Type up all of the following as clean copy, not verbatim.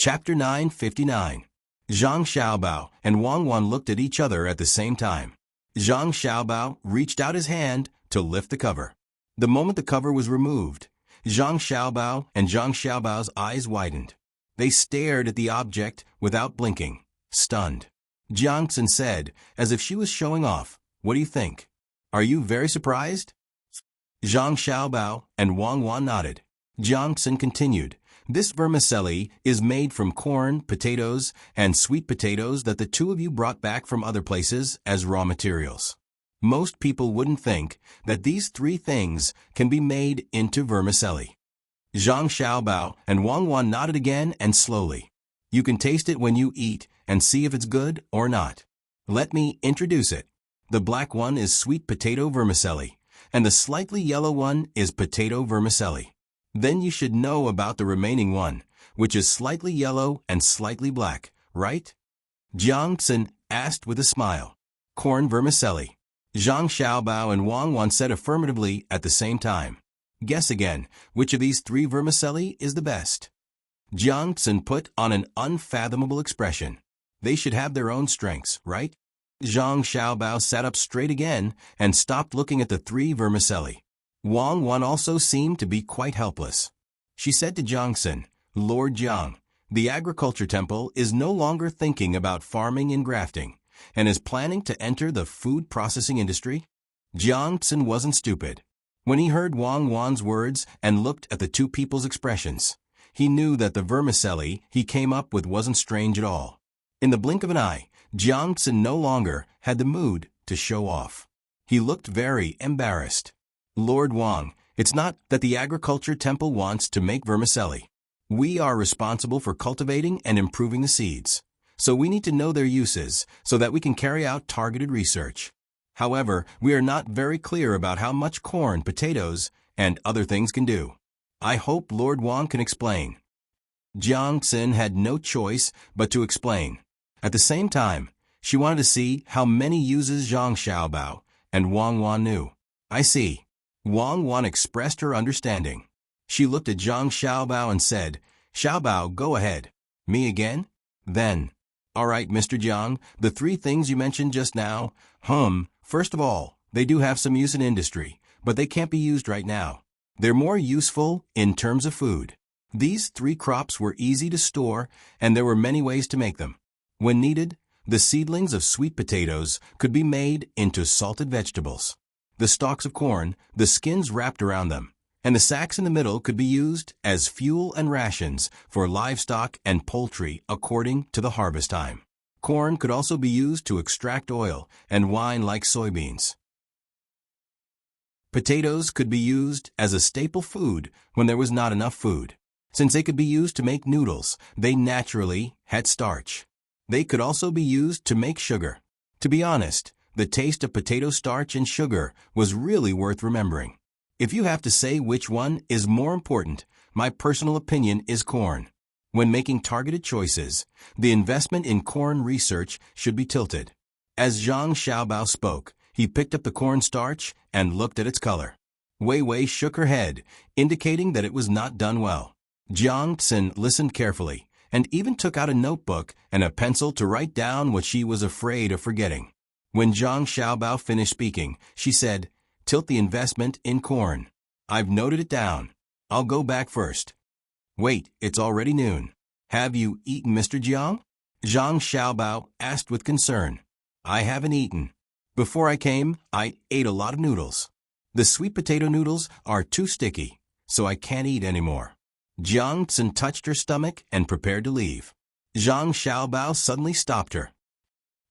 Chapter 959. Zhang Xiaobao and Wang Wan looked at each other at the same time. Zhang Xiaobao reached out his hand to lift the cover. The moment the cover was removed, Zhang Xiaobao's eyes widened. They stared at the object without blinking, stunned. Jiang Xin said, as if she was showing off, "What do you think? Are you very surprised?" Zhang Xiaobao and Wang Wan nodded. Jiang Xin continued, "This vermicelli is made from corn, potatoes, and sweet potatoes that the two of you brought back from other places as raw materials. Most people wouldn't think that these three things can be made into vermicelli." Zhang Xiaobao and Wang Wan nodded again and slowly. "You can taste it when you eat and see if it's good or not. Let me introduce it. The black one is sweet potato vermicelli, and the slightly yellow one is potato vermicelli. Then you should know about the remaining one, which is slightly yellow and slightly black, right?" Jiang Xin asked with a smile. "Corn vermicelli." Zhang Xiaobao and Wang Wan said affirmatively at the same time. "Guess again, which of these three vermicelli is the best?" Jiang Xin put on an unfathomable expression. "They should have their own strengths, right?" Zhang Xiaobao sat up straight again and stopped looking at the three vermicelli. Wang Wan also seemed to be quite helpless. She said to Jiang Xin, "Lord Jiang, the agriculture temple is no longer thinking about farming and grafting, and is planning to enter the food processing industry?" Jiang Xin wasn't stupid. When he heard Wang Wan's words and looked at the two people's expressions, he knew that the vermicelli he came up with wasn't strange at all. In the blink of an eye, Jiang Xin no longer had the mood to show off. He looked very embarrassed. "Lord Wang, it's not that the agriculture temple wants to make vermicelli. We are responsible for cultivating and improving the seeds, so we need to know their uses so that we can carry out targeted research. However, we are not very clear about how much corn, potatoes, and other things can do. I hope Lord Wang can explain." Jiang Xin had no choice but to explain. At the same time, she wanted to see how many uses Zhang Xiaobao and Wang Wan knew. "I see." Wang Wan expressed her understanding. She looked at Zhang Xiaobao and said, "Xiaobao, go ahead." "Me again?" "Then. All right, Mr. Jiang, the three things you mentioned just now, first of all, they do have some use in industry, but they can't be used right now. They're more useful in terms of food. These three crops were easy to store, and there were many ways to make them. When needed, the seedlings of sweet potatoes could be made into salted vegetables. The stalks of corn, the skins wrapped around them, and the sacks in the middle could be used as fuel and rations for livestock and poultry according to the harvest time. Corn could also be used to extract oil and wine like soybeans. Potatoes could be used as a staple food when there was not enough food. Since they could be used to make noodles, they naturally had starch. They could also be used to make sugar. To be honest, the taste of potato starch and sugar was really worth remembering. If you have to say which one is more important, my personal opinion is corn. When making targeted choices, the investment in corn research should be tilted. As Zhang Xiaobao spoke, he picked up the corn starch and looked at its color. Wei Wei shook her head, indicating that it was not done well. Jiang Xin listened carefully and even took out a notebook and a pencil to write down what she was afraid of forgetting. When Zhang Xiaobao finished speaking, she said, "Tilt the investment in corn. I've noted it down. I'll go back first." "Wait, it's already noon. Have you eaten, Mr. Jiang?" Zhang Xiaobao asked with concern. "I haven't eaten. Before I came, I ate a lot of noodles. The sweet potato noodles are too sticky, so I can't eat anymore." Jiang Xin touched her stomach and prepared to leave. Zhang Xiaobao suddenly stopped her.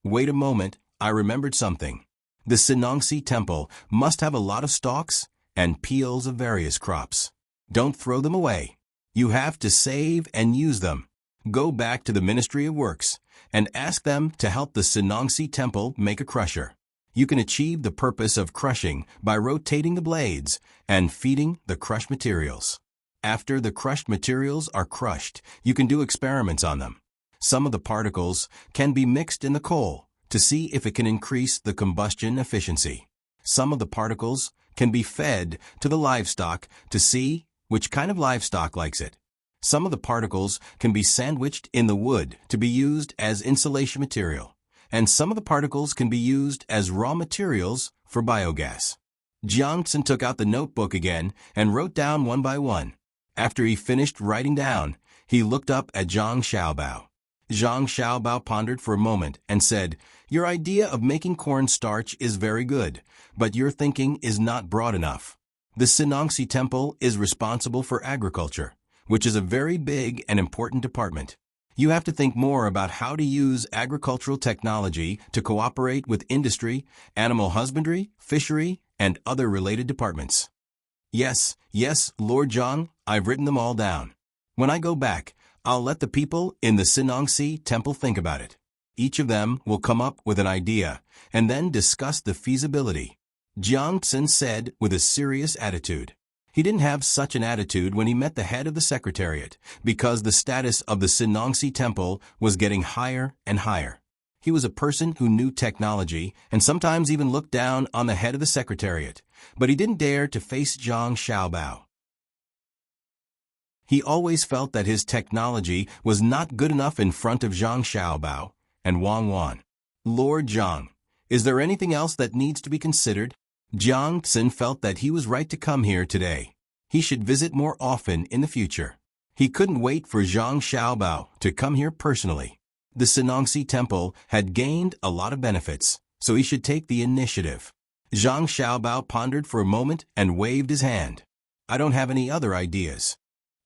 "Wait a moment, I remembered something. The Dynasty temple must have a lot of stalks and peels of various crops. Don't throw them away. You have to save and use them. Go back to the Ministry of Works and ask them to help the Dynasty temple make a crusher. You can achieve the purpose of crushing by rotating the blades and feeding the crushed materials. After the crushed materials are crushed, you can do experiments on them. Some of the particles can be mixed in the coal to see if it can increase the combustion efficiency. Some of the particles can be fed to the livestock to see which kind of livestock likes it. Some of the particles can be sandwiched in the wood to be used as insulation material, and some of the particles can be used as raw materials for biogas. Jiangxin took out the notebook again and wrote down one by one. After he finished writing down, he looked up at Zhang Xiaobao. Zhang Xiaobao pondered for a moment and said, "Your idea of making cornstarch is very good, but your thinking is not broad enough. The Sinangxi Temple is responsible for agriculture, which is a very big and important department. You have to think more about how to use agricultural technology to cooperate with industry, animal husbandry, fishery, and other related departments." Yes, Lord Zhang, I've written them all down. When I go back, I'll let the people in the Sinangxi Temple think about it. Each of them will come up with an idea and then discuss the feasibility. Jiangxin said with a serious attitude. He didn't have such an attitude when he met the head of the secretariat, because the status of the Sinangxi Temple was getting higher and higher. He was a person who knew technology and sometimes even looked down on the head of the secretariat, but he didn't dare to face Zhang Xiaobao. He always felt that his technology was not good enough in front of Zhang Xiaobao and Wang Wan. Lord Zhang, is there anything else that needs to be considered? Jiangxin felt that he was right to come here today. He should visit more often in the future. He couldn't wait for Zhang Xiaobao to come here personally. The Sinangxi Temple had gained a lot of benefits, so he should take the initiative. Zhang Xiaobao pondered for a moment and waved his hand. I don't have any other ideas.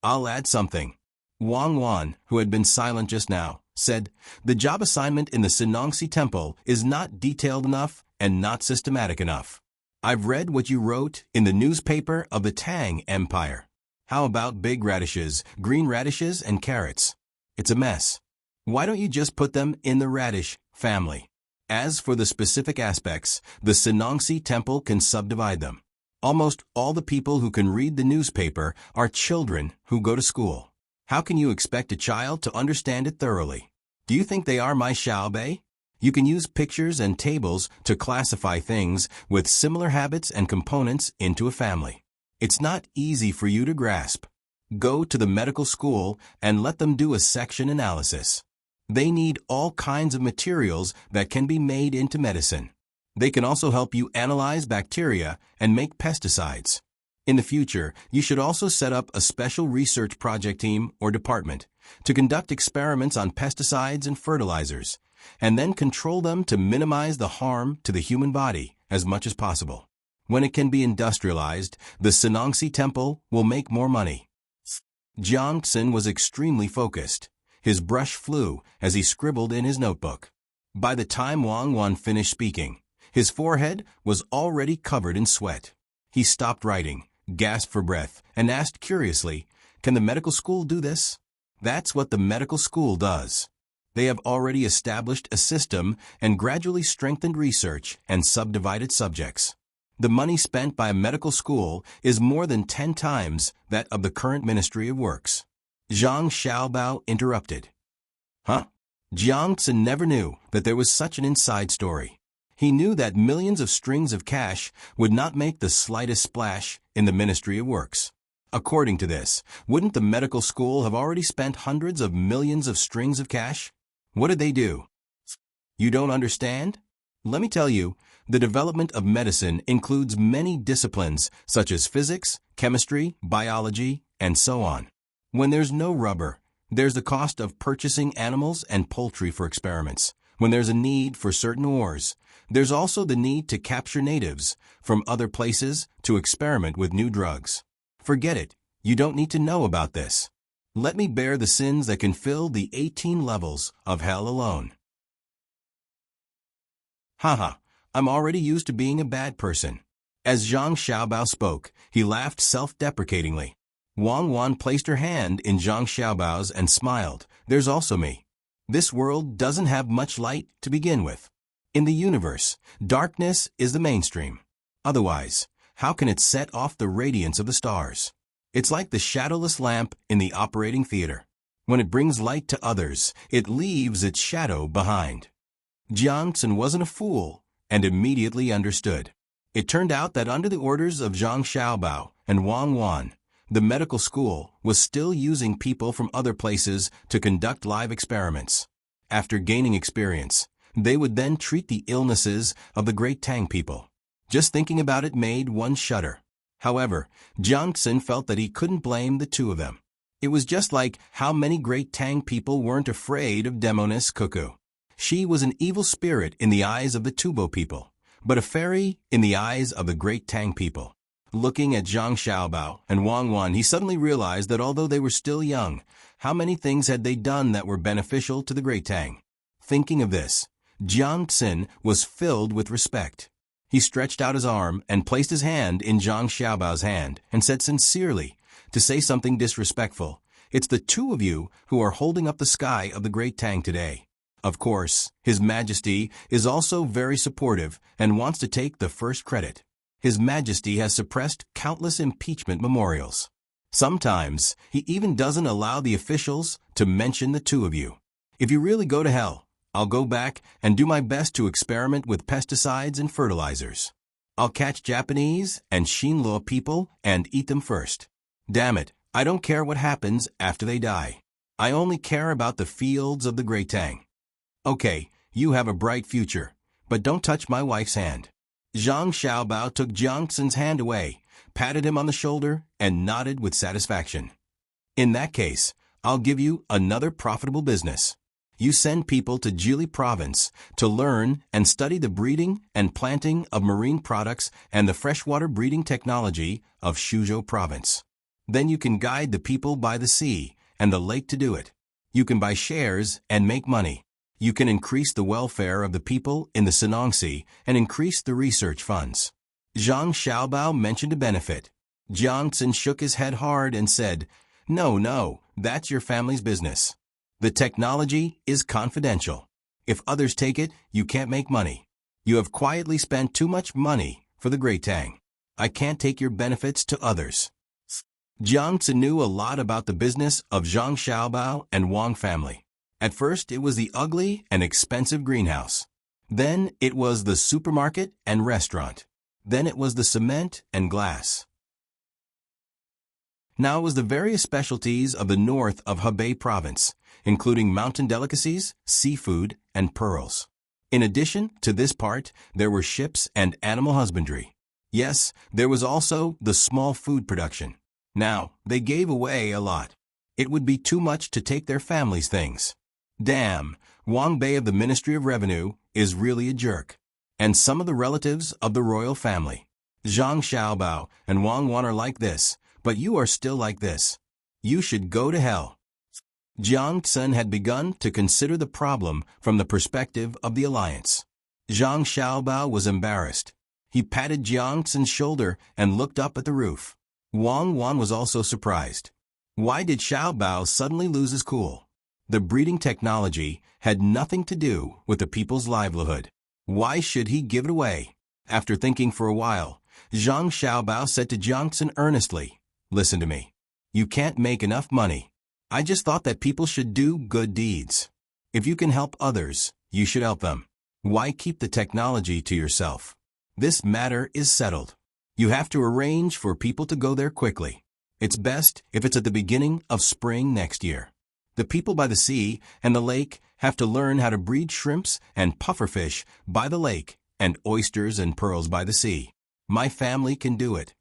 I'll add something. Wang Wan, who had been silent just now, said, the job assignment in the Sinangxi Temple is not detailed enough and not systematic enough. I've read what you wrote in the newspaper of the Tang Empire. How about big radishes, green radishes, and carrots? It's a mess. Why don't you just put them in the radish family? As for the specific aspects, the Sinangxi Temple can subdivide them. Almost all the people who can read the newspaper are children who go to school. How can you expect a child to understand it thoroughly? Do you think they are my Xiaobei? You can use pictures and tables to classify things with similar habits and components into a family. It's not easy for you to grasp. Go to the medical school and let them do a section analysis. They need all kinds of materials that can be made into medicine. They can also help you analyze bacteria and make pesticides. In the future, you should also set up a special research project team or department to conduct experiments on pesticides and fertilizers, and then control them to minimize the harm to the human body as much as possible. When it can be industrialized, the Sinangxi Temple will make more money. Jiangxin was extremely focused. His brush flew as he scribbled in his notebook. By the time Wang Wan finished speaking, his forehead was already covered in sweat. He stopped writing, gasped for breath, and asked curiously, "Can the medical school do this?" That's what the medical school does. They have already established a system and gradually strengthened research and subdivided subjects. The money spent by a medical school is more than 10 times that of the current Ministry of Works. Zhang Xiaobao interrupted. Huh? Jiangxin never knew that there was such an inside story. He knew that millions of strings of cash would not make the slightest splash in the Ministry of Works. According to this, wouldn't the medical school have already spent hundreds of millions of strings of cash? What did they do? You don't understand? Let me tell you, the development of medicine includes many disciplines such as physics, chemistry, biology, and so on. When there's no rubber, there's the cost of purchasing animals and poultry for experiments. When there's a need for certain ores, there's also the need to capture natives from other places to experiment with new drugs. Forget it. You don't need to know about this. Let me bear the sins that can fill the 18 levels of hell alone. Haha, I'm already used to being a bad person. As Zhang Xiaobao spoke, he laughed self-deprecatingly. Wang Wan placed her hand in Zhang Xiaobao's and smiled. There's also me. This world doesn't have much light to begin with. In the universe, darkness is the mainstream. Otherwise, how can it set off the radiance of the stars? It's like the shadowless lamp in the operating theater. When it brings light to others, it leaves its shadow behind. Jiangxin wasn't a fool and immediately understood. It turned out that under the orders of Zhang Xiaobao and Wang Wan, The medical school was still using people from other places to conduct live experiments. After gaining experience, they would then treat the illnesses of the great Tang people. Just thinking about it made one shudder. However, Jiangxin felt that he couldn't blame the two of them. It was just like how many great Tang people weren't afraid of Demoness Cuckoo. She was an evil spirit in the eyes of the Tubo people, but a fairy in the eyes of the great Tang people. Looking at Zhang Xiaobao and Wang Wan, he suddenly realized that although they were still young, how many things had they done that were beneficial to the great Tang. Thinking of this, Jiangxin was filled with respect. He stretched out his arm and placed his hand in Zhang Xiaobao's hand and said sincerely, to say something disrespectful, "It's the two of you who are holding up the sky of the great Tang today." Of course, His Majesty is also very supportive and wants to take the first credit. His Majesty has suppressed countless impeachment memorials. Sometimes, he even doesn't allow the officials to mention the two of you. If you really go to hell, I'll go back and do my best to experiment with pesticides and fertilizers. I'll catch Japanese and Xinluo people and eat them first. Damn it, I don't care what happens after they die. I only care about the fields of the great Tang. Okay, you have a bright future, but don't touch my wife's hand. Zhang Xiaobao took Jiangxin's hand away, patted him on the shoulder, and nodded with satisfaction. In that case, I'll give you another profitable business. You send people to Jili province to learn and study the breeding and planting of marine products and the freshwater breeding technology of Shuzhou province. Then you can guide the people by the sea and the lake to do it. You can buy shares and make money. You can increase the welfare of the people in the Sinangsi and increase the research funds. Zhang Xiaobao mentioned a benefit. Jiangxin shook his head hard and said, No, that's your family's business. The technology is confidential. If others take it, you can't make money. You have quietly spent too much money for the great Tang. I can't take your benefits to others. Jiangxin knew a lot about the business of Zhang Xiaobao and Wang family. At first, it was the ugly and expensive greenhouse. Then it was the supermarket and restaurant. Then it was the cement and glass. Now it was the various specialties of the north of Hebei province, including mountain delicacies, seafood, and pearls. In addition to this part, there were ships and animal husbandry. Yes, there was also the small food production. Now, they gave away a lot. It would be too much to take their family's things. Damn, Wang Bei of the Ministry of Revenue is really a jerk. And some of the relatives of the royal family. Zhang Xiaobao and Wang Wan are like this, but you are still like this. You should go to hell. Jiangxin had begun to consider the problem from the perspective of the alliance. Zhang Xiaobao was embarrassed. He patted Jiangxin's shoulder and looked up at the roof. Wang Wan was also surprised. Why did Xiaobao suddenly lose his cool? The breeding technology had nothing to do with the people's livelihood. Why should he give it away? After thinking for a while, Zhang Xiaobao said to Jiangxin earnestly, Listen to me. You can't make enough money. I just thought that people should do good deeds. If you can help others, you should help them. Why keep the technology to yourself? This matter is settled. You have to arrange for people to go there quickly. It's best if it's at the beginning of spring next year. The people by the sea and the lake have to learn how to breed shrimps and pufferfish by the lake and oysters and pearls by the sea. My family can do it.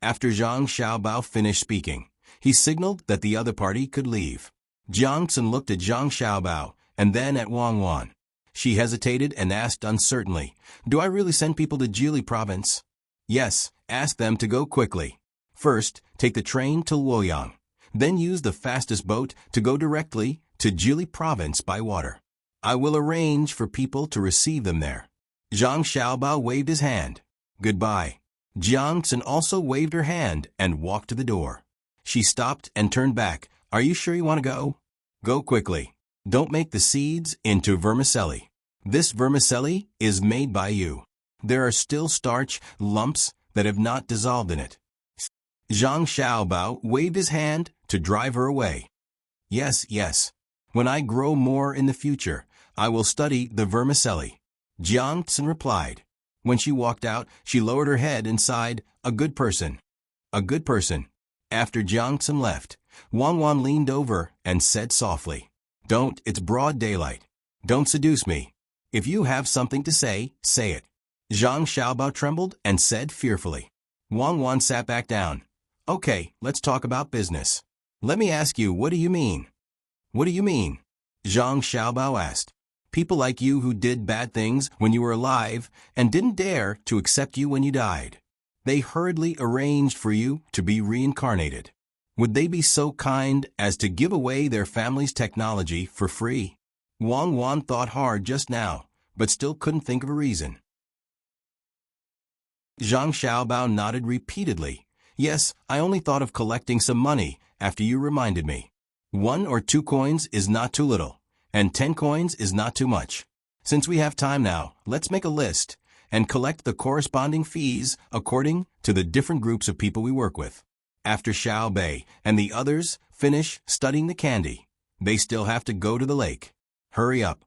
After Zhang Xiaobao finished speaking, he signaled that the other party could leave. Jiangxin looked at Zhang Xiaobao and then at Wang Wan. She hesitated and asked uncertainly, Do I really send people to Jili province? Yes, ask them to go quickly. First, take the train to Luoyang. Then use the fastest boat to go directly to Jili province by water. I will arrange for people to receive them there. Zhang Xiaobao waved his hand. Goodbye. Jiangxin also waved her hand and walked to the door. She stopped and turned back. Are you sure you want to go? Go quickly. Don't make the seeds into vermicelli. This vermicelli is made by you. There are still starch lumps that have not dissolved in it. Zhang Xiaobao waved his hand to drive her away. Yes. When I grow more in the future, I will study the vermicelli. Jiangxin replied. When she walked out, she lowered her head and sighed, A good person. A good person. After Jiang Tsum left, Wang Wan leaned over and said softly, "Don't, it's broad daylight. Don't seduce me. If you have something to say, say it." Zhang Xiaobao trembled and said fearfully. Wang Wan sat back down. "Okay, let's talk about business. Let me ask you, what do you mean?" "What do you mean?" Zhang Xiaobao asked. "People like you who did bad things when you were alive and didn't dare to accept you when you died. They hurriedly arranged for you to be reincarnated. Would they be so kind as to give away their family's technology for free?" Wang Wan thought hard just now, but still couldn't think of a reason. Zhang Xiaobao nodded repeatedly. "Yes, I only thought of collecting some money after you reminded me. 1 or 2 coins is not too little, and 10 coins is not too much. Since we have time now, let's make a list and collect the corresponding fees according to the different groups of people we work with. After Xiao Bei and the others finish studying the candy, they still have to go to the lake. Hurry up.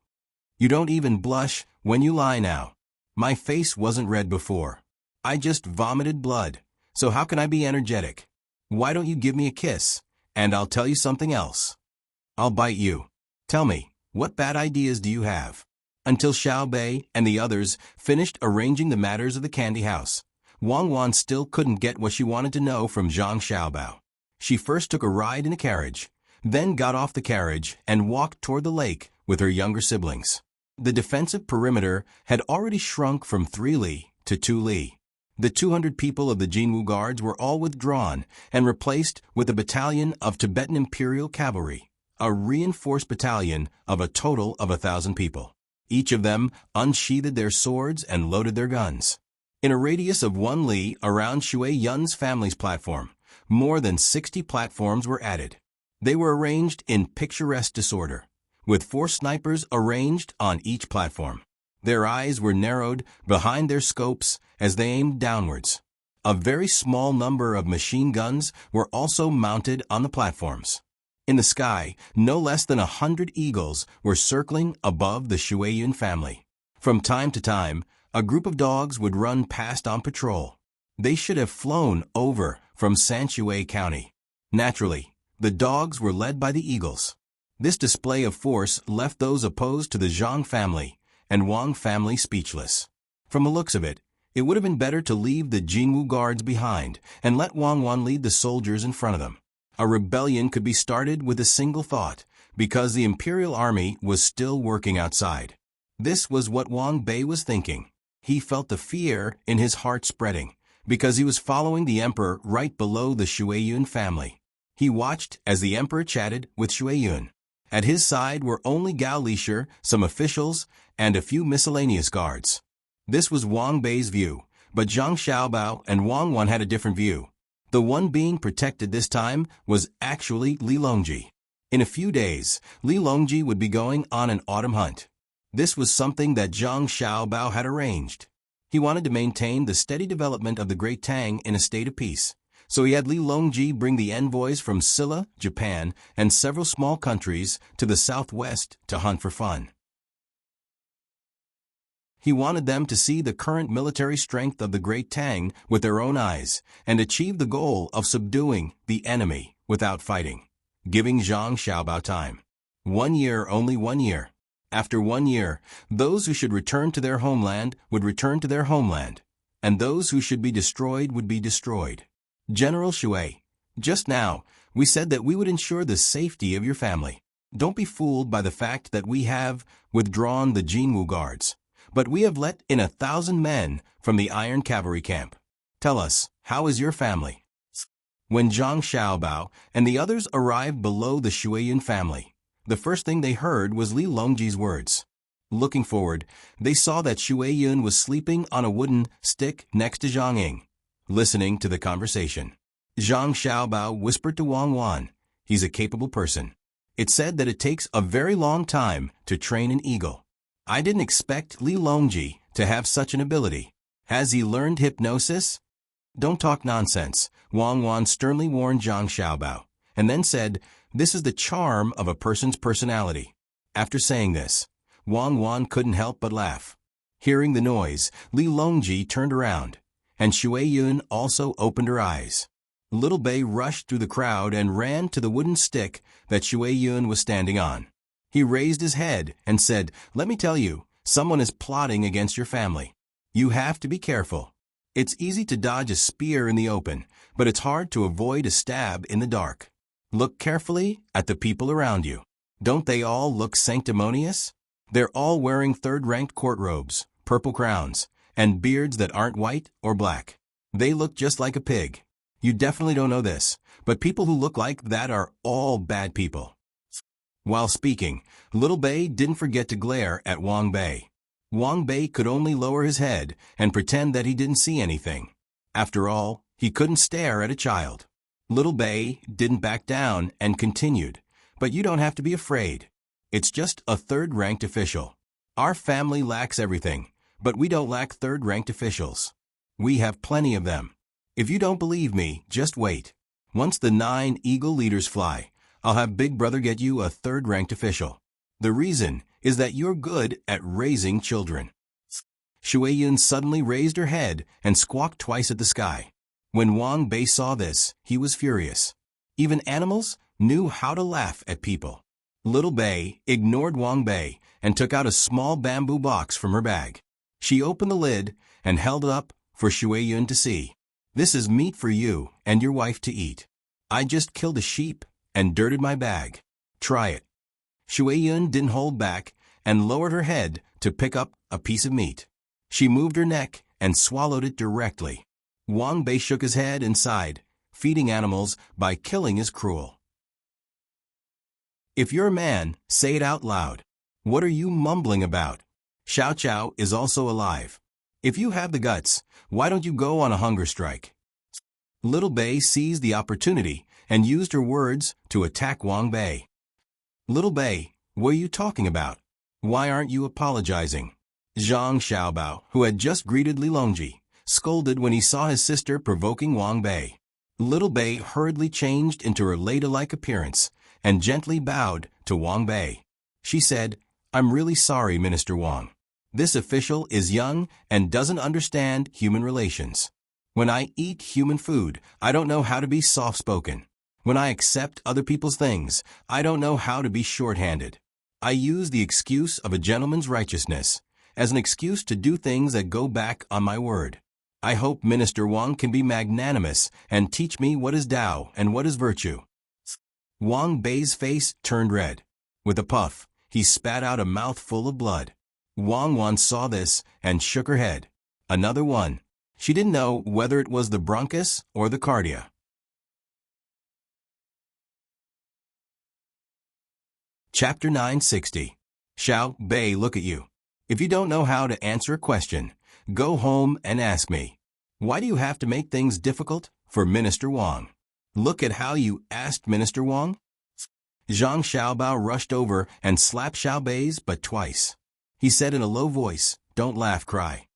You don't even blush when you lie now. My face wasn't red before. I just vomited blood, so how can I be energetic? Why don't you give me a kiss, and I'll tell you something else. I'll bite you. Tell me, what bad ideas do you have?" Until Xiao Bei and the others finished arranging the matters of the candy house, Wang Wan still couldn't get what she wanted to know from Zhang Xiaobao. She first took a ride in a carriage, then got off the carriage and walked toward the lake with her younger siblings. The defensive perimeter had already shrunk from 3 li to 2 li. The 200 people of the Jinwu Guards were all withdrawn and replaced with a battalion of Tibetan Imperial Cavalry, a reinforced battalion of a total of 1,000 people. Each of them unsheathed their swords and loaded their guns. In a radius of 1 li around Shui Yun's family's platform, more than 60 platforms were added. They were arranged in picturesque disorder, with 4 snipers arranged on each platform. Their eyes were narrowed behind their scopes as they aimed downwards. A very small number of machine guns were also mounted on the platforms. In the sky, no less than 100 eagles were circling above the Shuiyun family. From time to time, a group of dogs would run past on patrol. They should have flown over from Sanshui County. Naturally, the dogs were led by the eagles. This display of force left those opposed to the Zhang family and Wang family speechless. From the looks of it, it would have been better to leave the Jinwu Guards behind and let Wang Wan lead the soldiers in front of them. A rebellion could be started with a single thought, because the imperial army was still working outside. This was what Wang Bei was thinking. He felt the fear in his heart spreading, because he was following the emperor right below the Shuiyun family. He watched as the emperor chatted with Shuiyun. At his side were only Gao Lisher, some officials, and a few miscellaneous guards. This was Wang Bei's view, but Zhang Xiaobao and Wang Wan had a different view. The one being protected this time was actually Li Longji. In a few days, Li Longji would be going on an autumn hunt. This was something that Zhang Xiaobao had arranged. He wanted to maintain the steady development of the Great Tang in a state of peace, so he had Li Longji bring the envoys from Silla, Japan, and several small countries to the southwest to hunt for fun. He wanted them to see the current military strength of the Great Tang with their own eyes and achieve the goal of subduing the enemy without fighting, giving Zhang Xiaobao time. 1 year, only 1 year. After 1 year, those who should return to their homeland would return to their homeland, and those who should be destroyed would be destroyed. General Shui, just now, we said that we would ensure the safety of your family. Don't be fooled by the fact that we have withdrawn the Jinwu Guards, but we have let in 1,000 men from the Iron Cavalry camp. Tell us, how is your family? When Zhang Xiaobao and the others arrived below the Shuiyun family, the first thing they heard was Li Longji's words. Looking forward, they saw that Shuiyun was sleeping on a wooden stick next to Zhang Ying, listening to the conversation. Zhang Xiaobao whispered to Wang Wan, "He's a capable person. It's said that it takes a very long time to train an eagle. I didn't expect Li Longji to have such an ability. Has he learned hypnosis?" "Don't talk nonsense," Wang Wan sternly warned Zhang Xiaobao, and then said, "This is the charm of a person's personality." After saying this, Wang Wan couldn't help but laugh. Hearing the noise, Li Longji turned around, and Shuiyun also opened her eyes. Little Bei rushed through the crowd and ran to the wooden stick that Shui Yun was standing on. He raised his head and said, "Let me tell you, someone is plotting against your family. You have to be careful. It's easy to dodge a spear in the open, but it's hard to avoid a stab in the dark. Look carefully at the people around you. Don't they all look sanctimonious? They're all wearing third-ranked court robes, purple crowns, and beards that aren't white or black. They look just like a pig. You definitely don't know this, but people who look like that are all bad people." While speaking, Little Bei didn't forget to glare at Wang Bei. Wang Bei could only lower his head and pretend that he didn't see anything. After all, he couldn't stare at a child. Little Bei didn't back down and continued, "But you don't have to be afraid. It's just a third-ranked official. Our family lacks everything, but we don't lack third-ranked officials. We have plenty of them. If you don't believe me, just wait. Once the 9 eagle leaders fly, I'll have Big Brother get you a third-ranked official. The reason is that you're good at raising children." Shui Yun suddenly raised her head and squawked twice at the sky. When Wang Bei saw this, he was furious. Even animals knew how to laugh at people. Little Bei ignored Wang Bei and took out a small bamboo box from her bag. She opened the lid and held it up for Shui Yun to see. "This is meat for you and your wife to eat. I just killed a sheep and dirted my bag. Try it." Shui Yun didn't hold back and lowered her head to pick up a piece of meat. She moved her neck and swallowed it directly. Wang Bei shook his head and sighed. Feeding animals by killing is cruel. If you're a man, say it out loud. What are you mumbling about? Xiao Qiao is also alive. If you have the guts, why don't you go on a hunger strike? Little Bei seized the opportunity and used her words to attack Wang Bei. "Little Bei, what are you talking about? Why aren't you apologizing?" Zhang Xiaobao, who had just greeted Li Longji, scolded when he saw his sister provoking Wang Bei. Little Bei hurriedly changed into her ladylike appearance and gently bowed to Wang Bei. She said, "I'm really sorry, Minister Wang. This official is young and doesn't understand human relations. When I eat human food, I don't know how to be soft-spoken. When I accept other people's things, I don't know how to be short-handed. I use the excuse of a gentleman's righteousness as an excuse to do things that go back on my word. I hope Minister Wang can be magnanimous and teach me what is Tao and what is virtue." Wang Bei's face turned red. With a puff, he spat out a mouthful of blood. Wang Wan saw this and shook her head. Another one. She didn't know whether it was the bronchus or the cardia. Chapter 960. Xiao Bei, look at you. If you don't know how to answer a question, go home and ask me. Why do you have to make things difficult for Minister Wang? Look at how you asked Minister Wang. Zhang Xiaobao rushed over and slapped Xiao Bei's butt twice. He said in a low voice, "Don't laugh, cry."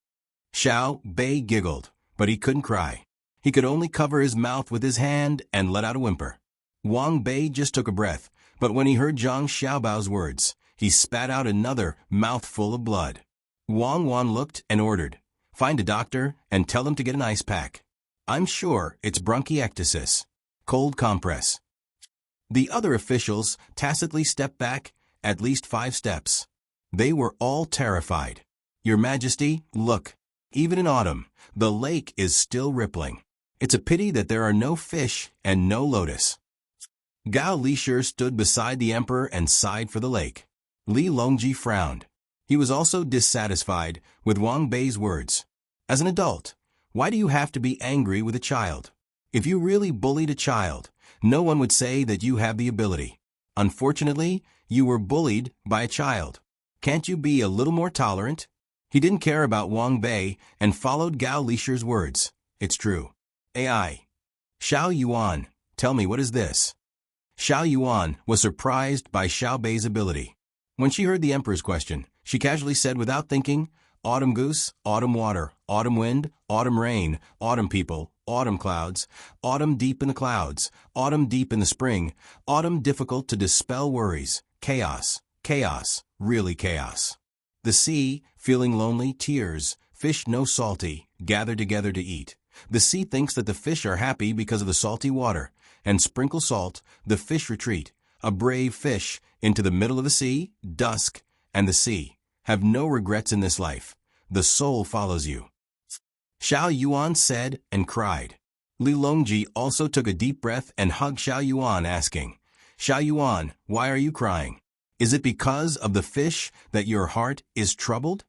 Xiao Bei giggled, but he couldn't cry. He could only cover his mouth with his hand and let out a whimper. Wang Bei just took a breath, but when he heard Zhang Xiaobao's words, he spat out another mouthful of blood. Wang Wan looked and ordered, "Find a doctor and tell him to get an ice pack. I'm sure it's bronchiectasis. Cold compress." The other officials tacitly stepped back at least 5 steps. They were all terrified. "Your Majesty, look. Even in autumn, the lake is still rippling. It's a pity that there are no fish and no lotus." Gao Lishir stood beside the emperor and sighed for the lake. Li Longji frowned. He was also dissatisfied with Wang Bei's words. "As an adult, why do you have to be angry with a child? If you really bullied a child, no one would say that you have the ability. Unfortunately, you were bullied by a child. Can't you be a little more tolerant?" He didn't care about Wang Bei and followed Gao Lishir's words. "It's true. AI. Xiao Yuan, tell me, what is this?" Xiao Yuan was surprised by Xiao Bei's ability. When she heard the emperor's question, she casually said without thinking, "Autumn goose, autumn water, autumn wind, autumn rain, autumn people, autumn clouds, autumn deep in the clouds, autumn deep in the spring, autumn difficult to dispel worries, chaos, chaos, really chaos. The sea, feeling lonely, tears, fish no salty, gather together to eat. The sea thinks that the fish are happy because of the salty water, and sprinkle salt, the fish retreat, a brave fish, into the middle of the sea, dusk, and the sea. Have no regrets in this life. The soul follows you. Xiao Yuan said and cried. Li Longji also took a deep breath and hugged Xiao Yuan, asking, Xiao Yuan, why are you crying? Is it because of the fish that your heart is troubled?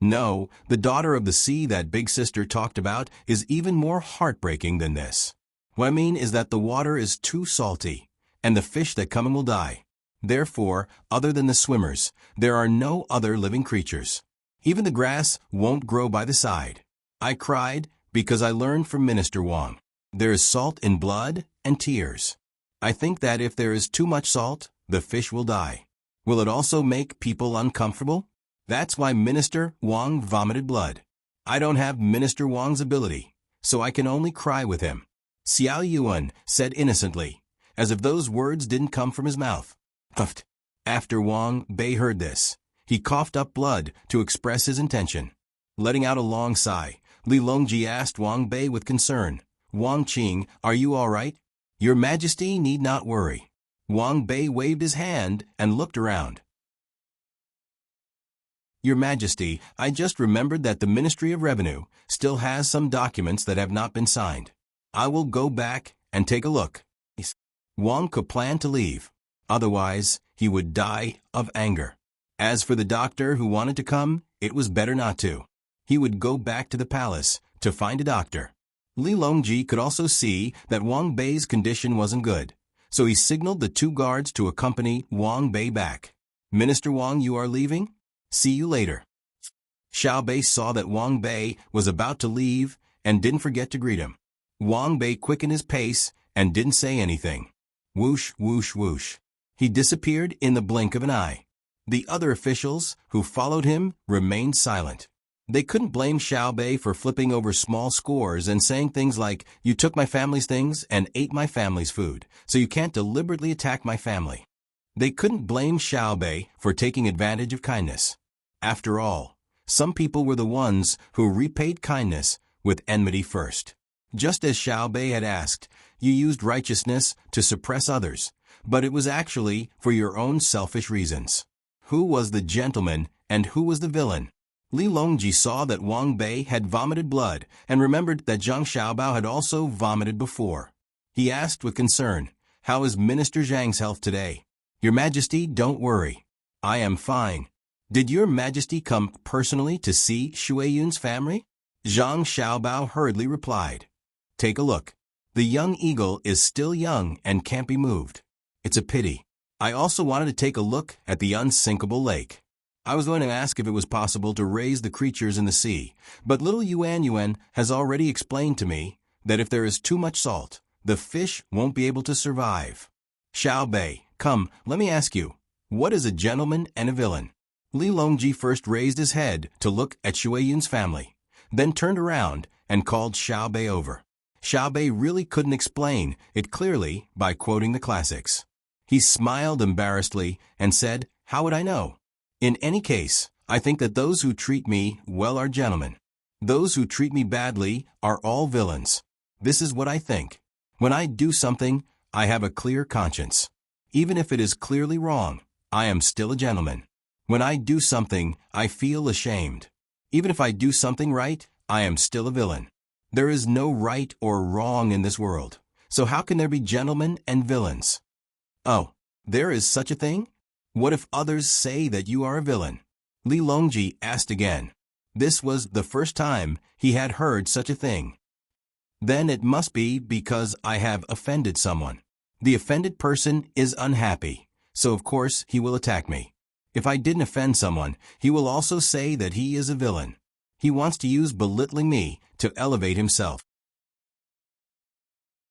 No, the daughter of the sea that big sister talked about is even more heartbreaking than this. What I mean is that the water is too salty, and the fish that come in will die. Therefore, other than the swimmers, there are no other living creatures. Even the grass won't grow by the side. I cried because I learned from Minister Wang. There is salt in blood and tears. I think that if there is too much salt, the fish will die. Will it also make people uncomfortable? That's why Minister Wang vomited blood. I don't have Minister Wang's ability, so I can only cry with him. Xiao Yuan said innocently, as if those words didn't come from his mouth. Puffed. After Wang Bei heard this, he coughed up blood to express his intention. Letting out a long sigh, Li Longji asked Wang Bei with concern, Wang Qing, are you all right? Your Majesty need not worry. Wang Bei waved his hand and looked around. Your Majesty, I just remembered that the Ministry of Revenue still has some documents that have not been signed. I will go back and take a look. Wang could plan to leave. Otherwise, he would die of anger. As for the doctor who wanted to come, it was better not to. He would go back to the palace to find a doctor. Li Longji could also see that Wang Bei's condition wasn't good, so he signaled the 2 guards to accompany Wang Bei back. Minister Wang, you are leaving? See you later. Xiao Bei saw that Wang Bei was about to leave and didn't forget to greet him. Wang Bei quickened his pace and didn't say anything. Whoosh, whoosh, whoosh. He disappeared in the blink of an eye. The other officials who followed him remained silent. They couldn't blame Xiao Bei for flipping over small scores and saying things like, you took my family's things and ate my family's food, so you can't deliberately attack my family. They couldn't blame Xiao Bei for taking advantage of kindness. After all, some people were the ones who repaid kindness with enmity first. Just as Xiao Bei had asked, you used righteousness to suppress others, but it was actually for your own selfish reasons. Who was the gentleman and who was the villain? Li Longji saw that Wang Bei had vomited blood and remembered that Zhang Xiaobao had also vomited before. He asked with concern, how is Minister Zhang's health today? Your Majesty, don't worry. I am fine. Did Your Majesty come personally to see Shuiyun's family? Zhang Xiaobao hurriedly replied. Take a look. The young eagle is still young and can't be moved. It's a pity. I also wanted to take a look at the unsinkable lake. I was going to ask if it was possible to raise the creatures in the sea, but little Yuan has already explained to me that if there is too much salt, the fish won't be able to survive. Xiao Bei, come, let me ask you, what is a gentleman and a villain? Li Longji first raised his head to look at Shuiyun's family, then turned around and called Xiao Bei over. Xiao Bei really couldn't explain it clearly by quoting the classics. He smiled embarrassedly and said, how would I know? In any case, I think that those who treat me well are gentlemen. Those who treat me badly are all villains. This is what I think. When I do something, I have a clear conscience. Even if it is clearly wrong, I am still a gentleman. When I do something, I feel ashamed. Even if I do something right, I am still a villain. There is no right or wrong in this world. So how can there be gentlemen and villains? Oh, there is such a thing? What if others say that you are a villain? Li Longji asked again. This was the first time he had heard such a thing. Then it must be because I have offended someone. The offended person is unhappy, so of course he will attack me. If I didn't offend someone, he will also say that he is a villain. He wants to use belittling me to elevate himself.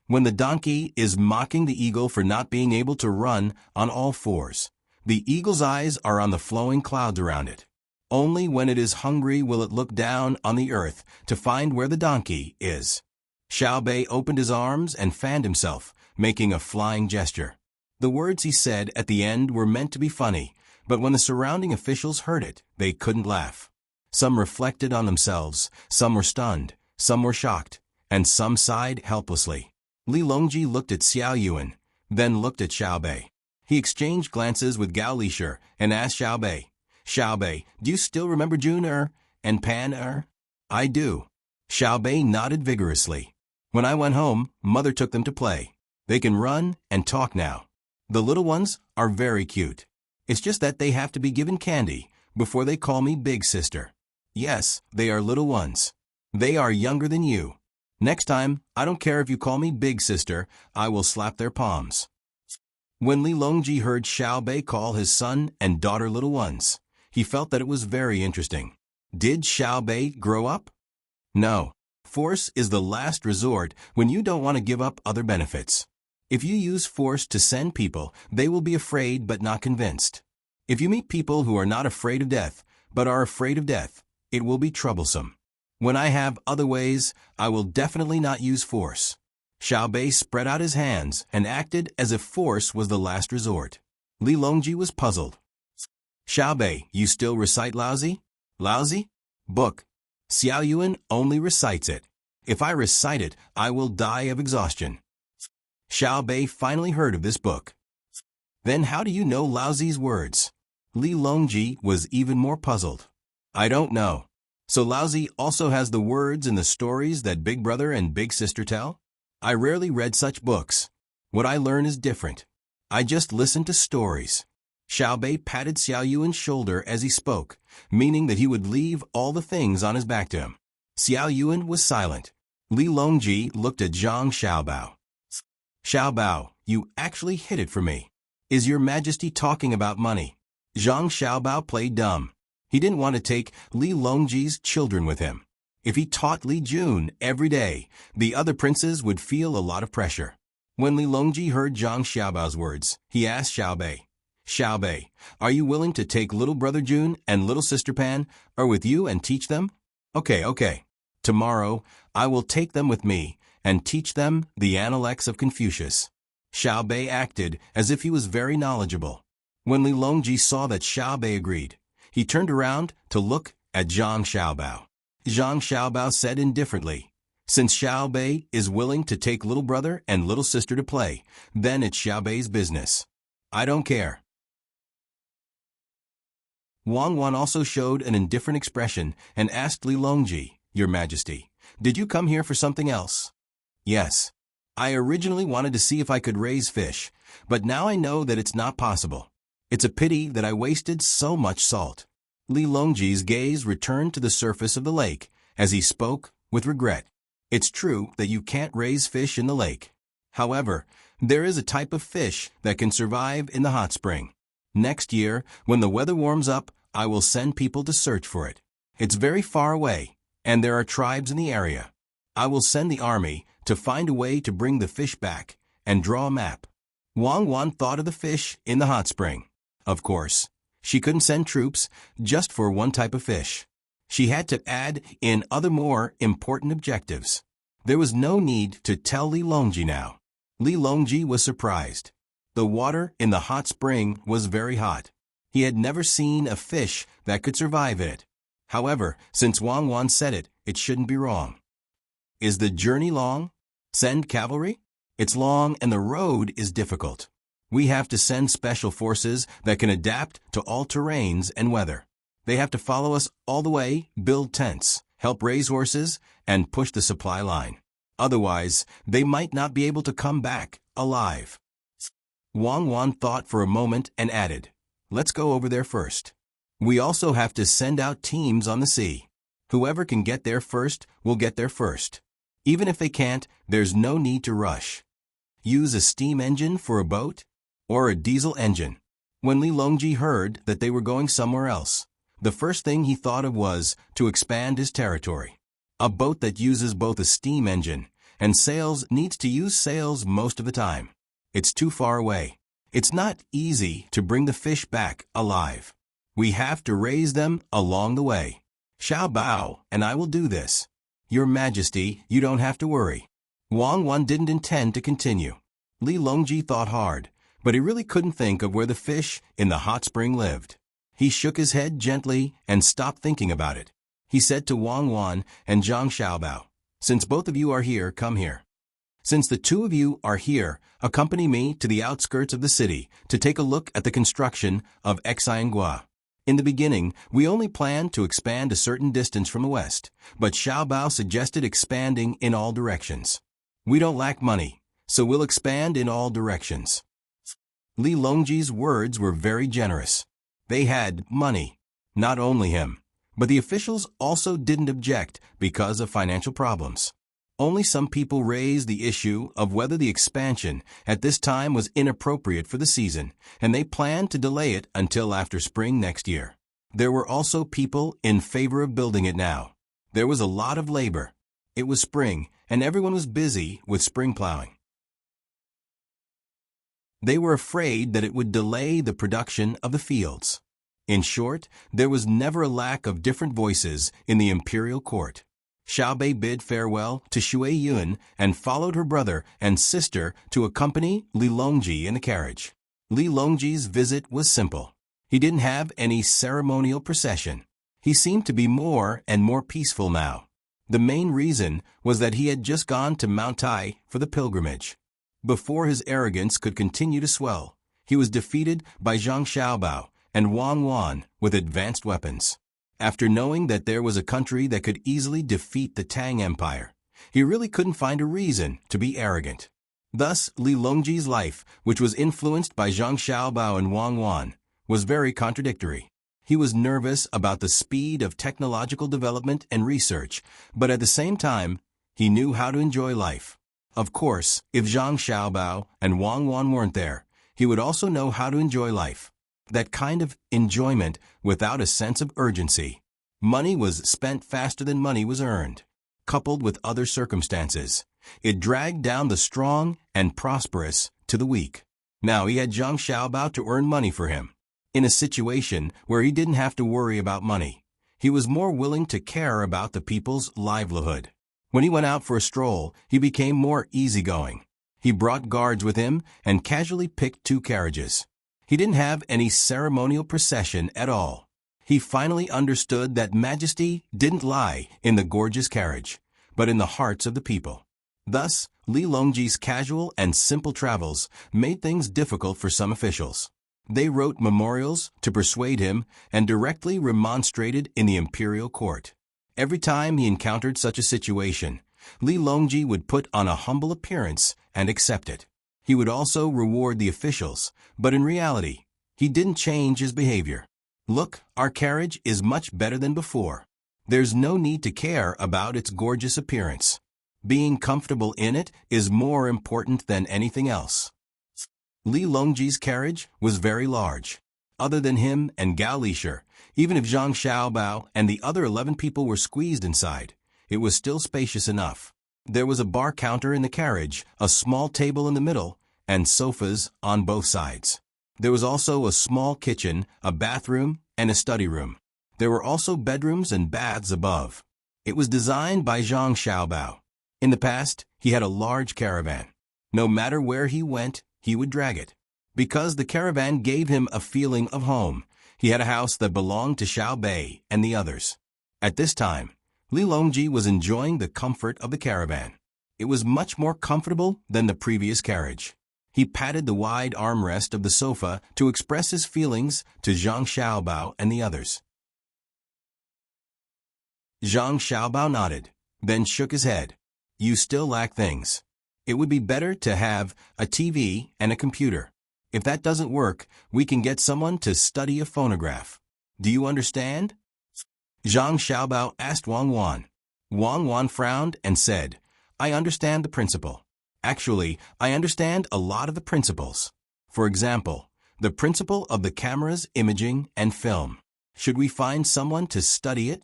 When the donkey is mocking the eagle for not being able to run on all fours, the eagle's eyes are on the flowing clouds around it. Only when it is hungry will it look down on the earth to find where the donkey is. Xiao Bei opened his arms and fanned himself, making a flying gesture. The words he said at the end were meant to be funny, but when the surrounding officials heard it, they couldn't laugh. Some reflected on themselves, some were stunned, some were shocked, and some sighed helplessly. Li Longji looked at Xiao Yuan, then looked at Xiao Bei. He exchanged glances with Gao Lisher and asked Xiao Bei, "Xiao Bei, do you still remember Jun and Pan?" "I do." Xiao Bei nodded vigorously. "When I went home, Mother took them to play. They can run and talk now. The little ones are very cute. It's just that they have to be given candy before they call me big sister. Yes, they are little ones. They are younger than you. Next time, I don't care if you call me big sister, I will slap their palms." When Li Longji heard Xiao Bei call his son and daughter little ones, he felt that it was very interesting. Did Xiao Bei grow up? No. Force is the last resort when you don't want to give up other benefits. If you use force to send people, they will be afraid but not convinced. If you meet people who are not afraid of death, but are afraid of death, it will be troublesome. When I have other ways, I will definitely not use force. Xiao Bei spread out his hands and acted as if force was the last resort. Li Longji was puzzled. "Xiao Bei, you still recite Laozi?" "Laozi? Book. Xiao Yuan only recites it. If I recite it, I will die of exhaustion." Xiao Bei finally heard of this book. "Then how do you know Laozi's words?" Li Longji was even more puzzled. "I don't know. So Laozi also has the words in the stories that Big Brother and Big Sister tell? I rarely read such books. What I learn is different. I just listen to stories." Xiao Bei patted Xiao Yuan's shoulder as he spoke, meaning that he would leave all the things on his back to him. Xiao Yuan was silent. Li Longji looked at Zhang Xiaobao. "Xiaobao, you actually hid it for me. Is your Majesty talking about money?" Zhang Xiaobao played dumb. He didn't want to take Li Longji's children with him. If he taught Li Jun every day, the other princes would feel a lot of pressure. When Li Longji heard Zhang Xiaobao's words, he asked Xiao Bei, "Xiao Bei, are you willing to take little brother Jun and little sister Pan with you and teach them?" Okay. Tomorrow, I will take them with me and teach them the Analects of Confucius." Xiao Bei acted as if he was very knowledgeable. When Li Longji saw that Xiao Bei agreed, he turned around to look at Zhang Xiaobao. Zhang Xiaobao said indifferently, "Since Xiao Bei is willing to take little brother and little sister to play, then it's Xiao Bei's business. I don't care." Wang Wan also showed an indifferent expression and asked Li Longji, "Your Majesty, did you come here for something else?" "Yes. I originally wanted to see if I could raise fish, but now I know that it's not possible. It's a pity that I wasted so much salt." Li Longji's gaze returned to the surface of the lake as he spoke with regret. "It's true that you can't raise fish in the lake. However, there is a type of fish that can survive in the hot spring. Next year, when the weather warms up, I will send people to search for it. It's very far away, and there are tribes in the area. I will send the army to find a way to bring the fish back and draw a map." Wang Wan thought of the fish in the hot spring. Of course, she couldn't send troops just for one type of fish. She had to add in other more important objectives. There was no need to tell Li Longji now. Li Longji was surprised. The water in the hot spring was very hot. He had never seen a fish that could survive in it. However, since Wang Wan said it, it shouldn't be wrong. "Is the journey long? Send cavalry?" "It's long and the road is difficult. We have to send special forces that can adapt to all terrains and weather. They have to follow us all the way, build tents, help raise horses, and push the supply line. Otherwise, they might not be able to come back alive." Wang Wan thought for a moment and added, "Let's go over there first. We also have to send out teams on the sea. Whoever can get there first will get there first. Even if they can't, there's no need to rush. Use a steam engine for a boat or a diesel engine." When Li Longji heard that they were going somewhere else, the first thing he thought of was to expand his territory. A boat that uses both a steam engine and sails needs to use sails most of the time. It's too far away. It's not easy to bring the fish back alive. We have to raise them along the way. Xiao Bao and I will do this. Your Majesty, you don't have to worry." Wang Wan didn't intend to continue. Li Longji thought hard, but he really couldn't think of where the fish in the hot spring lived. He shook his head gently and stopped thinking about it. He said to Wang Wan and Zhang Xiaobao, Since both of you are here, come here. Since the two of you are here, accompany me to the outskirts of the city to take a look at the construction of Xiangua. In the beginning, we only planned to expand a certain distance from the west, but Xiaobao suggested expanding in all directions. We don't lack money, so we'll expand in all directions. Li Longji's words were very generous. They had money. Not only him, but the officials also didn't object because of financial problems. Only some people raised the issue of whether the expansion at this time was inappropriate for the season, and they planned to delay it until after spring next year. There were also people in favor of building it now. There was a lot of labor. It was spring, and everyone was busy with spring plowing. They were afraid that it would delay the production of the fields. In short, there was never a lack of different voices in the imperial court. Xiaobei bid farewell to Shui Yun and followed her brother and sister to accompany Li Longji in a carriage. Li Longji's visit was simple. He didn't have any ceremonial procession. He seemed to be more and more peaceful now. The main reason was that he had just gone to Mount Tai for the pilgrimage. Before his arrogance could continue to swell, he was defeated by Zhang Xiaobao and Wang Wan with advanced weapons. After knowing that there was a country that could easily defeat the Tang Empire, he really couldn't find a reason to be arrogant. Thus, Li Longji's life, which was influenced by Zhang Xiaobao and Wang Wan, was very contradictory. He was nervous about the speed of technological development and research, but at the same time, he knew how to enjoy life. Of course, if Zhang Xiaobao and Wang Wan weren't there, he would also know how to enjoy life. That kind of enjoyment without a sense of urgency. Money was spent faster than money was earned. Coupled with other circumstances, it dragged down the strong and prosperous to the weak. Now he had Zhang Xiaobao to earn money for him. In a situation where he didn't have to worry about money, he was more willing to care about the people's livelihood. When he went out for a stroll, he became more easygoing. He brought guards with him and casually picked 2 carriages. He didn't have any ceremonial procession at all. He finally understood that majesty didn't lie in the gorgeous carriage, but in the hearts of the people. Thus, Li Longji's casual and simple travels made things difficult for some officials. They wrote memorials to persuade him and directly remonstrated in the imperial court. Every time he encountered such a situation, Li Longji would put on a humble appearance and accept it. He would also reward the officials, but in reality, he didn't change his behavior. Look, our carriage is much better than before. There's no need to care about its gorgeous appearance. Being comfortable in it is more important than anything else. Li Longji's carriage was very large. Other than him and Gao Lisher, even if Zhang Xiaobao and the other 11 people were squeezed inside, it was still spacious enough. There was a bar counter in the carriage, a small table in the middle, and sofas on both sides. There was also a small kitchen, a bathroom, and a study room. There were also bedrooms and baths above. It was designed by Zhang Xiaobao. In the past, he had a large caravan. No matter where he went, he would drag it. Because the caravan gave him a feeling of home, he had a house that belonged to Xiaobei and the others. At this time, Li Longji was enjoying the comfort of the caravan. It was much more comfortable than the previous carriage. He patted the wide armrest of the sofa to express his feelings to Zhang Xiaobao and the others. Zhang Xiaobao nodded, then shook his head. You still lack things. It would be better to have a TV and a computer. If that doesn't work, we can get someone to study a phonograph. Do you understand? Zhang Xiaobao asked Wang Wan. Wang Wan frowned and said, I understand the principle. Actually, I understand a lot of the principles. For example, the principle of the camera's imaging and film. Should we find someone to study it?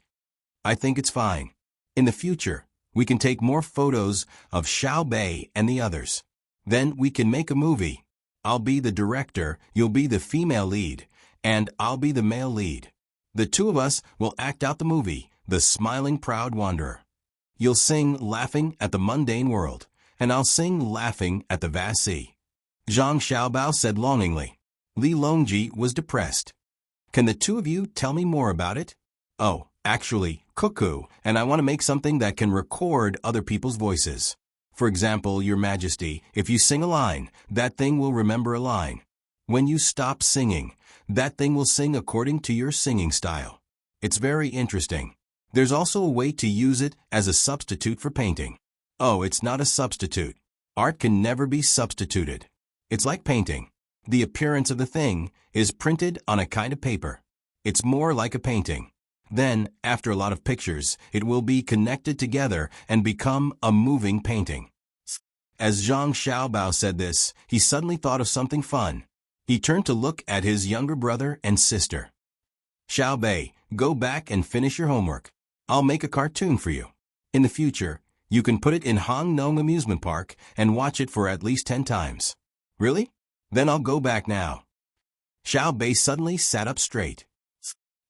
I think it's fine. In the future, we can take more photos of Xiaobei and the others. Then we can make a movie. I'll be the director, you'll be the female lead, and I'll be the male lead. The 2 of us will act out the movie, The Smiling Proud Wanderer. You'll sing Laughing at the Mundane World, and I'll sing Laughing at the Vast Sea. Zhang Xiaobao said longingly. Li Longji was depressed. Can the 2 of you tell me more about it? Oh, actually, cuckoo, and I want to make something that can record other people's voices. For example, Your Majesty, if you sing a line, that thing will remember a line. When you stop singing, that thing will sing according to your singing style. It's very interesting. There's also a way to use it as a substitute for painting. Oh, it's not a substitute. Art can never be substituted. It's like painting. The appearance of the thing is printed on a kind of paper. It's more like a painting. Then, after a lot of pictures, it will be connected together and become a moving painting. As Zhang Xiaobao said this, he suddenly thought of something fun. He turned to look at his younger brother and sister. Xiaobei, go back and finish your homework. I'll make a cartoon for you. In the future, you can put it in Hangnong Amusement Park and watch it for at least 10 times. Really? Then I'll go back now. Xiaobei suddenly sat up straight.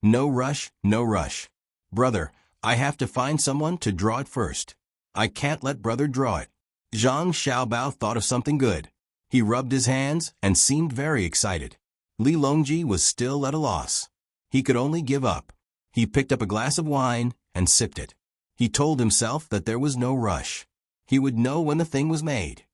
No rush, no rush. Brother, I have to find someone to draw it first. I can't let brother draw it. Zhang Xiaobao thought of something good. He rubbed his hands and seemed very excited. Li Longji was still at a loss. He could only give up. He picked up a glass of wine and sipped it. He told himself that there was no rush. He would know when the thing was made.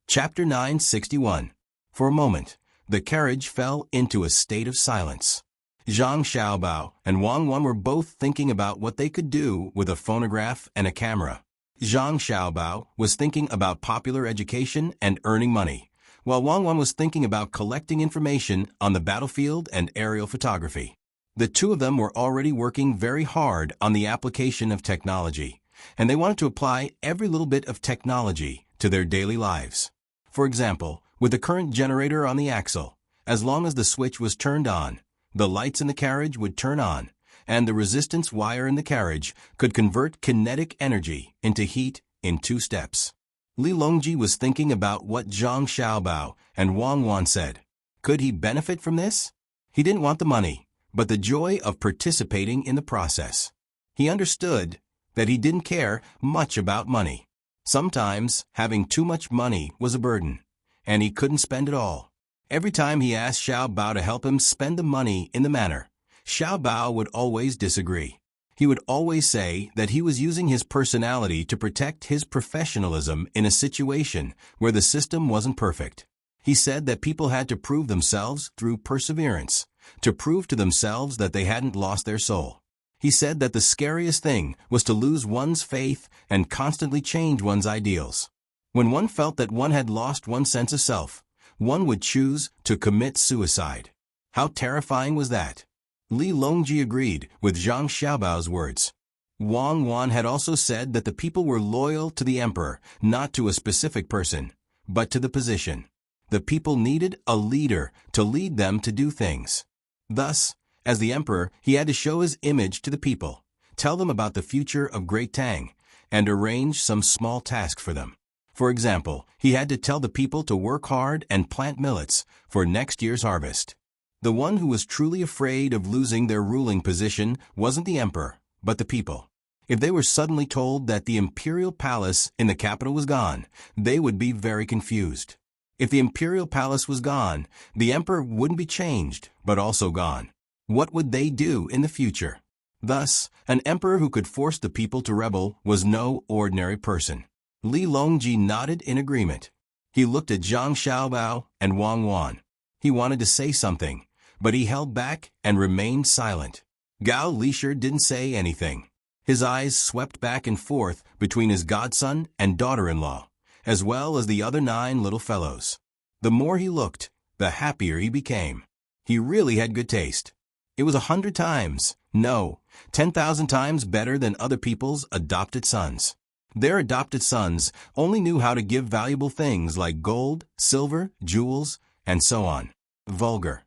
Chapter 961. For a moment, the carriage fell into a state of silence. Zhang Xiaobao and Wang Wan were both thinking about what they could do with a phonograph and a camera. Zhang Xiaobao was thinking about popular education and earning money, while Wang Wan was thinking about collecting information on the battlefield and aerial photography. The two of them were already working very hard on the application of technology, and they wanted to apply every little bit of technology to their daily lives. For example, with the current generator on the axle, as long as the switch was turned on, the lights in the carriage would turn on, and the resistance wire in the carriage could convert kinetic energy into heat in 2 steps. Li Longji was thinking about what Zhang Xiaobao and Wang Wan said. Could he benefit from this? He didn't want the money, but the joy of participating in the process. He understood that he didn't care much about money. Sometimes, having too much money was a burden, and he couldn't spend it all. Every time he asked Xiaobao to help him spend the money in the manner, Xiaobao would always disagree. He would always say that he was using his personality to protect his professionalism in a situation where the system wasn't perfect. He said that people had to prove themselves through perseverance, to prove to themselves that they hadn't lost their soul. He said that the scariest thing was to lose one's faith and constantly change one's ideals. When one felt that one had lost one's sense of self, one would choose to commit suicide. How terrifying was that? Li Longji agreed with Zhang Xiaobao's words. Wang Wan had also said that the people were loyal to the emperor, not to a specific person, but to the position. The people needed a leader to lead them to do things. Thus, as the emperor, he had to show his image to the people, tell them about the future of Great Tang, and arrange some small task for them. For example, he had to tell the people to work hard and plant millets for next year's harvest. The one who was truly afraid of losing their ruling position wasn't the emperor, but the people. If they were suddenly told that the imperial palace in the capital was gone, they would be very confused. If the imperial palace was gone, the emperor wouldn't be changed, but also gone. What would they do in the future? Thus, an emperor who could force the people to rebel was no ordinary person. Li Longji nodded in agreement. He looked at Zhang Xiaobao and Wang Wan. He wanted to say something, but he held back and remained silent. Gao Lisher didn't say anything. His eyes swept back and forth between his godson and daughter-in-law, as well as the other 9 little fellows. The more he looked, the happier he became. He really had good taste. It was 100 times, no, 10,000 times better than other people's adopted sons. Their adopted sons only knew how to give valuable things like gold, silver, jewels, and so on. Vulgar.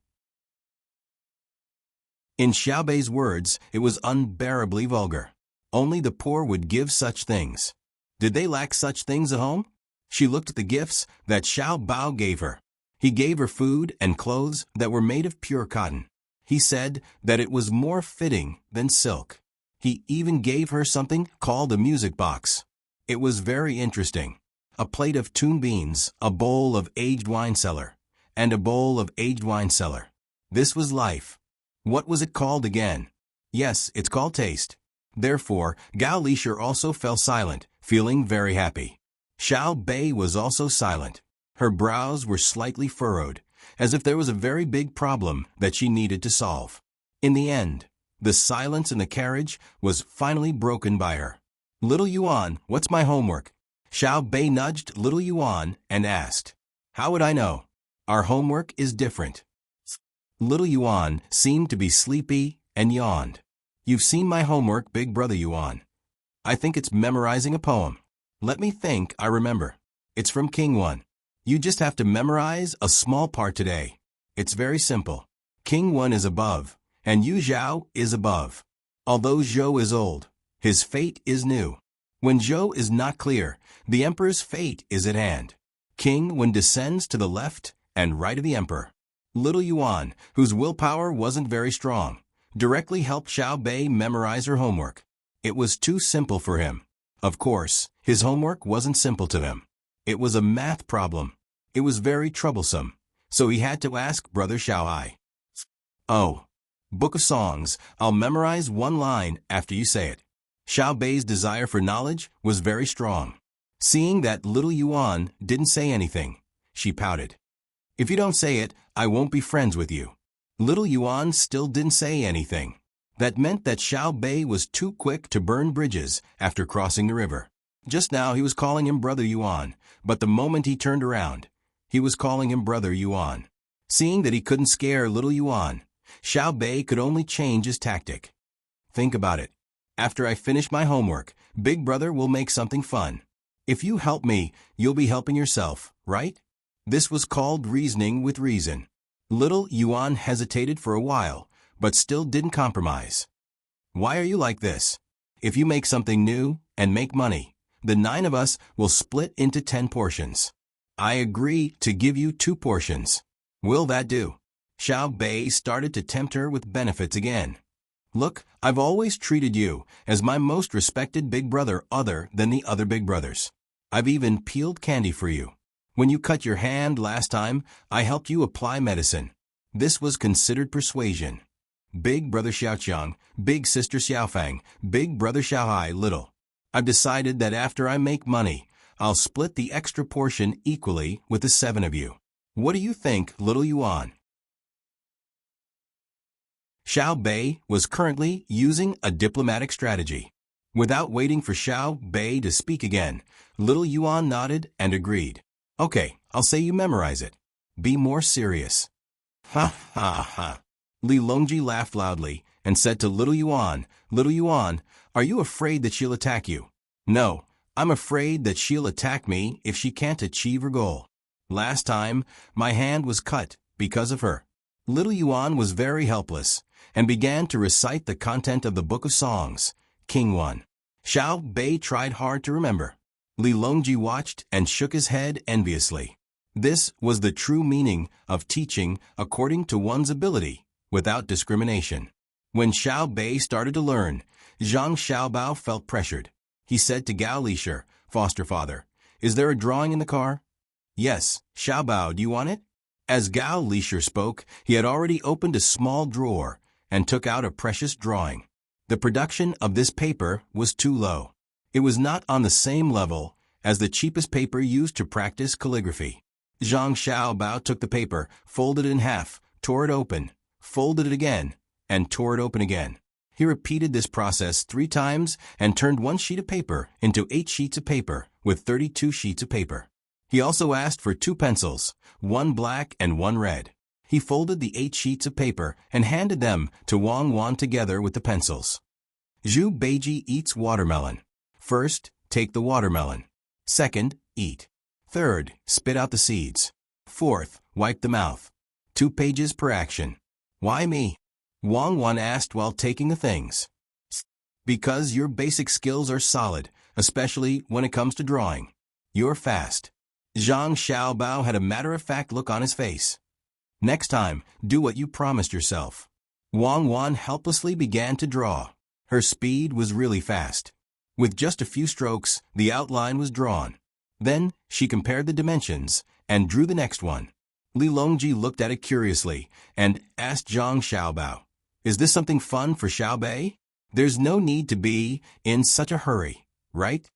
In Xiaobei's words, it was unbearably vulgar. Only the poor would give such things. Did they lack such things at home? She looked at the gifts that Xiaobao gave her. He gave her food and clothes that were made of pure cotton. He said that it was more fitting than silk. He even gave her something called a music box. It was very interesting. A plate of tune beans, a bowl of aged wine cellar, and a bowl of aged wine cellar. This was life. What was it called again? Yes, it's called taste. Therefore, Gao Lisher also fell silent, feeling very happy. Xiao Bei was also silent. Her brows were slightly furrowed, as if there was a very big problem that she needed to solve. In the end, the silence in the carriage was finally broken by her. Little Yuan, what's my homework? Xiao Bei nudged Little Yuan and asked. How would I know? Our homework is different. Little Yuan seemed to be sleepy and yawned. You've seen my homework, big brother Yuan. I think it's memorizing a poem. Let me think, I remember. It's from King One. You just have to memorize a small part today. It's very simple. King One is above, and Yu Zhao is above. Although Zhou is old, his fate is new. When Zhou is not clear, the emperor's fate is at hand. King Wen descends to the left and right of the emperor. Little Yuan, whose willpower wasn't very strong, directly helped Xiao Bei memorize her homework. It was too simple for him. Of course, his homework wasn't simple to him. It was a math problem. It was very troublesome, so he had to ask Brother Xiao Ai. Oh, Book of Songs, I'll memorize one line after you say it. Xiao Bei's desire for knowledge was very strong. Seeing that Little Yuan didn't say anything, she pouted. If you don't say it, I won't be friends with you. Little Yuan still didn't say anything. That meant that Xiao Bei was too quick to burn bridges after crossing the river. Just now he was calling him Brother Yuan, but the moment he turned around, he was calling him Brother Yuan. Seeing that he couldn't scare Little Yuan, Xiao Bei could only change his tactic. Think about it. After I finish my homework, Big Brother will make something fun. If you help me, you'll be helping yourself, right? This was called reasoning with reason. Little Yuan hesitated for a while, but still didn't compromise. Why are you like this? If you make something new and make money, the 9 of us will split into 10 portions. I agree to give you 2 portions. Will that do? Xiao Bei started to tempt her with benefits again. Look, I've always treated you as my most respected big brother other than the other big brothers. I've even peeled candy for you. When you cut your hand last time, I helped you apply medicine. This was considered persuasion. Big brother Xiaoqiang, big sister Xiaofang, big brother Xiaohai, little. I've decided that after I make money, I'll split the extra portion equally with the 7 of you. What do you think, Little Yuan? Xiao Bei was currently using a diplomatic strategy. Without waiting for Xiao Bei to speak again, Little Yuan nodded and agreed. Okay, I'll say you memorize it. Be more serious. Ha ha ha. Li Longji laughed loudly and said to Little Yuan, are you afraid that she'll attack you? No, I'm afraid that she'll attack me if she can't achieve her goal. Last time, my hand was cut because of her. Little Yuan was very helpless and began to recite the content of the Book of Songs, King One. Xiao Bei tried hard to remember. Li Longji watched and shook his head enviously. This was the true meaning of teaching according to one's ability, without discrimination. When Xiao Bei started to learn, Zhang Xiaobao felt pressured. He said to Gao Lisher, foster father, is there a drawing in the car? Yes, Xiaobao, do you want it? As Gao Lisher spoke, he had already opened a small drawer and took out a precious drawing. The production of this paper was too low. It was not on the same level as the cheapest paper used to practice calligraphy. Zhang Xiaobao took the paper, folded it in half, tore it open, folded it again, and tore it open again. He repeated this process 3 times and turned 1 sheet of paper into 8 sheets of paper with 32 sheets of paper. He also asked for 2 pencils, 1 black and 1 red. He folded the 8 sheets of paper and handed them to Wang Wan together with the pencils. Zhu Beiji eats watermelon. First, take the watermelon. Second, eat. Third, spit out the seeds. Fourth, wipe the mouth. 2 pages per action. Why me? Wang Wan asked while taking the things. Because your basic skills are solid, especially when it comes to drawing. You're fast. Zhang Xiaobao had a matter-of-fact look on his face. Next time, do what you promised yourself. Wang Wan helplessly began to draw. Her speed was really fast. With just a few strokes, the outline was drawn. Then, she compared the dimensions and drew the next one. Li Longji looked at it curiously and asked Zhang Xiaobao, "Is this something fun for Xiaobei? There's no need to be in such a hurry, right?"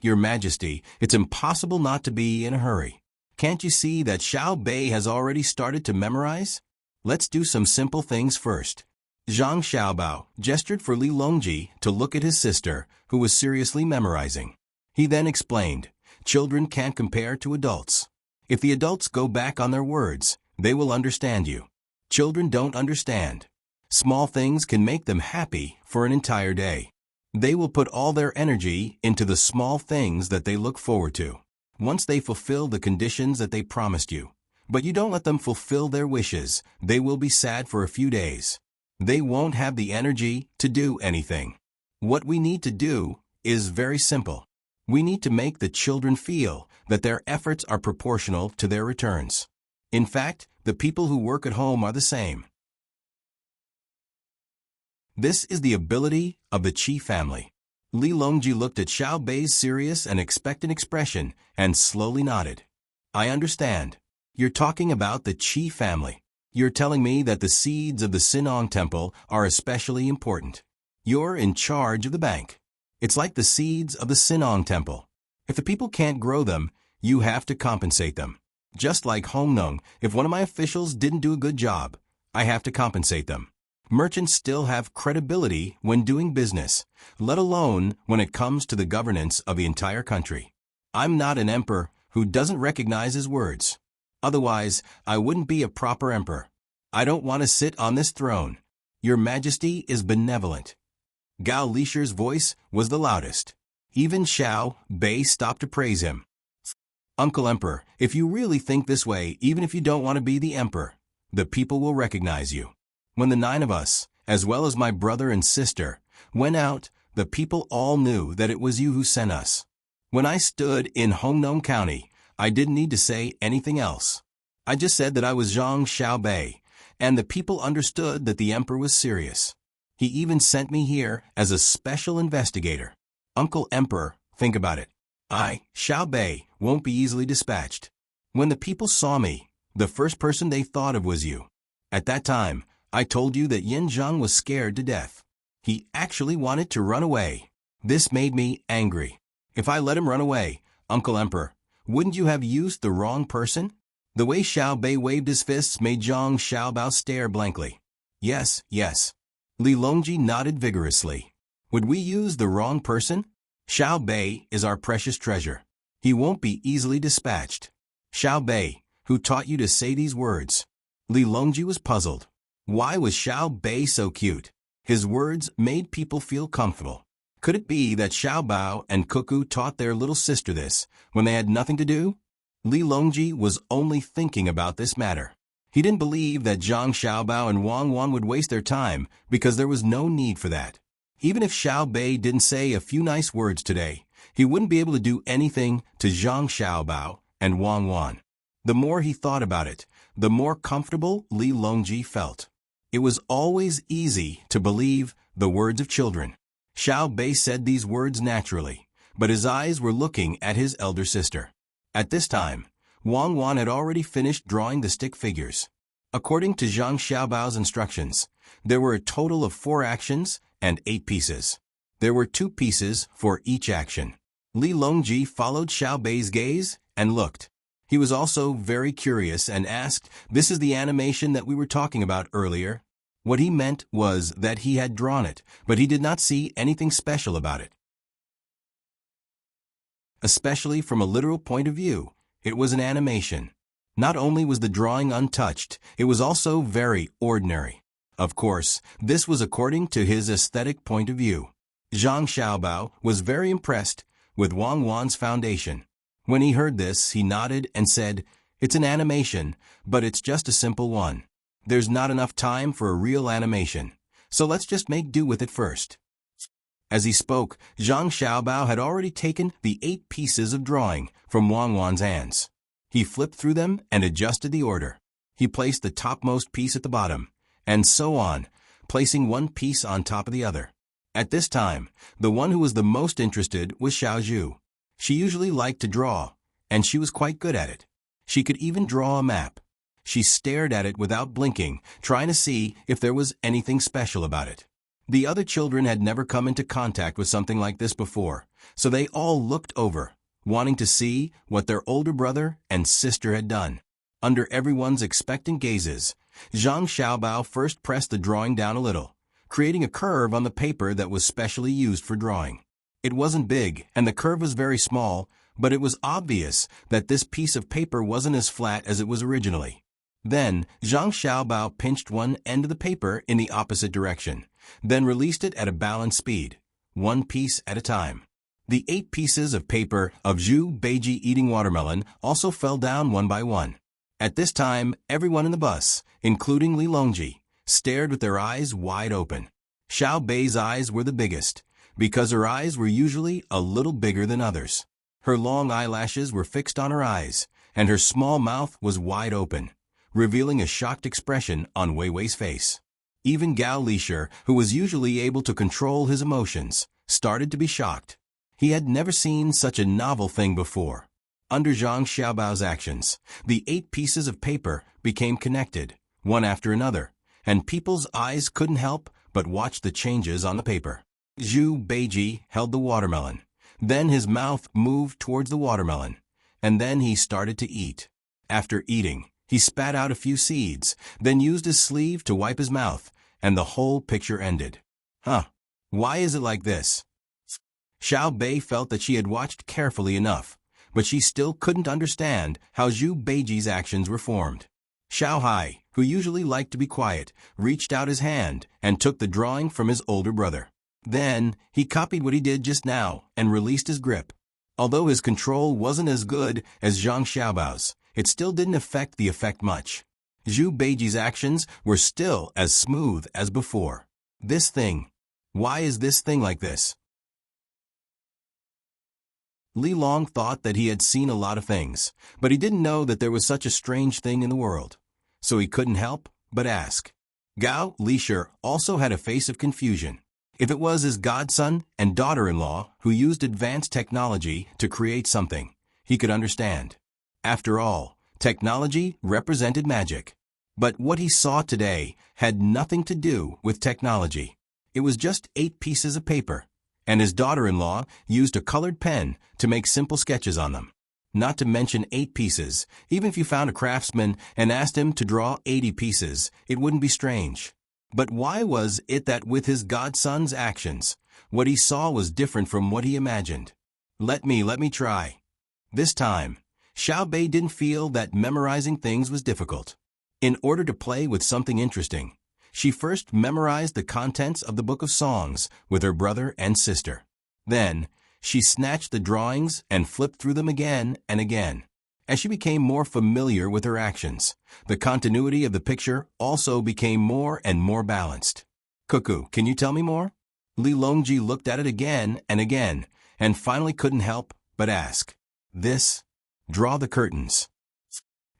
"Your Majesty, it's impossible not to be in a hurry. Can't you see that Xiaobei has already started to memorize? Let's do some simple things first." Zhang Xiaobao gestured for Li Longji to look at his sister, who was seriously memorizing. He then explained, "Children can't compare to adults. If the adults go back on their words, they will understand you. Children don't understand. Small things can make them happy for an entire day. They will put all their energy into the small things that they look forward to. Once they fulfill the conditions that they promised you, but you don't let them fulfill their wishes, they will be sad for a few days. They won't have the energy to do anything. What we need to do is very simple. We need to make the children feel that their efforts are proportional to their returns. In fact, the people who work at home are the same. This is the ability of the Qi family." Li Longji looked at Xiaobei's serious and expectant expression and slowly nodded. "I understand. You're talking about the Qi family. You're telling me that the seeds of the Sinong Temple are especially important. You're in charge of the bank. It's like the seeds of the Sinong Temple. If the people can't grow them, you have to compensate them. Just like Hongnong, if one of my officials didn't do a good job, I have to compensate them. Merchants still have credibility when doing business, let alone when it comes to the governance of the entire country. I'm not an emperor who doesn't recognize his words. Otherwise, I wouldn't be a proper emperor. I don't want to sit on this throne. Your Majesty is benevolent." Gao Lisher's voice was the loudest. Even Xiao Bei stopped to praise him. "Uncle Emperor, if you really think this way, even if you don't want to be the emperor, the people will recognize you. When the 9 of us, as well as my brother and sister, went out, the people all knew that it was you who sent us. When I stood in Hongnong County, I didn't need to say anything else. I just said that I was Zhang Xiaobei, and the people understood that the emperor was serious. He even sent me here as a special investigator. Uncle Emperor, think about it. I, Xiaobei, won't be easily dispatched. When the people saw me, the first person they thought of was you. At that time, I told you that Yin Zhang was scared to death. He actually wanted to run away. This made me angry. If I let him run away, Uncle Emperor, wouldn't you have used the wrong person?" The way Xiaobei waved his fists made Zhang Xiaobao stare blankly. Yes. Li Longji nodded vigorously. "Would we use the wrong person? Xiaobei is our precious treasure. He won't be easily dispatched." "Xiaobei, who taught you to say these words?" Li Longji was puzzled. Why was Xiaobei so cute? His words made people feel comfortable. Could it be that Xiaobao and Cuckoo taught their little sister this when they had nothing to do? Li Longji was only thinking about this matter. He didn't believe that Zhang Xiaobao and Wang Wan would waste their time because there was no need for that. Even if Xiaobei didn't say a few nice words today, he wouldn't be able to do anything to Zhang Xiaobao and Wang Wan. The more he thought about it, the more comfortable Li Longji felt. It was always easy to believe the words of children. Xiaobei said these words naturally, but his eyes were looking at his elder sister. At this time, Wang Wan had already finished drawing the stick figures. According to Zhang Xiaobao's instructions, there were a total of 4 actions and 8 pieces. There were 2 pieces for each action. Li Longji followed Xiaobei's gaze and looked. He was also very curious and asked, "This is the animation that we were talking about earlier?" What he meant was that he had drawn it, but he did not see anything special about it. Especially from a literal point of view, it was an animation. Not only was the drawing untouched, it was also very ordinary. Of course, this was according to his aesthetic point of view. Zhang Xiaobao was very impressed with Wang Wan's foundation. When he heard this, he nodded and said, "It's an animation, but it's just a simple one. There's not enough time for a real animation, so let's just make do with it first." As he spoke, Zhang Xiaobao had already taken the 8 pieces of drawing from Wang Wan's hands. He flipped through them and adjusted the order. He placed the topmost piece at the bottom, and so on, placing one piece on top of the other. At this time, the one who was the most interested was Xiaozhu. She usually liked to draw, and she was quite good at it. She could even draw a map. She stared at it without blinking, trying to see if there was anything special about it. The other children had never come into contact with something like this before, so they all looked over, wanting to see what their older brother and sister had done. Under everyone's expectant gazes, Zhang Xiaobao first pressed the drawing down a little, creating a curve on the paper that was specially used for drawing. It wasn't big, and the curve was very small, but it was obvious that this piece of paper wasn't as flat as it was originally. Then, Zhang Xiaobao pinched one end of the paper in the opposite direction, then released it at a balanced speed, one piece at a time. The 8 pieces of paper of Zhu Beiji eating watermelon also fell down one by one. At this time, everyone in the bus, including Li Longji, stared with their eyes wide open. Xiao Bei's eyes were the biggest, because her eyes were usually a little bigger than others. Her long eyelashes were fixed on her eyes, and her small mouth was wide open, revealing a shocked expression on Wei Wei's face. Even Gao Lisher, who was usually able to control his emotions, started to be shocked. He had never seen such a novel thing before. Under Zhang Xiaobao's actions, the 8 pieces of paper became connected, one after another, and people's eyes couldn't help but watch the changes on the paper. Zhu Beiji held the watermelon. Then his mouth moved towards the watermelon, and then he started to eat. After eating, he spat out a few seeds, then used his sleeve to wipe his mouth, and the whole picture ended. Why is it like this? Xiao Bei felt that she had watched carefully enough, but she still couldn't understand how Zhu Beiji's actions were formed. Xiao Hai, who usually liked to be quiet, reached out his hand and took the drawing from his older brother. Then, he copied what he did just now and released his grip. Although his control wasn't as good as Zhang Xiaobao's, it still didn't affect the effect much. Zhu Beiji's actions were still as smooth as before. This thing. Why is this thing like this? Li Long thought that he had seen a lot of things, but he didn't know that there was such a strange thing in the world. So he couldn't help but ask. Gao Lisher also had a face of confusion. If it was his godson and daughter-in-law who used advanced technology to create something, he could understand. After all, technology represented magic. But what he saw today had nothing to do with technology. It was just 8 pieces of paper, and his daughter-in-law used a colored pen to make simple sketches on them. Not to mention 8 pieces. Even if you found a craftsman and asked him to draw 80 pieces, it wouldn't be strange. But why was it that with his godson's actions, what he saw was different from what he imagined? Let me try. This time, Xiao Bei didn't feel that memorizing things was difficult. In order to play with something interesting, she first memorized the contents of the book of songs with her brother and sister. Then, she snatched the drawings and flipped through them again and again. As she became more familiar with her actions, the continuity of the picture also became more and more balanced. Cuckoo, can you tell me more? Li Longji looked at it again and finally couldn't help but ask. This? Draw the curtains.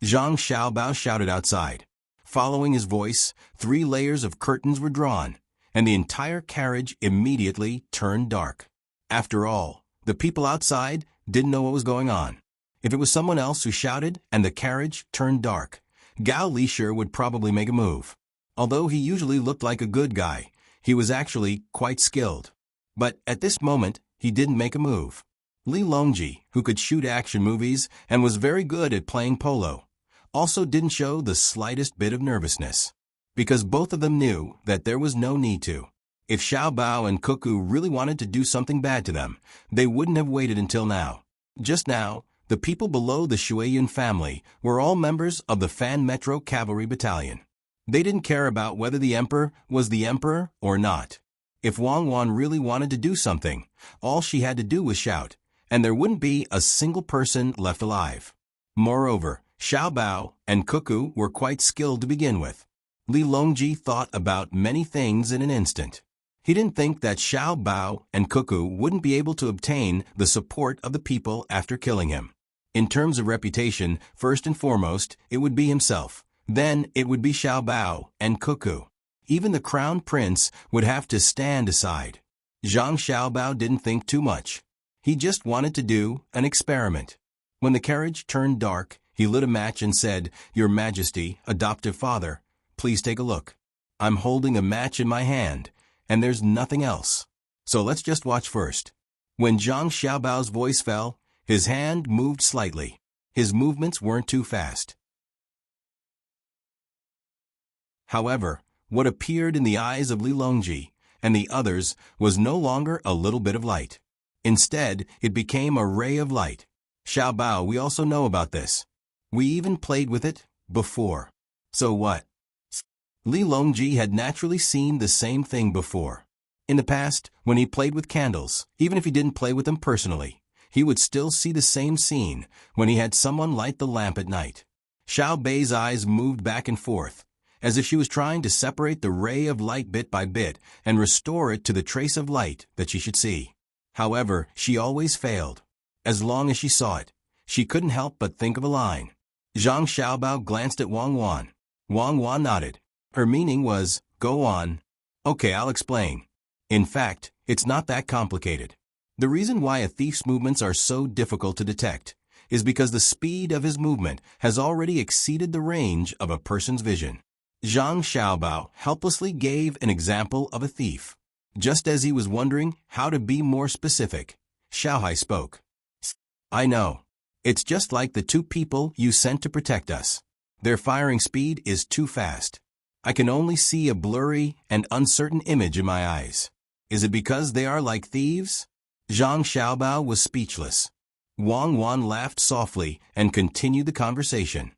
Zhang Xiaobao shouted outside. Following his voice, 3 layers of curtains were drawn, and the entire carriage immediately turned dark. After all, the people outside didn't know what was going on. If it was someone else who shouted and the carriage turned dark, Gao Lisher would probably make a move. Although he usually looked like a good guy, he was actually quite skilled. But at this moment, he didn't make a move. Li Longji, who could shoot action movies and was very good at playing polo, also didn't show the slightest bit of nervousness, because both of them knew that there was no need to. If Xiao Bao and Cuckoo really wanted to do something bad to them, they wouldn't have waited until now. Just now, the people below the Shuiyun family were all members of the Fan Metro Cavalry Battalion. They didn't care about whether the emperor was the emperor or not. If Wang Wan really wanted to do something, all she had to do was shout, and there wouldn't be a single person left alive. Moreover, Xiao Bao and Cuckoo were quite skilled to begin with. Li Longji thought about many things in an instant. He didn't think that Xiao Bao and Cuckoo wouldn't be able to obtain the support of the people after killing him. In terms of reputation, first and foremost, it would be himself. Then it would be Xiao Bao and Cuckoo. Even the crown prince would have to stand aside. Zhang Xiaobao didn't think too much. He just wanted to do an experiment. When the carriage turned dark, He lit a match and said, "Your Majesty, adoptive father, please take a look. I'm holding a match in my hand, and there's nothing else. So let's just watch first." When Zhang Xiaobao's voice fell, his hand moved slightly. His movements weren't too fast. However, what appeared in the eyes of Li Longji and the others was no longer a little bit of light. Instead, it became a ray of light. "Xiaobao, we also know about this. We even played with it before." "So what?" Li Longji had naturally seen the same thing before. In the past, when he played with candles, even if he didn't play with them personally, he would still see the same scene when he had someone light the lamp at night. Xiao Bei's eyes moved back and forth, as if she was trying to separate the ray of light bit by bit and restore it to the trace of light that she should see. However, she always failed. As long as she saw it, she couldn't help but think of a line. Zhang Xiaobao glanced at Wang Wan. Wang Wan nodded. Her meaning was, "Go on." "Okay, I'll explain. In fact, it's not that complicated. The reason why a thief's movements are so difficult to detect is because the speed of his movement has already exceeded the range of a person's vision." Zhang Xiaobao helplessly gave an example of a thief. Just as he was wondering how to be more specific, Xiaohai spoke. "I know. It's just like the two people you sent to protect us. Their firing speed is too fast. I can only see a blurry and uncertain image in my eyes. Is it because they are like thieves?" Zhang Xiaobao was speechless. Wang Wan laughed softly and continued the conversation.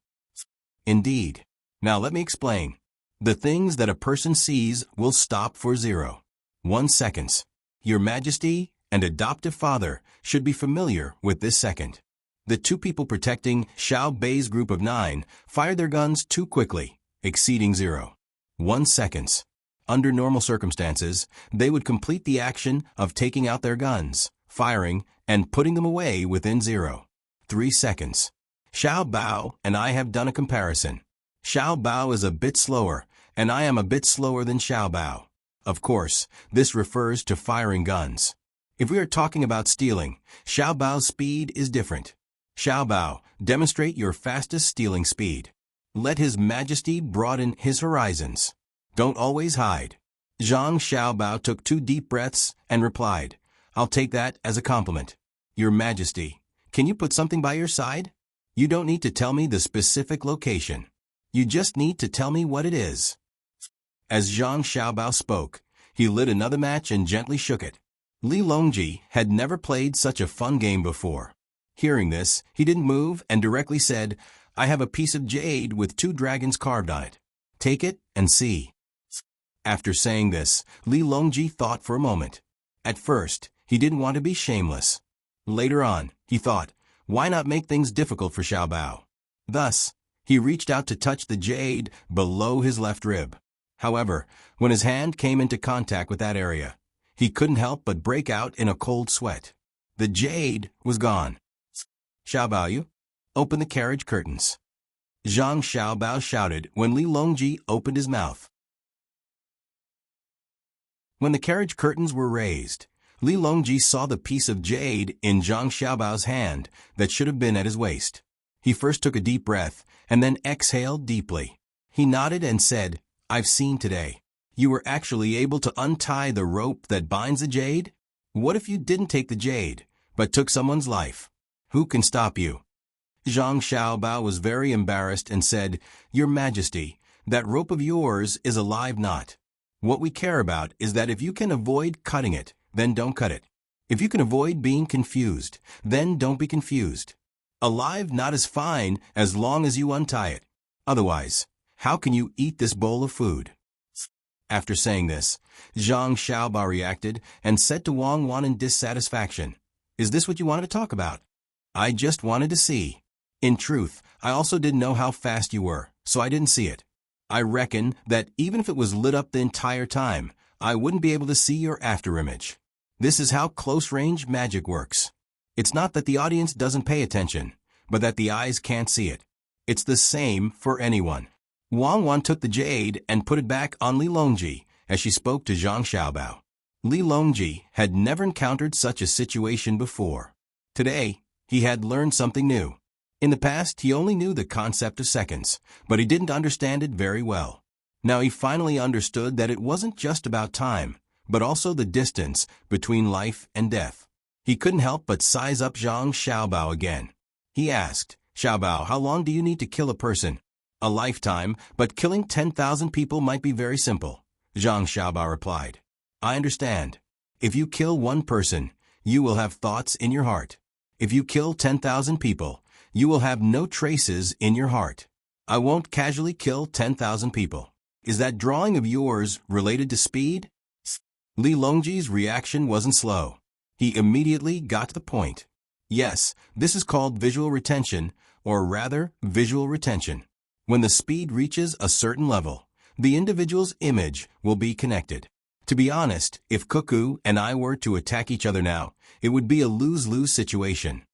"Indeed. Now let me explain. The things that a person sees will stop for 0.1 seconds. Your Majesty and adoptive father should be familiar with this second. The two people protecting Xiao Bei's group of 9 fired their guns too quickly, exceeding 0.1 seconds. Under normal circumstances, they would complete the action of taking out their guns, firing, and putting them away within 0.3 seconds. Xiao Bao and I have done a comparison. Xiao Bao is a bit slower, and I am a bit slower than Xiao Bao. Of course, this refers to firing guns. If we are talking about stealing, Xiao Bao's speed is different. Xiao Bao, demonstrate your fastest stealing speed. Let His Majesty broaden his horizons. Don't always hide." Zhang Xiaobao took 2 deep breaths and replied, "I'll take that as a compliment. Your Majesty, can you put something by your side? You don't need to tell me the specific location. You just need to tell me what it is." As Zhang Xiaobao spoke, he lit another match and gently shook it. Li Longji had never played such a fun game before. Hearing this, he didn't move and directly said, "I have a piece of jade with 2 dragons carved on it. Take it and see." After saying this, Li Longji thought for a moment. At first, he didn't want to be shameless. Later on, he thought, why not make things difficult for Xiao Bao? Thus, he reached out to touch the jade below his left rib. However, when his hand came into contact with that area, he couldn't help but break out in a cold sweat. The jade was gone. "Xiao Bao, you open the carriage curtains." Zhang Xiaobao shouted when Li Longji opened his mouth. When the carriage curtains were raised, Li Longji saw the piece of jade in Zhang Xiaobao's hand that should have been at his waist. He first took a deep breath and then exhaled deeply. He nodded and said, "I've seen today. You were actually able to untie the rope that binds the jade? What if you didn't take the jade, but took someone's life? Who can stop you?" Zhang Xiaobao was very embarrassed and said, "Your Majesty, that rope of yours is a live knot. What we care about is that if you can avoid cutting it, then don't cut it. If you can avoid being confused, then don't be confused. A live knot is fine as long as you untie it. Otherwise, how can you eat this bowl of food?" After saying this, Zhang Xiaobao reacted and said to Wang Wan in dissatisfaction, "Is this what you wanted to talk about?" "I just wanted to see. In truth, I also didn't know how fast you were, so I didn't see it. I reckon that even if it was lit up the entire time, I wouldn't be able to see your afterimage. This is how close-range magic works. It's not that the audience doesn't pay attention, but that the eyes can't see it. It's the same for anyone." Wang Wan took the jade and put it back on Li Longji as she spoke to Zhang Xiaobao. Li Longji had never encountered such a situation before. Today, he had learned something new. In the past, he only knew the concept of seconds, but he didn't understand it very well. Now he finally understood that it wasn't just about time, but also the distance between life and death. He couldn't help but size up Zhang Xiaobao again. He asked, "Xiaobao, how long do you need to kill a person?" "A lifetime, but killing 10,000 people might be very simple," Zhang Xiaobao replied. "I understand. If you kill one person, you will have thoughts in your heart. If you kill 10,000 people, you will have no traces in your heart. I won't casually kill 10,000 people. Is that drawing of yours related to speed?" Li Longji's reaction wasn't slow. He immediately got to the point. "Yes, this is called visual retention, or rather, visual retention. When the speed reaches a certain level, the individual's image will be connected. To be honest, if Cuckoo and I were to attack each other now, it would be a lose-lose situation."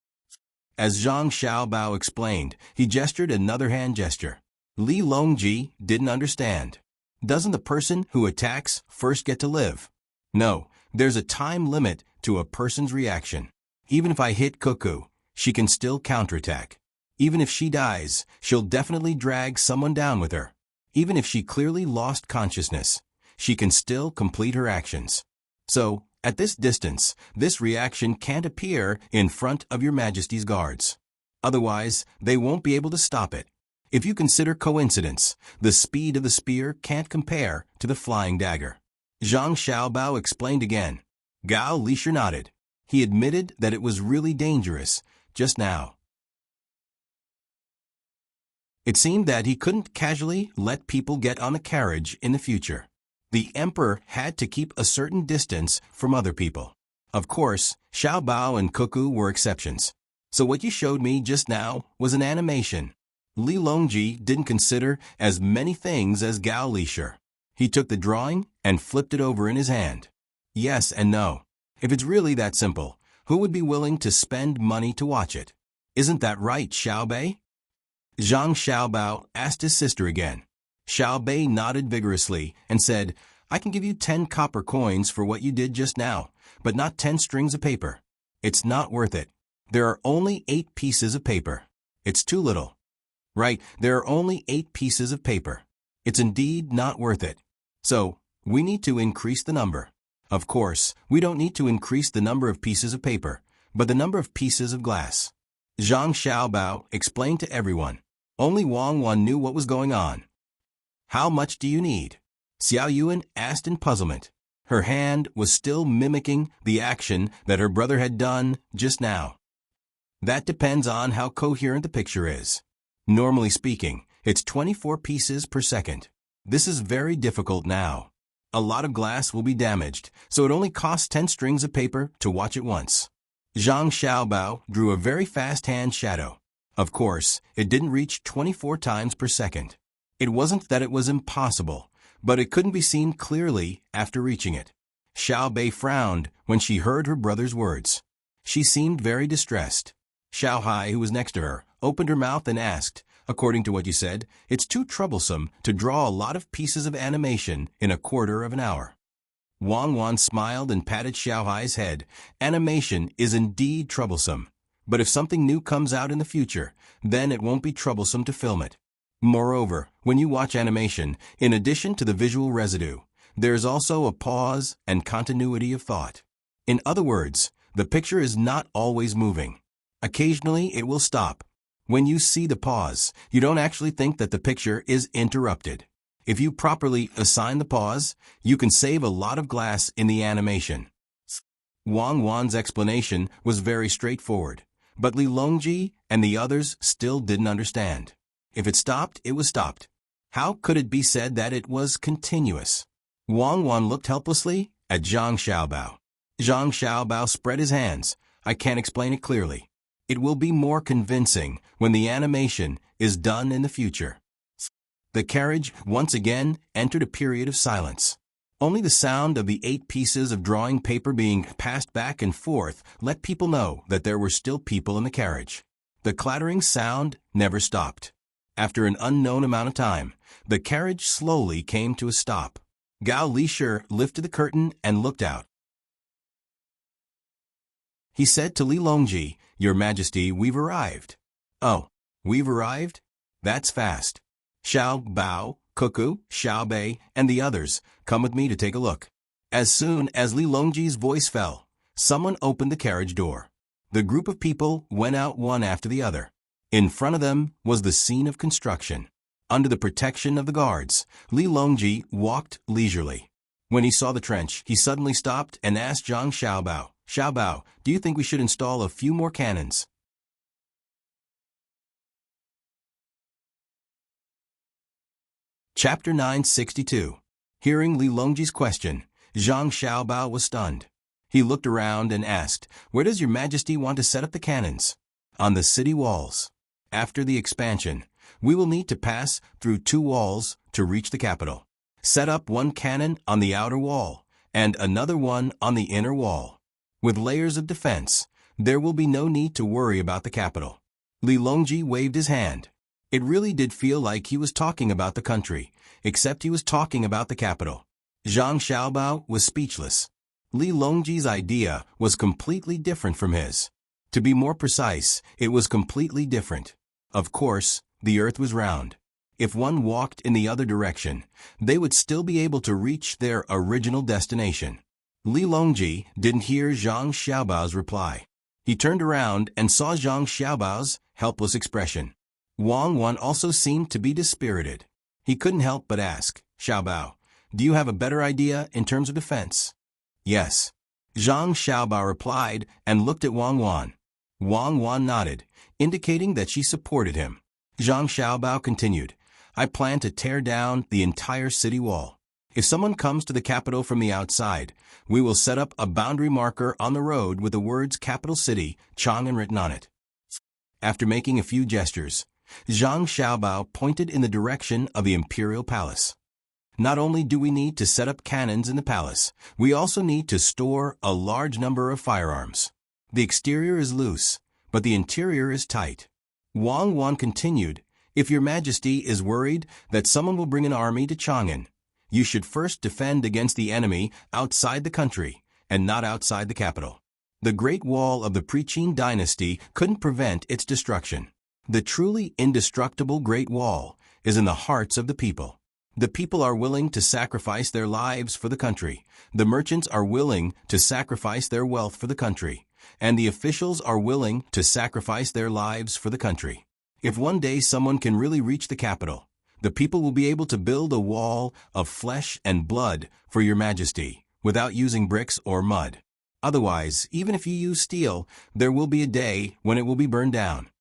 As Zhang Xiaobao explained, he gestured another hand gesture. Li Longji didn't understand. Doesn't the person who attacks first get to live? No, there's a time limit to a person's reaction. Even if I hit Cuckoo, she can still counterattack. Even if she dies, she'll definitely drag someone down with her. Even if she clearly lost consciousness, she can still complete her actions. So, at this distance, this reaction can't appear in front of your Majesty's guards. Otherwise, they won't be able to stop it. If you consider coincidence, the speed of the spear can't compare to the flying dagger. Zhang Xiaobao explained again. Gao Lisher nodded. He admitted that it was really dangerous, just now. It seemed that he couldn't casually let people get on a carriage in the future. The emperor had to keep a certain distance from other people. Of course, Xiaobao and Cuckoo were exceptions. So what you showed me just now was an animation. Li Longji didn't consider as many things as Gao Lisher. He took the drawing and flipped it over in his hand. Yes and no. If it's really that simple, who would be willing to spend money to watch it? Isn't that right, Xiaobei? Zhang Xiaobao asked his sister again. Xiaobei nodded vigorously and said, "I can give you 10 copper coins for what you did just now, but not 10 strings of paper. It's not worth it. There are only 8 pieces of paper. It's too little." Right, there are only 8 pieces of paper. It's indeed not worth it. So, we need to increase the number. Of course, we don't need to increase the number of pieces of paper, but the number of pieces of glass. Zhang Xiaobao explained to everyone. Only Wang Wan knew what was going on. "How much do you need?" Xiao Yuan asked in puzzlement. Her hand was still mimicking the action that her brother had done just now. "That depends on how coherent the picture is. Normally speaking, it's 24 pieces per second. This is very difficult now. A lot of glass will be damaged, so it only costs 10 strings of paper to watch it once." Zhang Xiaobao drew a very fast hand shadow. Of course, it didn't reach 24 times per second. It wasn't that it was impossible, but it couldn't be seen clearly after reaching it. Xiaobei frowned when she heard her brother's words. She seemed very distressed. Xiao Hai, who was next to her, opened her mouth and asked, "According to what you said, it's too troublesome to draw a lot of pieces of animation in a quarter of an hour." Wang Wan smiled and patted Xiao Hai's head. "Animation is indeed troublesome, but if something new comes out in the future, then it won't be troublesome to film it. Moreover, when you watch animation, in addition to the visual residue, there is also a pause and continuity of thought. In other words, the picture is not always moving. Occasionally, it will stop. When you see the pause, you don't actually think that the picture is interrupted. If you properly assign the pause, you can save a lot of glass in the animation." Wang Wan's explanation was very straightforward, but Li Longji and the others still didn't understand. If it stopped, it was stopped. How could it be said that it was continuous? Wang Wan looked helplessly at Zhang Xiaobao. Zhang Xiaobao spread his hands. "I can't explain it clearly. It will be more convincing when the animation is done in the future." The carriage once again entered a period of silence. Only the sound of the 8 pieces of drawing paper being passed back and forth let people know that there were still people in the carriage. The clattering sound never stopped. After an unknown amount of time, the carriage slowly came to a stop. Gao Lisher lifted the curtain and looked out. He said to Li Longji, "Your Majesty, we've arrived." "Oh, We've arrived? That's fast. Xiao Bao, Cuckoo, Xiao Bei, and the others, come with me to take a look. As soon as Li Longji's voice fell, someone opened the carriage door. The group of people went out one after the other. In front of them was the scene of construction. Under the protection of the guards, Li Longji walked leisurely. When he saw the trench, he suddenly stopped and asked Zhang Xiaobao, "Xiaobao, do you think we should install a few more cannons?" Chapter 962. Hearing Li Longji's question, Zhang Xiaobao was stunned. He looked around and asked, "Where does your majesty want to set up the cannons?" "On the city walls. After the expansion, we will need to pass through 2 walls to reach the capital. Set up 1 cannon on the outer wall and another one on the inner wall. With layers of defense, there will be no need to worry about the capital." Li Longji waved his hand. It really did feel like he was talking about the country, except he was talking about the capital. Zhang Xiaobao was speechless. Li Longji's idea was completely different from his. To be more precise, it was completely different. Of course, the earth was round. If one walked in the other direction, they would still be able to reach their original destination. Li Longji didn't hear Zhang Xiaobao's reply. He turned around and saw Zhang Xiaobao's helpless expression. Wang Wan also seemed to be dispirited. He couldn't help but ask, "Xiaobao, do you have a better idea in terms of defense?" "Yes." Zhang Xiaobao replied and looked at Wang Wan. Wang Wan nodded, indicating that she supported him. Zhang Xiaobao continued, "I plan to tear down the entire city wall. If someone comes to the capital from the outside, we will set up a boundary marker on the road with the words Capital City, Chang'an written on it." After making a few gestures, Zhang Xiaobao pointed in the direction of the imperial palace. "Not only do we need to set up cannons in the palace, we also need to store a large number of firearms. The exterior is loose, but the interior is tight." Wang Wan continued, "If your majesty is worried that someone will bring an army to Chang'an, you should first defend against the enemy outside the country and not outside the capital. The Great Wall of the Pre-Qin Dynasty couldn't prevent its destruction. The truly indestructible Great Wall is in the hearts of the people. The people are willing to sacrifice their lives for the country. The merchants are willing to sacrifice their wealth for the country. And the officials are willing to sacrifice their lives for the country. If one day someone can really reach the capital, the people will be able to build a wall of flesh and blood for your majesty without using bricks or mud. Otherwise, even if you use steel, there will be a day when it will be burned down."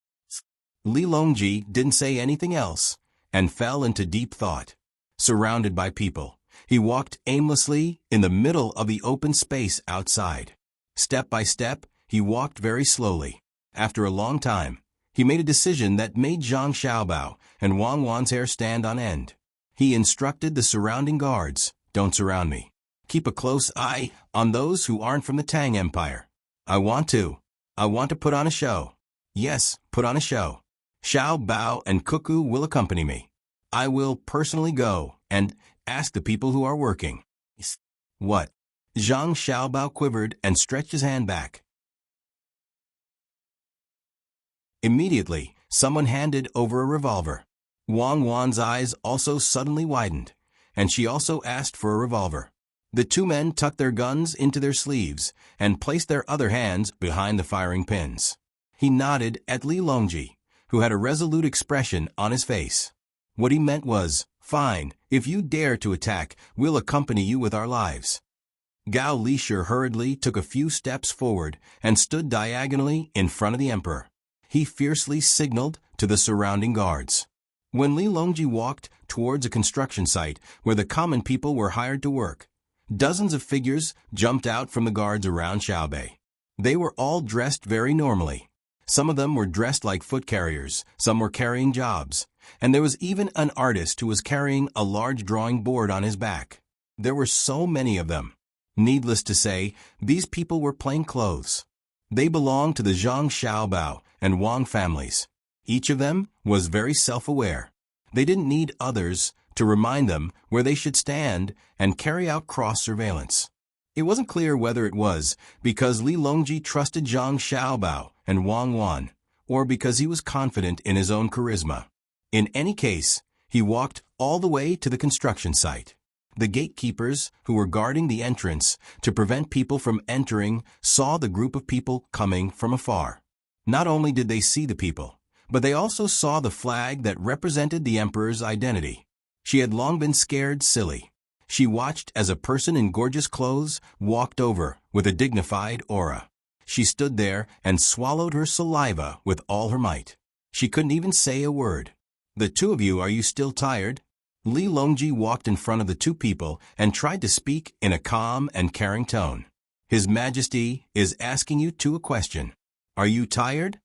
Li Longji didn't say anything else and fell into deep thought. Surrounded by people, he walked aimlessly in the middle of the open space outside. Step by step, he walked very slowly. After a long time, he made a decision that made Zhang Xiaobao and Wang Wan's hair stand on end. He instructed the surrounding guards, "Don't surround me. Keep a close eye on those who aren't from the Tang Empire. I want to put on a show. Yes, put on a show. Xiao Bao and Cuckoo will accompany me. I will personally go and ask the people who are working." "What?" Zhang Xiaobao quivered and stretched his hand back. Immediately, someone handed over a revolver. Wang Wan's eyes also suddenly widened, and she also asked for a revolver. The 2 men tucked their guns into their sleeves and placed their other hands behind the firing pins. He nodded at Li Longji, who had a resolute expression on his face. What he meant was, "Fine, if you dare to attack, we'll accompany you with our lives." Gao Lisher hurriedly took a few steps forward and stood diagonally in front of the emperor. He fiercely signaled to the surrounding guards. When Li Longji walked towards a construction site where the common people were hired to work, dozens of figures jumped out from the guards around Xiaobei. They were all dressed very normally. Some of them were dressed like foot carriers, some were carrying jobs, and there was even an artist who was carrying a large drawing board on his back. There were so many of them. Needless to say, these people were plain clothes. They belonged to the Zhang Xiaobao and Wang families. Each of them was very self-aware. They didn't need others to remind them where they should stand and carry out cross-surveillance. It wasn't clear whether it was because Li Longji trusted Zhang Xiaobao and Wang Wan, or because he was confident in his own charisma. In any case, he walked all the way to the construction site. The gatekeepers, who were guarding the entrance to prevent people from entering, saw the group of people coming from afar. Not only did they see the people, but they also saw the flag that represented the emperor's identity. She had long been scared silly. She watched as a person in gorgeous clothes walked over with a dignified aura. She stood there and swallowed her saliva with all her might. She couldn't even say a word. "The two of you, are you still tired?" Li Longji walked in front of the two people and tried to speak in a calm and caring tone. "His Majesty is asking you a question. Are you tired?"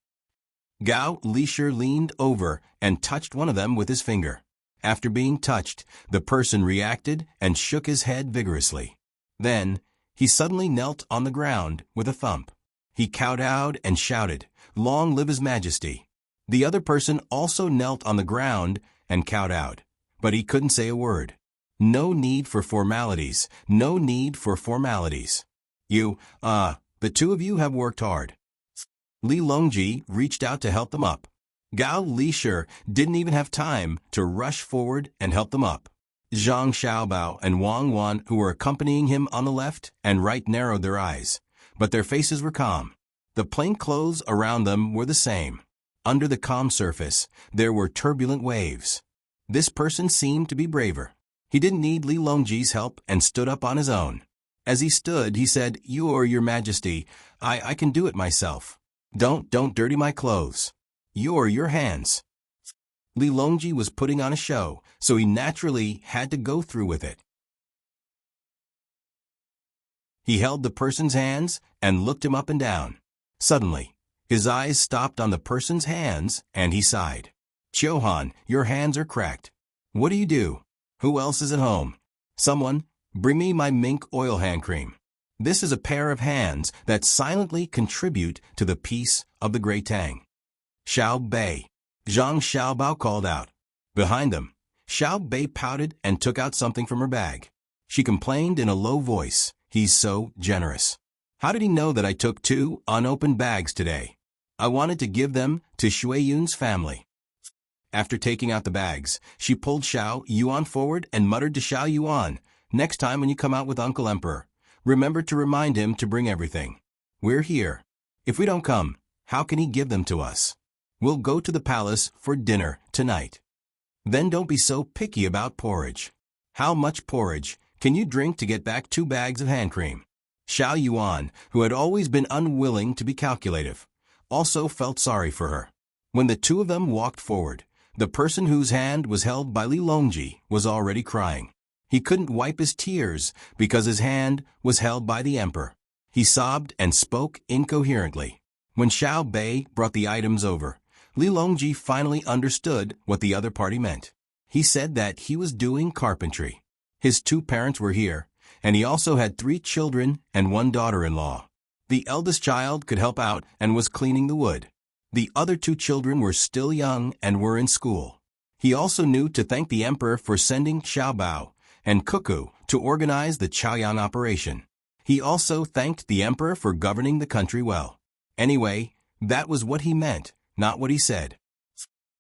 Gao Lisher leaned over and touched one of them with his finger. After being touched, the person reacted and shook his head vigorously. Then, he suddenly knelt on the ground with a thump. He kowtowed and shouted, "Long live His Majesty." The other person also knelt on the ground and kowtowed, but he couldn't say a word. No need for formalities, no need for formalities. The two of you have worked hard." Li Longji reached out to help them up. Gao Lisher didn't even have time to rush forward and help them up. Zhang Xiaobao and Wang Wan, who were accompanying him on the left and right, narrowed their eyes, but their faces were calm. The plain clothes around them were the same. Under the calm surface, there were turbulent waves. This person seemed to be braver. He didn't need Li Longji's help and stood up on his own. As he stood, he said, Your Majesty, I can do it myself. Don't dirty my clothes. Your hands." Li Longji was putting on a show, so he naturally had to go through with it. He held the person's hands and looked him up and down. Suddenly, his eyes stopped on the person's hands, and he sighed. "Chiohan, your hands are cracked. What do you do? Who else is at home? Someone, bring me my mink oil hand cream. This is a pair of hands that silently contribute to the peace of the great Tang." "Xiao Bei," Zhang Xiaobao called out. Behind them, Xiao Bei pouted and took out something from her bag. She complained in a low voice, "He's so generous. How did he know that I took 2 unopened bags today? I wanted to give them to Shui Yun's family." After taking out the bags, she pulled Xiao Yuan forward and muttered to Xiao Yuan, "Next time when you come out with Uncle Emperor, remember to remind him to bring everything. We're here. If we don't come, how can he give them to us? We'll go to the palace for dinner tonight. Then don't be so picky about porridge. How much porridge can you drink to get back 2 bags of hand cream?" Xiao Yuan, who had always been unwilling to be calculative, also felt sorry for her. When the two of them walked forward, the person whose hand was held by Li Longji was already crying. He couldn't wipe his tears because his hand was held by the emperor. He sobbed and spoke incoherently. When Xiao Bei brought the items over, Li Longji finally understood what the other party meant. He said that he was doing carpentry. His 2 parents were here, and he also had 3 children and 1 daughter-in-law. The eldest child could help out and was cleaning the wood. The other 2 children were still young and were in school. He also knew to thank the emperor for sending Xiaobao and Cuckoo to organize the Chaoyang operation. He also thanked the emperor for governing the country well. Anyway, that was what he meant, not what he said.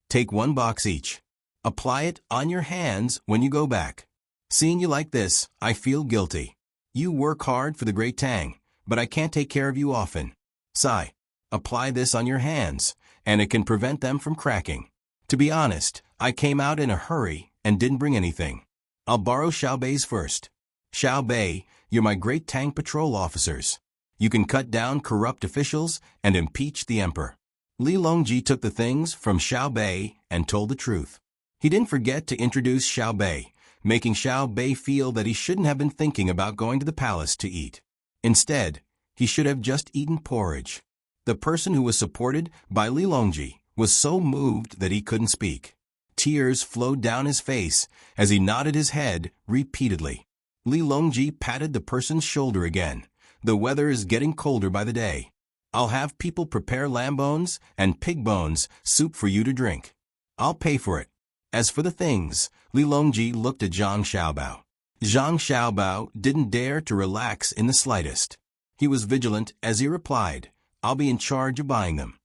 "Take 1 box each. Apply it on your hands when you go back. Seeing you like this, I feel guilty. You work hard for the great Tang, but I can't take care of you often. Sai, apply this on your hands, and it can prevent them from cracking. To be honest, I came out in a hurry and didn't bring anything. I'll borrow Xiao Bei's first. Xiao Bei, you're my great Tang patrol officers. You can cut down corrupt officials and impeach the emperor." Li Longji took the things from Xiao Bei and told the truth. He didn't forget to introduce Xiao Bei, making Xiao Bei feel that he shouldn't have been thinking about going to the palace to eat. Instead, he should have just eaten porridge. The person who was supported by Li Longji was so moved that he couldn't speak. Tears flowed down his face as he nodded his head repeatedly. Li Longji patted the person's shoulder again. "The weather is getting colder by the day. I'll have people prepare lamb bones and pig bones soup for you to drink. I'll pay for it." As for the things, Li Longji looked at Zhang Xiaobao. Zhang Xiaobao didn't dare to relax in the slightest. He was vigilant as he replied, "I'll be in charge of buying them."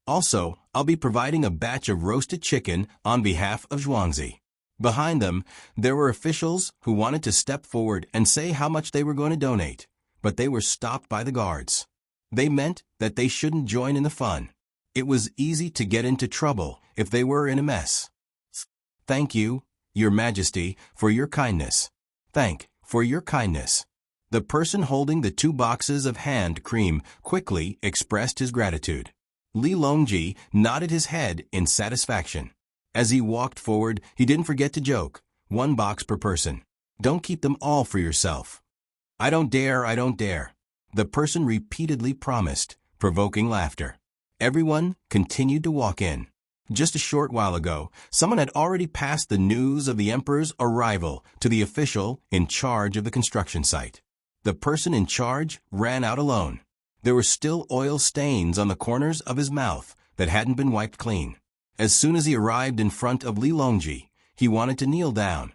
Also, I'll be providing a batch of roasted chicken on behalf of Zhuangzi. Behind them, there were officials who wanted to step forward and say how much they were going to donate, but they were stopped by the guards. They meant that they shouldn't join in the fun. It was easy to get into trouble if they were in a mess. Thank you, Your Majesty, for your kindness. For your kindness. The person holding the 2 boxes of hand cream quickly expressed his gratitude. Li Longji nodded his head in satisfaction. As he walked forward, he didn't forget to joke, 1 box per person. Don't keep them all for yourself. I don't dare, I don't dare. The person repeatedly promised, provoking laughter. Everyone continued to walk in. Just a short while ago, someone had already passed the news of the emperor's arrival to the official in charge of the construction site. The person in charge ran out alone. There were still oil stains on the corners of his mouth that hadn't been wiped clean. As soon as he arrived in front of Li Longji, he wanted to kneel down.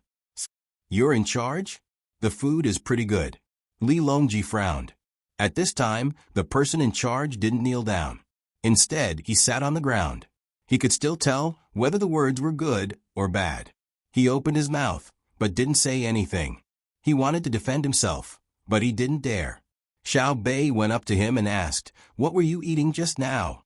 You're in charge? The food is pretty good. Li Longji frowned. At this time, the person in charge didn't kneel down. Instead, he sat on the ground. He could still tell whether the words were good or bad. He opened his mouth, but didn't say anything. He wanted to defend himself, but he didn't dare. Xiao Bei went up to him and asked, "What were you eating just now?"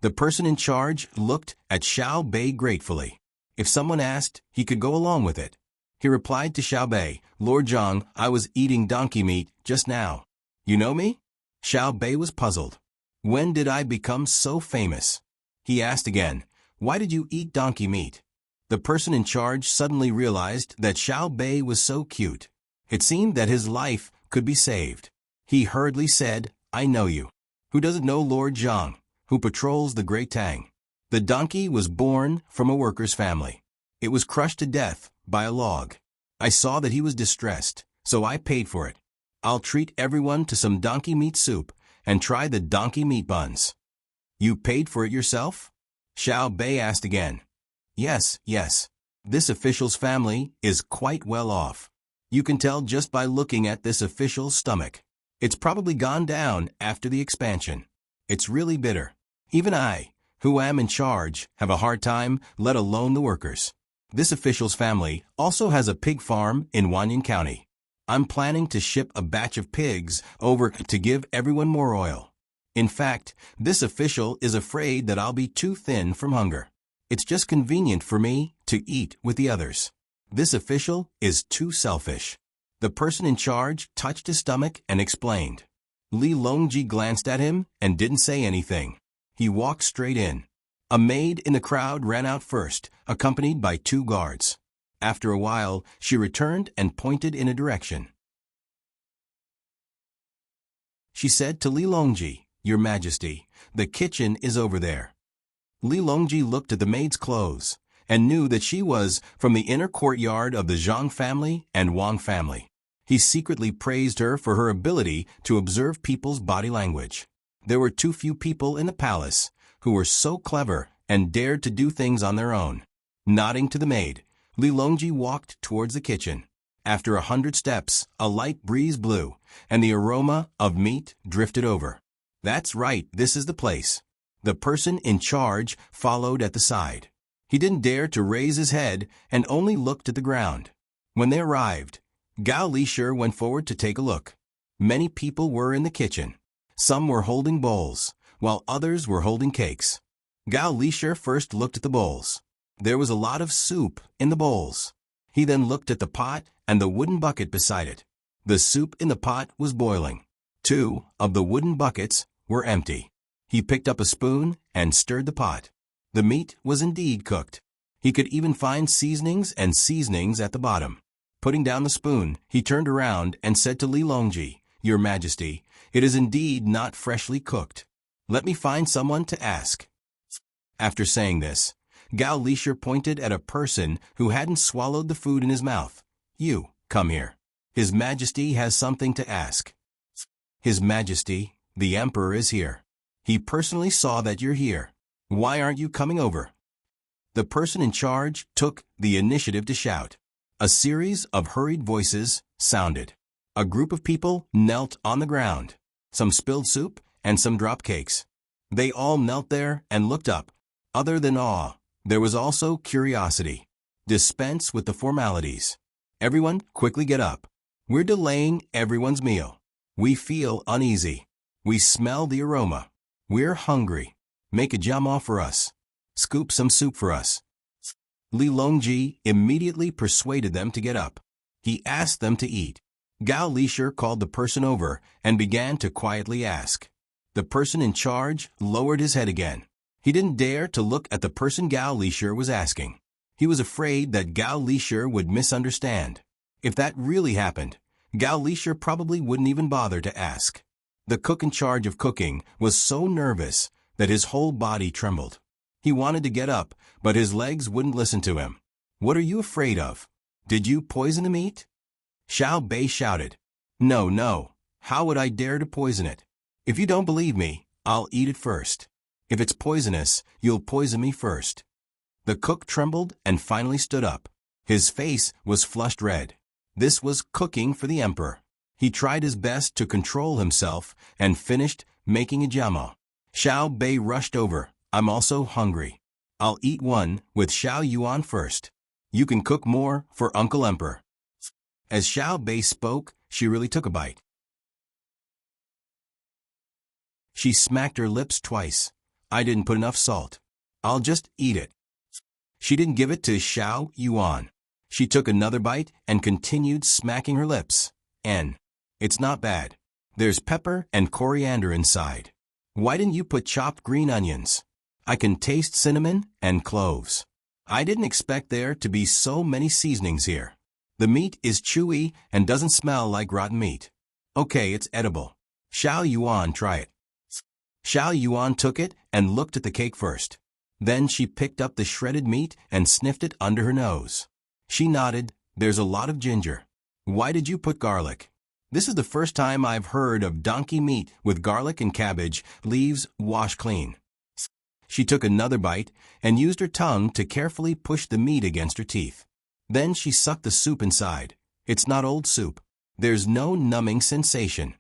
The person in charge looked at Xiao Bei gratefully. If someone asked, he could go along with it. He replied to Xiao Bei, "Lord Zhang, I was eating donkey meat just now." You know me? Xiao Bei was puzzled. When did I become so famous? He asked again, "Why did you eat donkey meat?" The person in charge suddenly realized that Xiao Bei was so cute. It seemed that his life could be saved. He hurriedly said, "I know you. Who doesn't know Lord Zhang, who patrols the Great Tang?" The donkey was born from a worker's family. It was crushed to death by a log. I saw that he was distressed, so I paid for it. I'll treat everyone to some donkey meat soup and try the donkey meat buns. You paid for it yourself? Xiao Bei asked again. Yes. This official's family is quite well off. You can tell just by looking at this official's stomach. It's probably gone down after the expansion. It's really bitter. Even I, who am in charge, have a hard time, let alone the workers. This official's family also has a pig farm in Wanyan County. I'm planning to ship a batch of pigs over to give everyone more oil. In fact, this official is afraid that I'll be too thin from hunger. It's just convenient for me to eat with the others. This official is too selfish. The person in charge touched his stomach and explained. Li Longji glanced at him and didn't say anything. He walked straight in. A maid in the crowd ran out first, accompanied by 2 guards. After a while, she returned and pointed in a direction. She said to Li Longji, "Your Majesty, the kitchen is over there." Li Longji looked at the maid's clothes and knew that she was from the inner courtyard of the Zhang family and Wang family. He secretly praised her for her ability to observe people's body language. There were too few people in the palace who were so clever and dared to do things on their own. Nodding to the maid, Li Longji walked towards the kitchen. After 100 steps, a light breeze blew, and the aroma of meat drifted over. That's right, this is the place. The person in charge followed at the side. He didn't dare to raise his head and only looked at the ground. When they arrived, Gao Lishir went forward to take a look. Many people were in the kitchen. Some were holding bowls, while others were holding cakes. Gao Lishir first looked at the bowls. There was a lot of soup in the bowls. He then looked at the pot and the wooden bucket beside it. The soup in the pot was boiling. 2 of the wooden buckets were empty. He picked up a spoon and stirred the pot. The meat was indeed cooked. He could even find seasonings at the bottom. Putting down the spoon, he turned around and said to Li Longji, "Your Majesty, it is indeed not freshly cooked. Let me find someone to ask." After saying this, Gao Lishir pointed at a person who hadn't swallowed the food in his mouth. "You, come here. His Majesty has something to ask." "His Majesty, the Emperor is here. He personally saw that you're here. Why aren't you coming over?" The person in charge took the initiative to shout. A series of hurried voices sounded. A group of people knelt on the ground. Some spilled soup and some dropped cakes. They all knelt there and looked up. Other than awe, there was also curiosity. Dispense with the formalities. Everyone, quickly get up. We're delaying everyone's meal. We feel uneasy. We smell the aroma. We're hungry. Make a jama for us. Scoop some soup for us. Li Longji immediately persuaded them to get up. He asked them to eat. Gao Lisher called the person over and began to quietly ask. The person in charge lowered his head again. He didn't dare to look at the person Gao Lisher was asking. He was afraid that Gao Lisher would misunderstand. If that really happened, Gao Lisher probably wouldn't even bother to ask. The cook in charge of cooking was so nervous that his whole body trembled. He wanted to get up, but his legs wouldn't listen to him. What are you afraid of? Did you poison the meat? Xiao Bei shouted. No, no. How would I dare to poison it? If you don't believe me, I'll eat it first. If it's poisonous, you'll poison me first. The cook trembled and finally stood up. His face was flushed red. This was cooking for the emperor. He tried his best to control himself and finished making a jama. Xiao Bei rushed over. I'm also hungry. I'll eat one with Xiao Yuan first. You can cook more for Uncle Emperor. As Xiao Bei spoke, she really took a bite. She smacked her lips twice. I didn't put enough salt. I'll just eat it. She didn't give it to Xiao Yuan. She took another bite and continued smacking her lips. It's not bad. There's pepper and coriander inside. Why didn't you put chopped green onions? I can taste cinnamon and cloves. I didn't expect there to be so many seasonings here. The meat is chewy and doesn't smell like rotten meat. Okay, it's edible. Xiao Yuan, try it. Xiao Yuan took it and looked at the cake first. Then she picked up the shredded meat and sniffed it under her nose. She nodded. There's a lot of ginger. Why did you put garlic? This is the first time I've heard of donkey meat with garlic and cabbage leaves washed clean. She took another bite and used her tongue to carefully push the meat against her teeth. Then she sucked the soup inside. It's not old soup. There's no numbing sensation.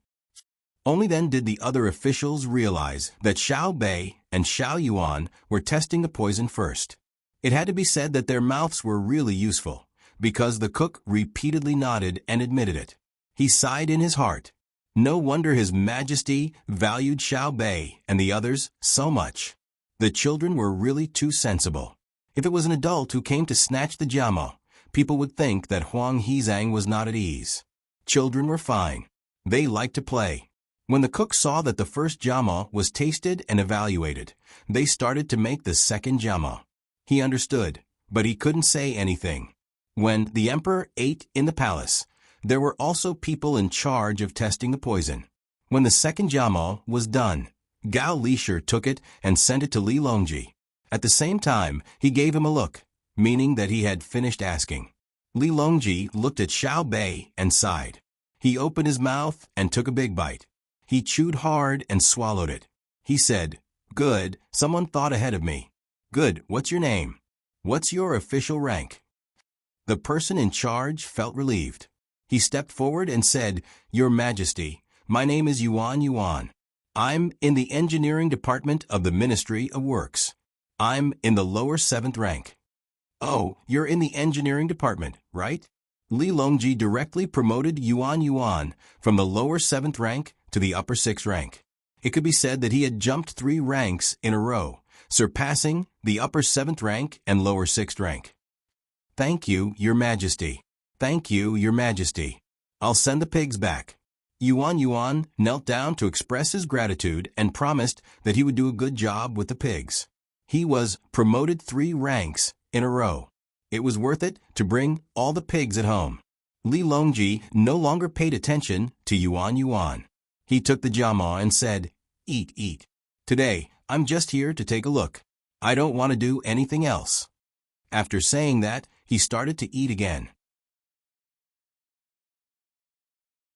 Only then did the other officials realize that Xiao Bei and Xiao Yuan were testing the poison first. It had to be said that their mouths were really useful, because the cook repeatedly nodded and admitted it. He sighed in his heart. No wonder His Majesty valued Xiao Bei and the others so much. The children were really too sensible. If it was an adult who came to snatch the jama, people would think that Huang Hezang was not at ease. Children were fine. They liked to play. When the cook saw that the first jama was tasted and evaluated, they started to make the second jama. He understood, but he couldn't say anything. When the emperor ate in the palace, there were also people in charge of testing the poison. When the second jama was done, Gao Lisher took it and sent it to Li Longji. At the same time, he gave him a look, meaning that he had finished asking. Li Longji looked at Xiao Bei and sighed. He opened his mouth and took a big bite. He chewed hard and swallowed it. He said, Good, someone thought ahead of me. Good, what's your name? What's your official rank? The person in charge felt relieved. He stepped forward and said, Your Majesty, my name is Yuan Yuan. I'm in the engineering department of the Ministry of Works. I'm in the lower 7th rank. Oh, you're in the engineering department, right? Li Longji directly promoted Yuan Yuan from the lower 7th rank to the upper 6th rank. It could be said that he had jumped 3 ranks in a row, surpassing the upper 7th rank and lower 6th rank. Thank you, Your Majesty. Thank you, Your Majesty. I'll send the pigs back. Yuan Yuan knelt down to express his gratitude and promised that he would do a good job with the pigs. He was promoted 3 ranks in a row. It was worth it to bring all the pigs at home. Li Longji no longer paid attention to Yuan Yuan. He took the jama and said, Eat, eat. Today, I'm just here to take a look. I don't want to do anything else. After saying that, he started to eat again.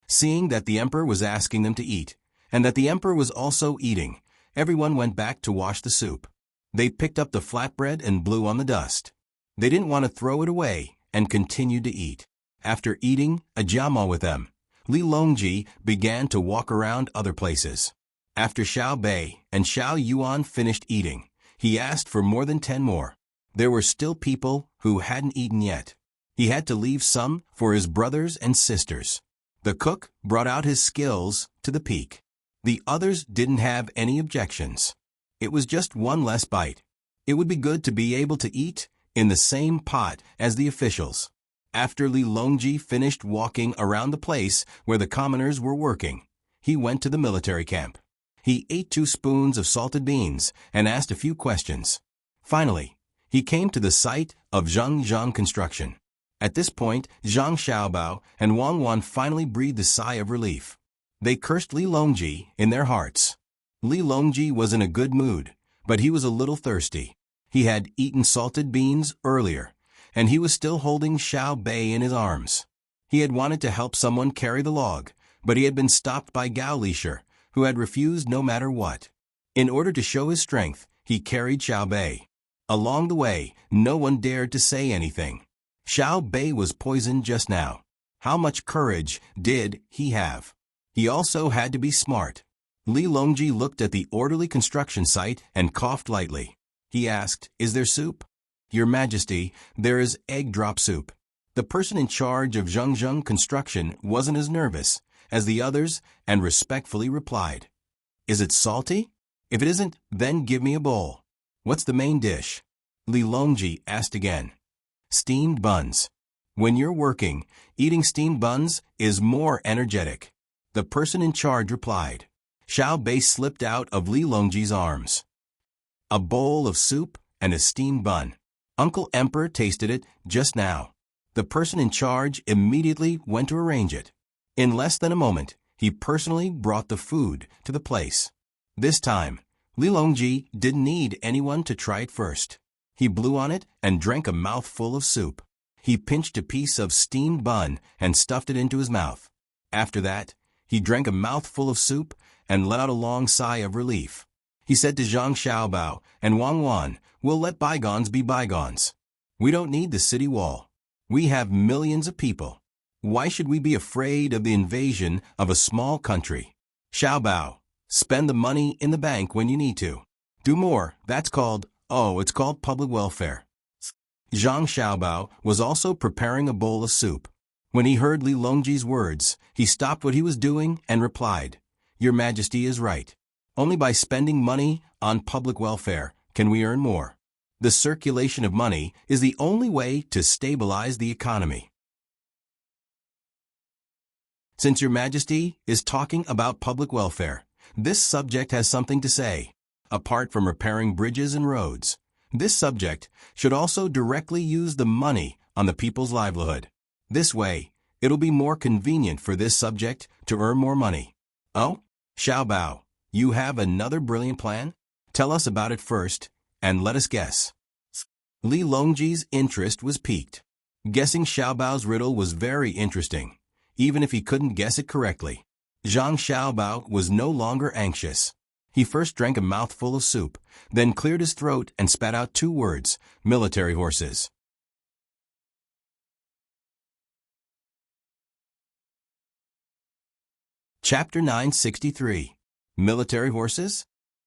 Seeing that the emperor was asking them to eat, and that the emperor was also eating, everyone went back to wash the soup. They picked up the flatbread and blew on the dust. They didn't want to throw it away and continued to eat. After eating a jama with them, Li Longji began to walk around other places. After Xiao Bei and Xiao Yuan finished eating, he asked for more than 10 more. There were still people who hadn't eaten yet. He had to leave some for his brothers and sisters. The cook brought out his skills to the peak. The others didn't have any objections. It was just one less bite. It would be good to be able to eat in the same pot as the officials. After Li Longji finished walking around the place where the commoners were working, he went to the military camp. He ate 2 spoons of salted beans and asked a few questions. Finally, he came to the site of Zhangzhang construction. At this point, Zhang Xiaobao and Wang Wan finally breathed a sigh of relief. They cursed Li Longji in their hearts. Li Longji was in a good mood, but he was a little thirsty. He had eaten salted beans earlier, and he was still holding Xiao Bei in his arms. He had wanted to help someone carry the log, but he had been stopped by Gao Lisher, who had refused no matter what. In order to show his strength, he carried Xiao Bei. Along the way, no one dared to say anything. Xiao Bei was poisoned just now. How much courage did he have? He also had to be smart. Li Longji looked at the orderly construction site and coughed lightly. He asked, "Is there soup?" "Your Majesty, there is egg drop soup." The person in charge of Zhangzhang construction wasn't as nervous as the others and respectfully replied, "Is it salty? If it isn't, then give me a bowl." "What's the main dish?" Li Longji asked again. "Steamed buns. When you're working, eating steamed buns is more energetic." The person in charge replied. Xiao Bei slipped out of Li Longji's arms. A bowl of soup and a steamed bun. Uncle Emperor tasted it just now. The person in charge immediately went to arrange it. In less than a moment, he personally brought the food to the place. This time, Li Longji didn't need anyone to try it first. He blew on it and drank a mouthful of soup. He pinched a piece of steamed bun and stuffed it into his mouth. After that, he drank a mouthful of soup and let out a long sigh of relief. He said to Zhang Xiaobao and Wang Wan, "We'll let bygones be bygones. We don't need the city wall. We have millions of people. Why should we be afraid of the invasion of a small country? Xiaobao, spend the money in the bank when you need to. Do more, it's called public welfare." Zhang Xiaobao was also preparing a bowl of soup. When he heard Li Longji's words, he stopped what he was doing and replied, "Your Majesty is right. Only by spending money on public welfare can we earn more. The circulation of money is the only way to stabilize the economy." Since Your Majesty is talking about public welfare, this subject has something to say. Apart from repairing bridges and roads, this subject should also directly use the money on the people's livelihood. This way, it'll be more convenient for this subject to earn more money. Oh, Xiaobao, you have another brilliant plan? Tell us about it first, and let us guess. Li Longji's interest was piqued. Guessing Xiaobao's riddle was very interesting, even if he couldn't guess it correctly. Zhang Xiaobao was no longer anxious. He first drank a mouthful of soup, then cleared his throat and spat out 2 words, military horses. Chapter 963. Military horses?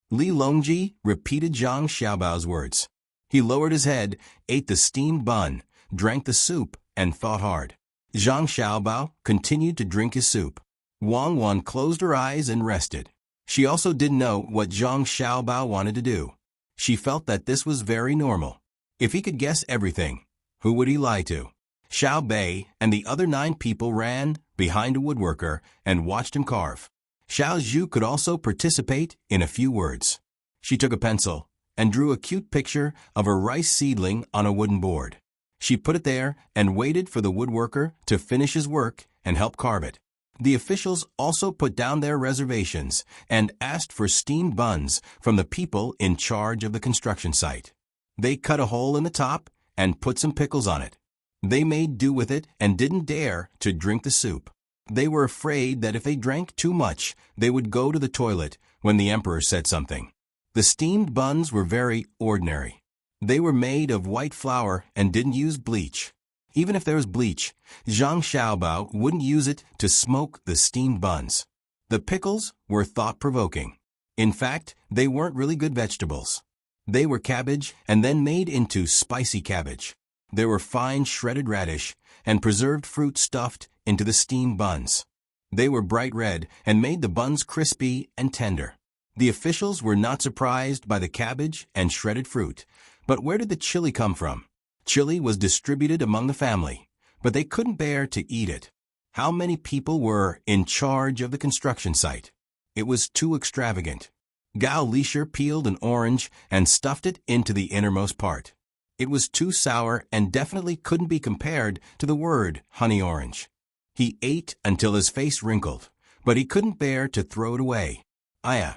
Li Longji repeated Zhang Xiaobao's words. He lowered his head, ate the steamed bun, drank the soup, and thought hard. Zhang Xiaobao continued to drink his soup. Wang Wan closed her eyes and rested. She also didn't know what Zhang Xiaobao wanted to do. She felt that this was very normal. If he could guess everything, who would he lie to? Xiao Bei and the other 9 people ran behind a woodworker and watched him carve. Xiao Zhu could also participate in a few words. She took a pencil and drew a cute picture of a rice seedling on a wooden board. She put it there and waited for the woodworker to finish his work and help carve it. The officials also put down their reservations and asked for steamed buns from the people in charge of the construction site. They cut a hole in the top and put some pickles on it. They made do with it and didn't dare to drink the soup. They were afraid that if they drank too much, they would go to the toilet when the emperor said something. The steamed buns were very ordinary. They were made of white flour and didn't use bleach. Even if there was bleach, Zhang Xiaobao wouldn't use it to smoke the steamed buns. The pickles were thought-provoking. In fact, they weren't really good vegetables. They were cabbage and then made into spicy cabbage. There were fine shredded radish and preserved fruit stuffed into the steamed buns. They were bright red and made the buns crispy and tender. The officials were not surprised by the cabbage and shredded fruit. But where did the chili come from? Chili was distributed among the family, but they couldn't bear to eat it. How many people were in charge of the construction site? It was too extravagant. Gao Lisher peeled an orange and stuffed it into the innermost part. It was too sour and definitely couldn't be compared to the word honey orange. He ate until his face wrinkled, but he couldn't bear to throw it away. Aya.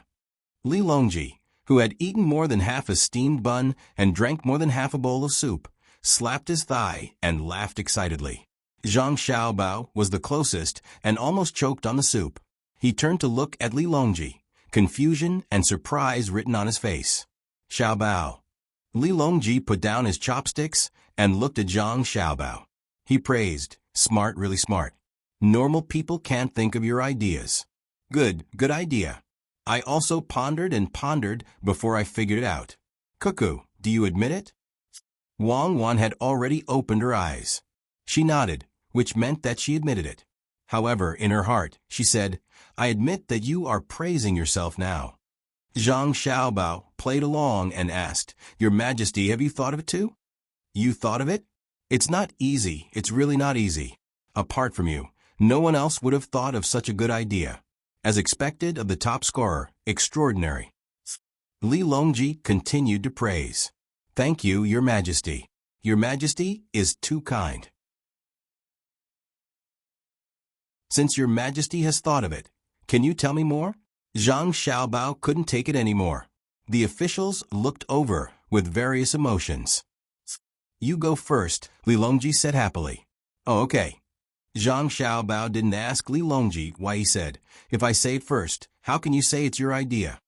Li Longji, who had eaten more than half a steamed bun and drank more than half a bowl of soup, slapped his thigh and laughed excitedly. Zhang Xiaobao was the closest and almost choked on the soup. He turned to look at Li Longji, confusion and surprise written on his face. Xiaobao. Li Longji put down his chopsticks and looked at Zhang Xiaobao. He praised, "Smart, really smart. Normal people can't think of your ideas. Good idea. I also pondered and pondered before I figured it out. Cuckoo, do you admit it?" Wang Wan had already opened her eyes. She nodded, which meant that she admitted it. However, in her heart, she said, "I admit that you are praising yourself now." Zhang Xiaobao played along and asked, "Your Majesty, have you thought of it too?" "You thought of it? It's not easy. It's really not easy. Apart from you, no one else would have thought of such a good idea. As expected of the top scorer, extraordinary." Li Longji continued to praise. "Thank you, Your Majesty. Your Majesty is too kind." "Since Your Majesty has thought of it, can you tell me more?" Zhang Xiaobao couldn't take it anymore. The officials looked over with various emotions. "You go first," Li Longji said happily. "Oh, okay." Zhang Xiaobao didn't ask Li Longji why he said, "If I say it first, how can you say it's your idea?"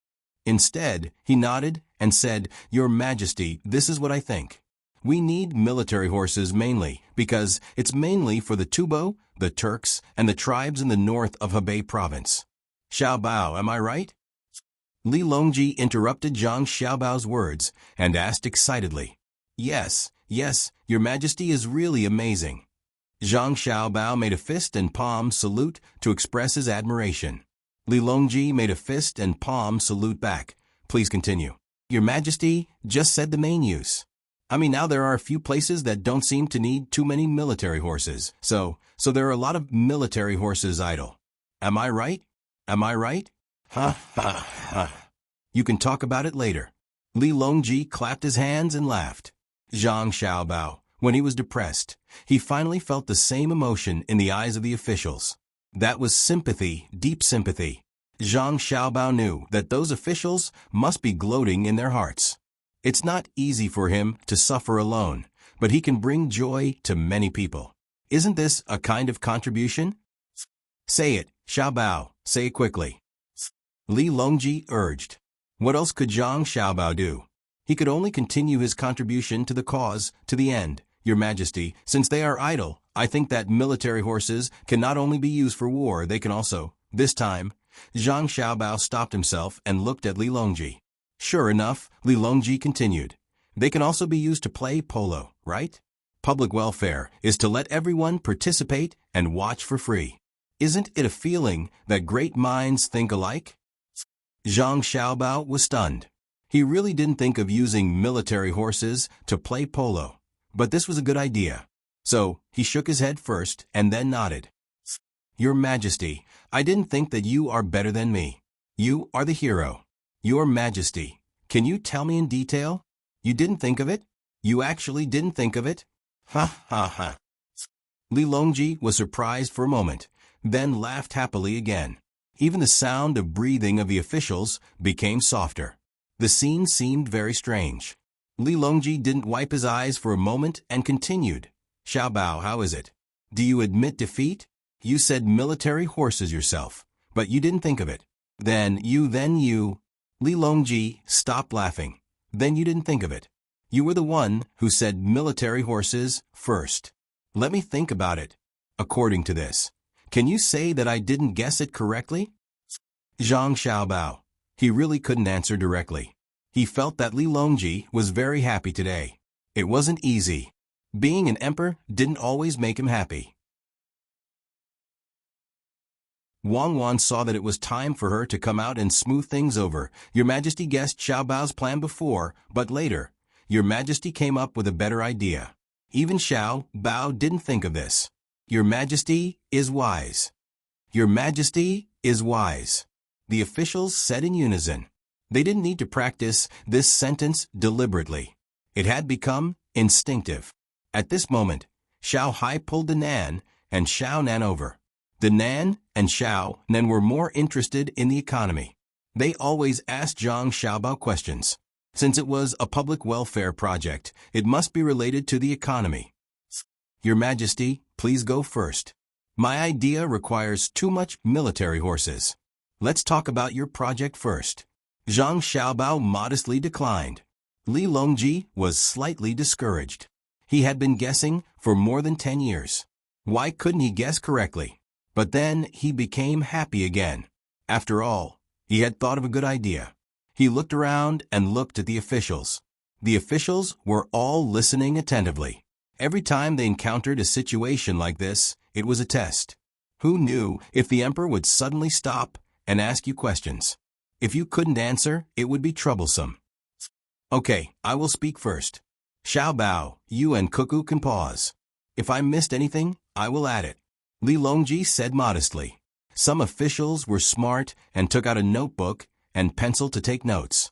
Instead, he nodded and said, "Your Majesty, this is what I think. We need military horses mainly, because it's mainly for the Tubo, the Turks, and the tribes in the north of Hebei province. Xiaobao, am I right?" Li Longji interrupted Zhang Xiaobao's words and asked excitedly, Yes, Your Majesty is really amazing." Zhang Xiaobao made a fist and palm salute to express his admiration. Li Longji made a fist and palm salute back. "Please continue." "Your Majesty just said the main use. I mean, now there are a few places that don't seem to need too many military horses, so there are a lot of military horses idle. Am I right? Am I right?" "Ha ha ha. You can talk about it later." Li Longji clapped his hands and laughed. Zhang Xiaobao, when he was depressed, he finally felt the same emotion in the eyes of the officials. That was sympathy, deep sympathy. Zhang Xiaobao knew that those officials must be gloating in their hearts. It's not easy for him to suffer alone, but he can bring joy to many people. Isn't this a kind of contribution? "Say it, Xiaobao, say it quickly." Li Longji urged. What else could Zhang Xiaobao do? He could only continue his contribution to the cause to the end. "Your Majesty, since they are idle, I think that military horses can not only be used for war, they can also..." This time, Zhang Xiaobao stopped himself and looked at Li Longji. "Sure enough," Li Longji continued, "they can also be used to play polo, right? Public welfare is to let everyone participate and watch for free. Isn't it a feeling that great minds think alike?" Zhang Xiaobao was stunned. He really didn't think of using military horses to play polo, but this was a good idea. So he shook his head first and then nodded. "Your Majesty, I didn't think that you are better than me. You are the hero. Your Majesty, can you tell me in detail? You didn't think of it? You actually didn't think of it?" "Ha ha ha." Li Longji was surprised for a moment, then laughed happily again. Even the sound of breathing of the officials became softer. The scene seemed very strange. Li Longji didn't wipe his eyes for a moment and continued. "Xiaobao, how is it? Do you admit defeat? You said military horses yourself, but you didn't think of it. Then you... Li Longji stopped laughing. "Then you didn't think of it. You were the one who said military horses first. Let me think about it. According to this, can you say that I didn't guess it correctly?" Zhang Xiaobao. He really couldn't answer directly. He felt that Li Longji was very happy today. It wasn't easy. Being an emperor didn't always make him happy. Wang Wan saw that it was time for her to come out and smooth things over. Your Majesty guessed Xiao Bao's plan before, but later, Your Majesty came up with a better idea. Even Xiao Bao didn't think of this. Your Majesty is wise. Your Majesty is wise. The officials said in unison. They didn't need to practice this sentence deliberately. It had become instinctive. At this moment, Xiao Hai pulled the Nan and Xiao Nan over. The Nan and Xiao Nan were more interested in the economy. They always asked Zhang Xiaobao questions. Since it was a public welfare project, it must be related to the economy. Your Majesty, please go first. My idea requires too much military horses. Let's talk about your project first. Zhang Xiaobao modestly declined. Li Longji was slightly discouraged. He had been guessing for more than 10 years. Why couldn't he guess correctly? But then he became happy again. After all, he had thought of a good idea. He looked around and looked at the officials. The officials were all listening attentively. Every time they encountered a situation like this, it was a test. Who knew if the emperor would suddenly stop and ask you questions? If you couldn't answer, it would be troublesome. Okay, I will speak first. Xiao Bao, you and Cuckoo can pause. If I missed anything, I will add it. Li Longji said modestly. Some officials were smart and took out a notebook and pencil to take notes.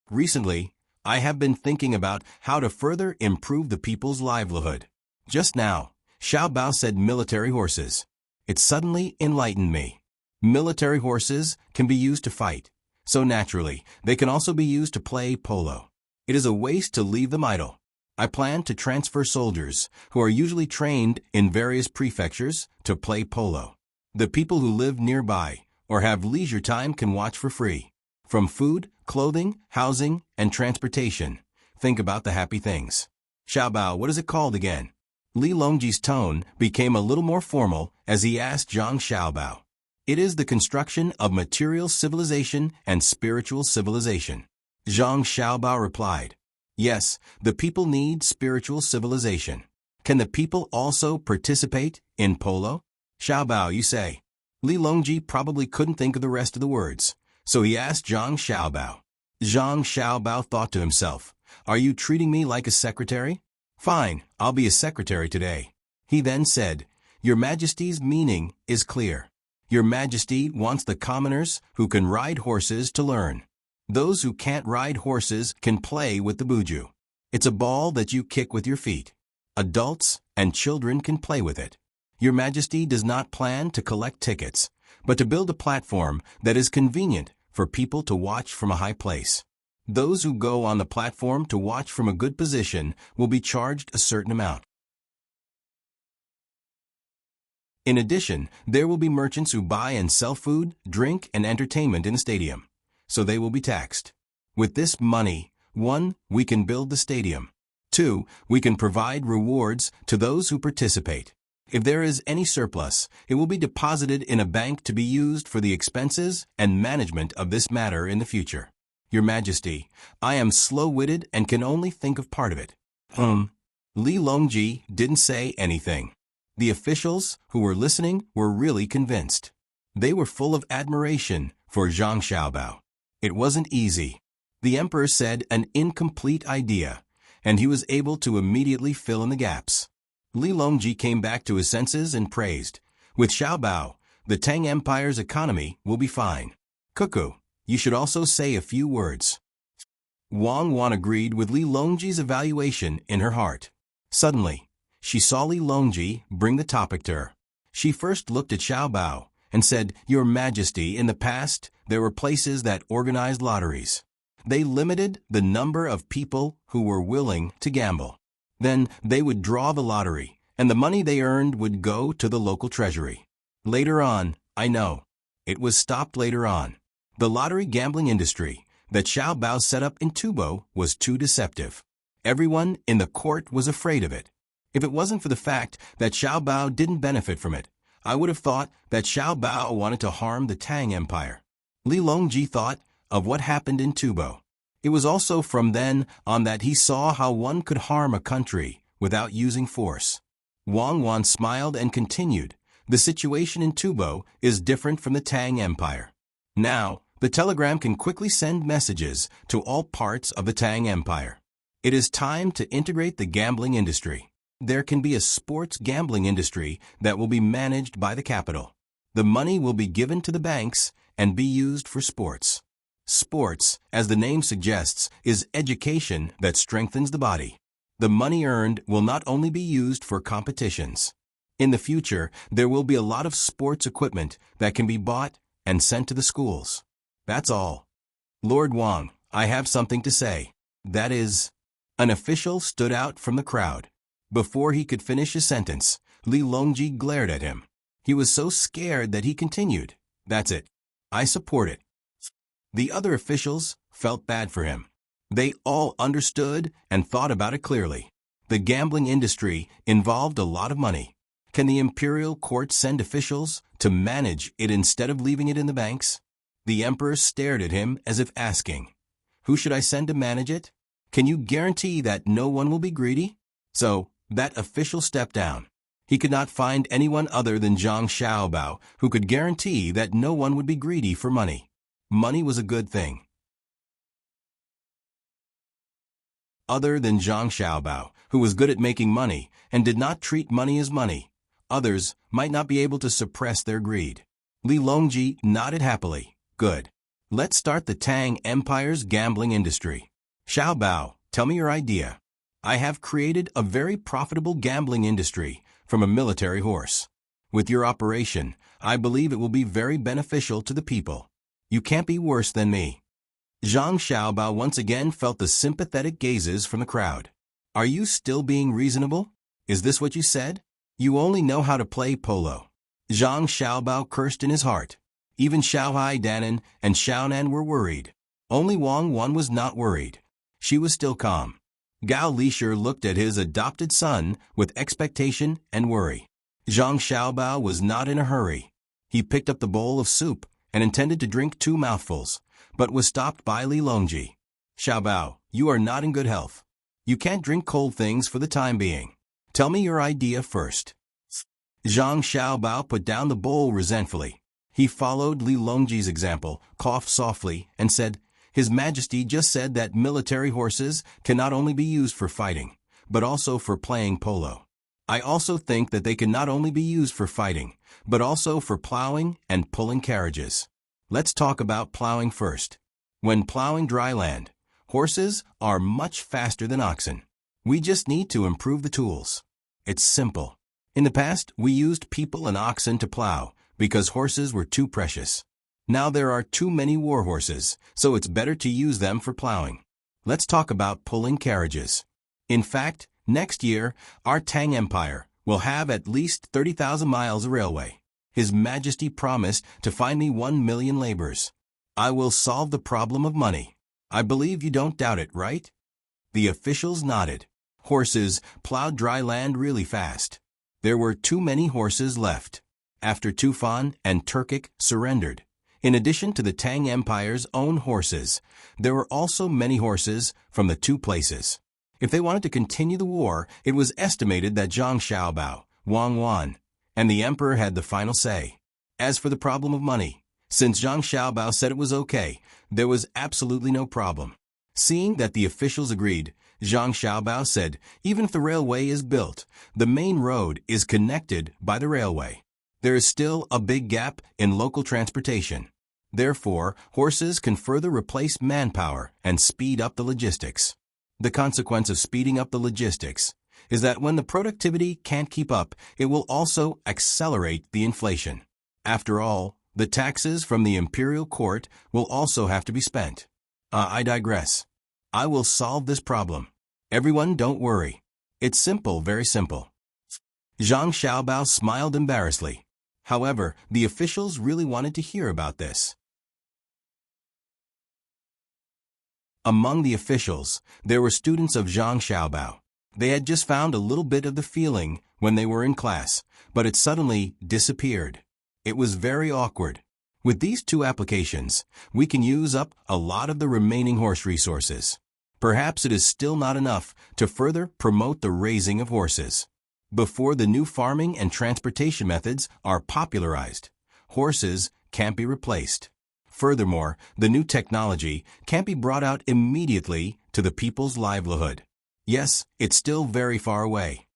Recently, I have been thinking about how to further improve the people's livelihood. Just now, Xiao Bao said military horses. It suddenly enlightened me. Military horses can be used to fight, so naturally, they can also be used to play polo. It is a waste to leave them idle. I plan to transfer soldiers, who are usually trained in various prefectures, to play polo. The people who live nearby or have leisure time can watch for free. From food, clothing, housing, and transportation, think about the happy things. Xiao Bao, what is it called again? Li Longji's tone became a little more formal as he asked Zhang Xiaobao. It is the construction of material civilization and spiritual civilization. Zhang Xiaobao replied. Yes, the people need spiritual civilization. Can the people also participate in polo? Xiao Bao, you say. Li Longji probably couldn't think of the rest of the words, so he asked Zhang Xiaobao. Zhang Xiaobao thought to himself, are you treating me like a secretary? Fine, I'll be a secretary today. He then said, Your Majesty's meaning is clear. Your Majesty wants the commoners who can ride horses to learn. Those who can't ride horses can play with the buju. It's a ball that you kick with your feet. Adults and children can play with it. Your Majesty does not plan to collect tickets, but to build a platform that is convenient for people to watch from a high place. Those who go on the platform to watch from a good position will be charged a certain amount. In addition, there will be merchants who buy and sell food, drink, and entertainment in the stadium, so they will be taxed. With this money, 1. We can build the stadium. 2. We can provide rewards to those who participate. If there is any surplus, it will be deposited in a bank to be used for the expenses and management of this matter in the future. Your Majesty, I am slow-witted and can only think of part of it. Li Longji didn't say anything. The officials who were listening were really convinced. They were full of admiration for Zhang Xiaobao. It wasn't easy. The emperor said an incomplete idea, and he was able to immediately fill in the gaps. Li Longji came back to his senses and praised. With Xiao Bao, the Tang Empire's economy will be fine. Cuckoo, you should also say a few words. Wang Wan agreed with Li Longji's evaluation in her heart. Suddenly, she saw Li Longji bring the topic to her. She first looked at Xiao Bao and said, Your Majesty, in the past, there were places that organized lotteries. They limited the number of people who were willing to gamble. Then they would draw the lottery, and the money they earned would go to the local treasury. Later on, I know. It was stopped later on. The lottery gambling industry that Xiao Bao set up in Tubo was too deceptive. Everyone in the court was afraid of it. If it wasn't for the fact that Xiao Bao didn't benefit from it, I would have thought that Xiao Bao wanted to harm the Tang Empire. Li Longji thought of what happened in Tubo. It was also from then on that he saw how one could harm a country without using force. Wang Wan smiled and continued, "The situation in Tubo is different from the Tang Empire. Now, the telegram can quickly send messages to all parts of the Tang Empire. It is time to integrate the gambling industry. There can be a sports gambling industry that will be managed by the capital. The money will be given to the banks and be used for sports. Sports, as the name suggests, is education that strengthens the body. The money earned will not only be used for competitions. In the future, there will be a lot of sports equipment that can be bought and sent to the schools. That's all. Lord Wang, I have something to say. That is..." An official stood out from the crowd. Before he could finish his sentence, Li Longji glared at him. He was so scared that he continued, "That's it. I support it." The other officials felt bad for him. They all understood and thought about it clearly. The gambling industry involved a lot of money. Can the imperial court send officials to manage it instead of leaving it in the banks? The emperor stared at him as if asking, "Who should I send to manage it? Can you guarantee that no one will be greedy?" So, that official stepped down. He could not find anyone other than Zhang Xiaobao who could guarantee that no one would be greedy for money. Money was a good thing. Other than Zhang Xiaobao, who was good at making money and did not treat money as money, others might not be able to suppress their greed. Li Longji nodded happily. "Good. Let's start the Tang Empire's gambling industry. Xiaobao, tell me your idea." "I have created a very profitable gambling industry from a military horse. With your operation, I believe it will be very beneficial to the people. You can't be worse than me." Zhang Xiaobao once again felt the sympathetic gazes from the crowd. "Are you still being reasonable? Is this what you said? You only know how to play polo." Zhang Xiaobao cursed in his heart. Even Xiaohai Danan and Xiaonan were worried. Only Wang Wan was not worried. She was still calm. Gao Lisher looked at his adopted son with expectation and worry. Zhang Xiaobao was not in a hurry. He picked up the bowl of soup and intended to drink 2 mouthfuls, but was stopped by Li Longji. "Xiaobao, you are not in good health. You can't drink cold things for the time being. Tell me your idea first." Zhang Xiaobao put down the bowl resentfully. He followed Li Longji's example, coughed softly, and said, "His Majesty just said that military horses can not only be used for fighting, but also for playing polo. I also think that they can not only be used for fighting, but also for plowing and pulling carriages. Let's talk about plowing first. When plowing dry land, horses are much faster than oxen. We just need to improve the tools. It's simple. In the past, we used people and oxen to plow because horses were too precious. Now there are too many war horses, so it's better to use them for plowing. Let's talk about pulling carriages. In fact, next year, our Tang Empire will have at least 30,000 miles of railway. His Majesty promised to find me 1 million laborers. I will solve the problem of money. I believe you don't doubt it, right?" The officials nodded. Horses plowed dry land really fast. There were too many horses left. After Tufan and Turkic surrendered, in addition to the Tang Empire's own horses, there were also many horses from the 2 places. If they wanted to continue the war, it was estimated that Zhang Xiaobao, Wang Wan, and the emperor had the final say. As for the problem of money, since Zhang Xiaobao said it was okay, there was absolutely no problem. Seeing that the officials agreed, Zhang Xiaobao said, "Even if the railway is built, the main road is connected by the railway. There is still a big gap in local transportation. Therefore, horses can further replace manpower and speed up the logistics. The consequence of speeding up the logistics is that when the productivity can't keep up, it will also accelerate the inflation. After all, the taxes from the imperial court will also have to be spent. I digress. I will solve this problem. Everyone don't worry. It's simple, very simple." Zhang Xiaobao smiled embarrassedly. However, the officials really wanted to hear about this. Among the officials, there were students of Zhang Xiaobao. They had just found a little bit of the feeling when they were in class, but it suddenly disappeared. It was very awkward. With these two applications, we can use up a lot of the remaining horse resources. Perhaps it is still not enough to further promote the raising of horses. Before the new farming and transportation methods are popularized, horses can't be replaced. Furthermore, the new technology can't be brought out immediately to the people's livelihood. Yes, it's still very far away.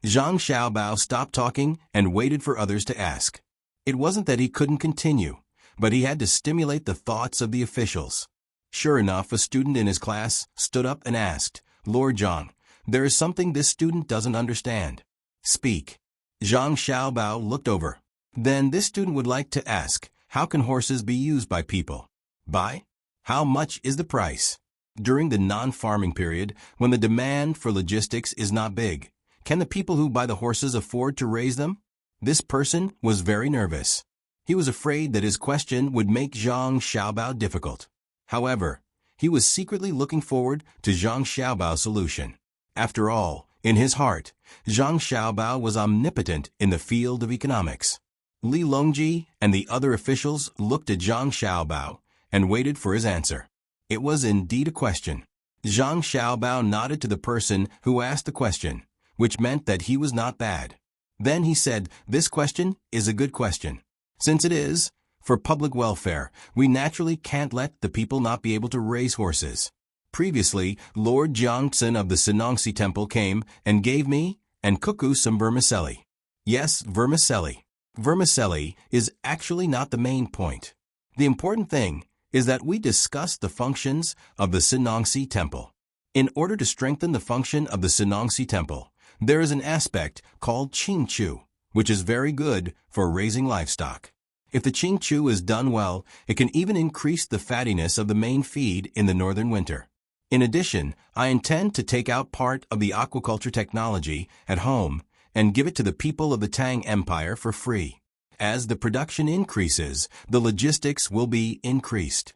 Zhang Xiaobao stopped talking and waited for others to ask. It wasn't that he couldn't continue, but he had to stimulate the thoughts of the officials. Sure enough, a student in his class stood up and asked, "Lord Zhang, there is something this student doesn't understand. Speak." Zhang Xiaobao looked over. Then this student would like to ask, how can horses be used by people? By? How much is the price? During the non-farming period, when the demand for logistics is not big, can the people who buy the horses afford to raise them? This person was very nervous. He was afraid that his question would make Zhang Xiaobao difficult. However, he was secretly looking forward to Zhang Xiaobao's solution. After all, in his heart, Zhang Xiaobao was omnipotent in the field of economics. Li Longji and the other officials looked at Zhang Xiaobao and waited for his answer. It was indeed a question. Zhang Xiaobao nodded to the person who asked the question, which meant that he was not bad. Then he said, "This question is a good question. Since it is, for public welfare, we naturally can't let the people not be able to raise horses. Previously, Lord Jiangxin of the Senongsi Temple came and gave me and Cuckoo some vermicelli." Yes, vermicelli. Vermicelli is actually not the main point. The important thing is that we discuss the functions of the Senongsi Temple. In order to strengthen the function of the Senongsi Temple, there is an aspect called Qingchu, which is very good for raising livestock. If the Qingchu is done well, it can even increase the fattiness of the main feed in the northern winter. In addition, I intend to take out part of the aquaculture technology at home and give it to the people of the Tang Empire for free. As the production increases, the logistics will be increased.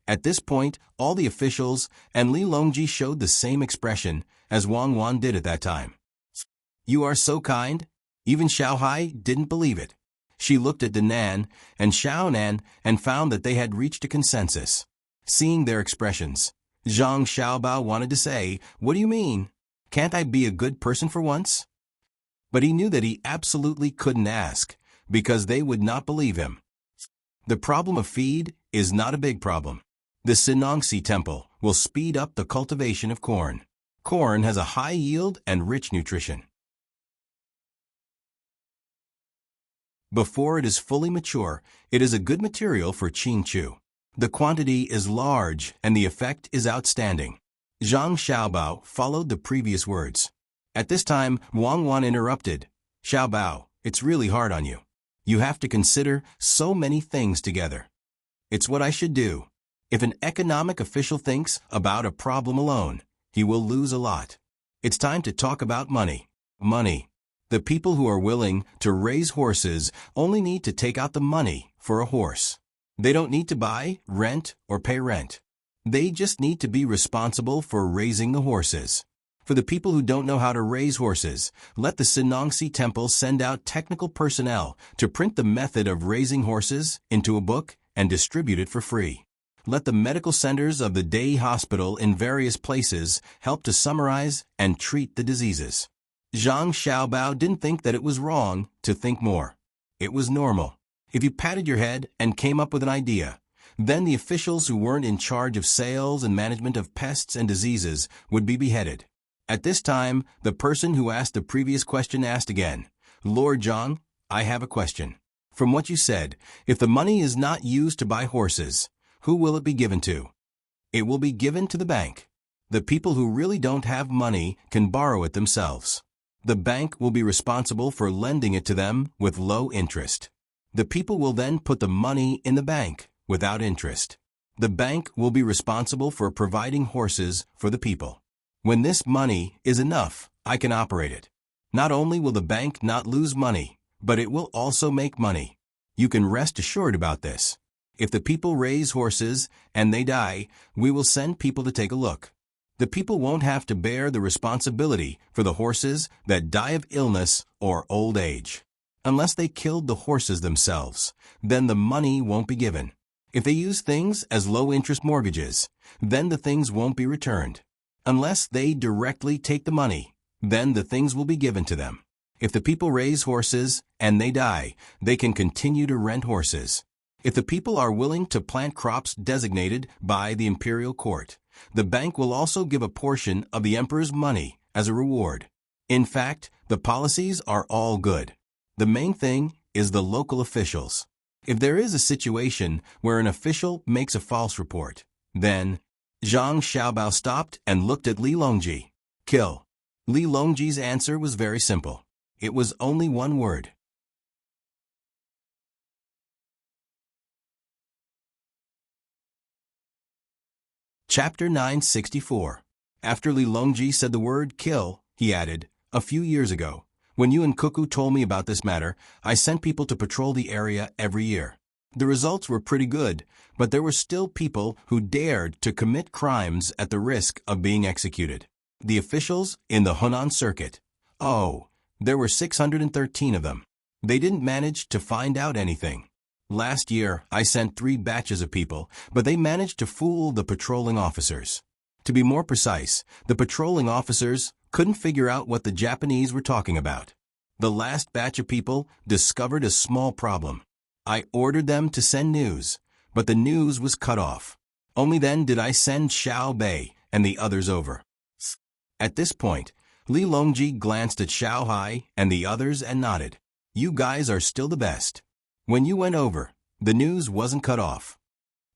At this point, all the officials and Li Longji showed the same expression as Wang Wan did at that time. "You are so kind." Even Xiaohai didn't believe it. She looked at Danan and Xiaonan and found that they had reached a consensus. Seeing their expressions, Zhang Xiaobao wanted to say, "What do you mean? Can't I be a good person for once?" But he knew that he absolutely couldn't ask, because they would not believe him. The problem of feed is not a big problem. The Senongsi Temple will speed up the cultivation of corn. Corn has a high yield and rich nutrition. Before it is fully mature, it is a good material for Qingchu. The quantity is large and the effect is outstanding. Zhang Xiaobao followed the previous words. At this time, Wang Wan interrupted. "Xiaobao, it's really hard on you. You have to consider so many things together." It's what I should do. If an economic official thinks about a problem alone, he will lose a lot. It's time to talk about money. Money. The people who are willing to raise horses only need to take out the money for a horse. They don't need to buy, rent, or pay rent. They just need to be responsible for raising the horses. For the people who don't know how to raise horses, let the Senongsi Temple send out technical personnel to print the method of raising horses into a book and distribute it for free. Let the medical centers of the day hospital in various places help to summarize and treat the diseases. Zhang Xiaobao didn't think that it was wrong to think more. It was normal. If you patted your head and came up with an idea, then the officials who weren't in charge of sales and management of pests and diseases would be beheaded. At this time, the person who asked the previous question asked again, "Lord Zhang, I have a question. From what you said, if the money is not used to buy horses, who will it be given to?" "It will be given to the bank. The people who really don't have money can borrow it themselves. The bank will be responsible for lending it to them with low interest. The people will then put the money in the bank without interest. The bank will be responsible for providing horses for the people. When this money is enough, I can operate it. Not only will the bank not lose money, but it will also make money. You can rest assured about this. If the people raise horses and they die, we will send people to take a look. The people won't have to bear the responsibility for the horses that die of illness or old age. Unless they killed the horses themselves, then the money won't be given. If they use things as low-interest mortgages, then the things won't be returned. Unless they directly take the money, then the things will be given to them. If the people raise horses and they die, they can continue to rent horses. If the people are willing to plant crops designated by the imperial court, the bank will also give a portion of the emperor's money as a reward. In fact, the policies are all good. The main thing is the local officials. If there is a situation where an official makes a false report, then Zhang Xiaobao stopped and looked at Li Longji. Kill. Li Longji's answer was very simple. It was only one word. Chapter 964. After Li Longji said the word kill, he added, "A few years ago, when you and Cuckoo told me about this matter, I sent people to patrol the area every year. The results were pretty good, but there were still people who dared to commit crimes at the risk of being executed. The officials in the Hunan circuit. Oh, there were 613 of them. They didn't manage to find out anything. Last year, I sent 3 batches of people, but they managed to fool the patrolling officers. To be more precise, the patrolling officers couldn't figure out what the Japanese were talking about. The last batch of people discovered a small problem. I ordered them to send news, but the news was cut off. Only then did I send Xiao Bei and the others over." At this point, Li Longji glanced at Xiao Hai and the others and nodded. "You guys are still the best. When you went over, the news wasn't cut off."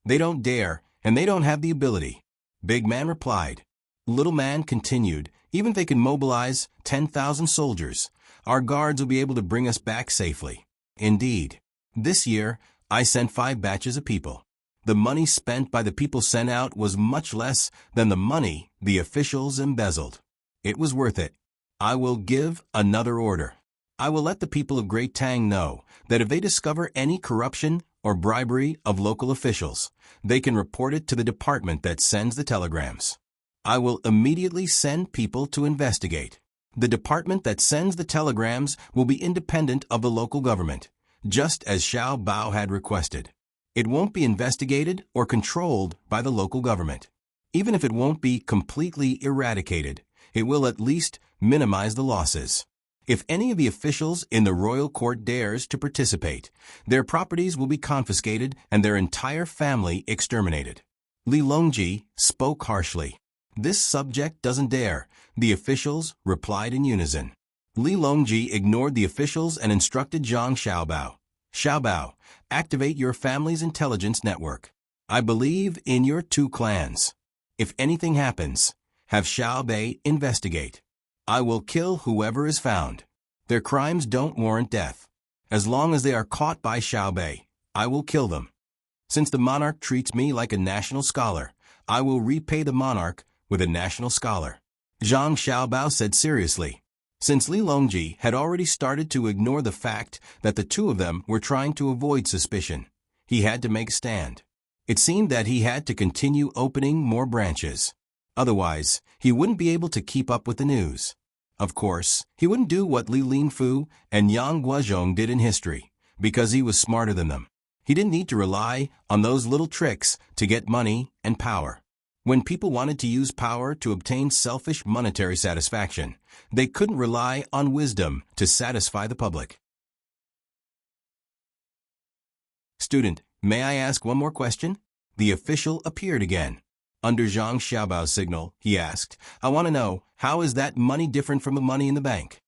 "They don't dare, and they don't have the ability," Big Man replied. Little Man continued, "Even if they can mobilize 10,000 soldiers, our guards will be able to bring us back safely. Indeed, this year, I sent 5 batches of people. The money spent by the people sent out was much less than the money the officials embezzled. It was worth it. I will give another order. I will let the people of Great Tang know that if they discover any corruption or bribery of local officials, they can report it to the department that sends the telegrams. I will immediately send people to investigate. The department that sends the telegrams will be independent of the local government, just as Xiao Bao had requested. It won't be investigated or controlled by the local government. Even if it won't be completely eradicated, it will at least minimize the losses. If any of the officials in the royal court dares to participate, their properties will be confiscated and their entire family exterminated." Li Longji spoke harshly. "This subject doesn't dare," the officials replied in unison. Li Longji ignored the officials and instructed Zhang Xiaobao. "Xiaobao, activate your family's intelligence network. I believe in your 2 clans. If anything happens, have Xiao Bei investigate. I will kill whoever is found. Their crimes don't warrant death. As long as they are caught by Xiao Bei, I will kill them. Since the monarch treats me like a national scholar, I will repay the monarch with a national scholar," Zhang Xiaobao said seriously. Since Li Longji had already started to ignore the fact that the 2 of them were trying to avoid suspicion, he had to make a stand. It seemed that he had to continue opening more branches. Otherwise, he wouldn't be able to keep up with the news. Of course, he wouldn't do what Li Linfu and Yang Guozhong did in history, because he was smarter than them. He didn't need to rely on those little tricks to get money and power. When people wanted to use power to obtain selfish monetary satisfaction, they couldn't rely on wisdom to satisfy the public. "Student, may I ask one more question?" The official appeared again. Under Zhang Xiaobao's signal, he asked, "I want to know, how is that money different from the money in the bank?"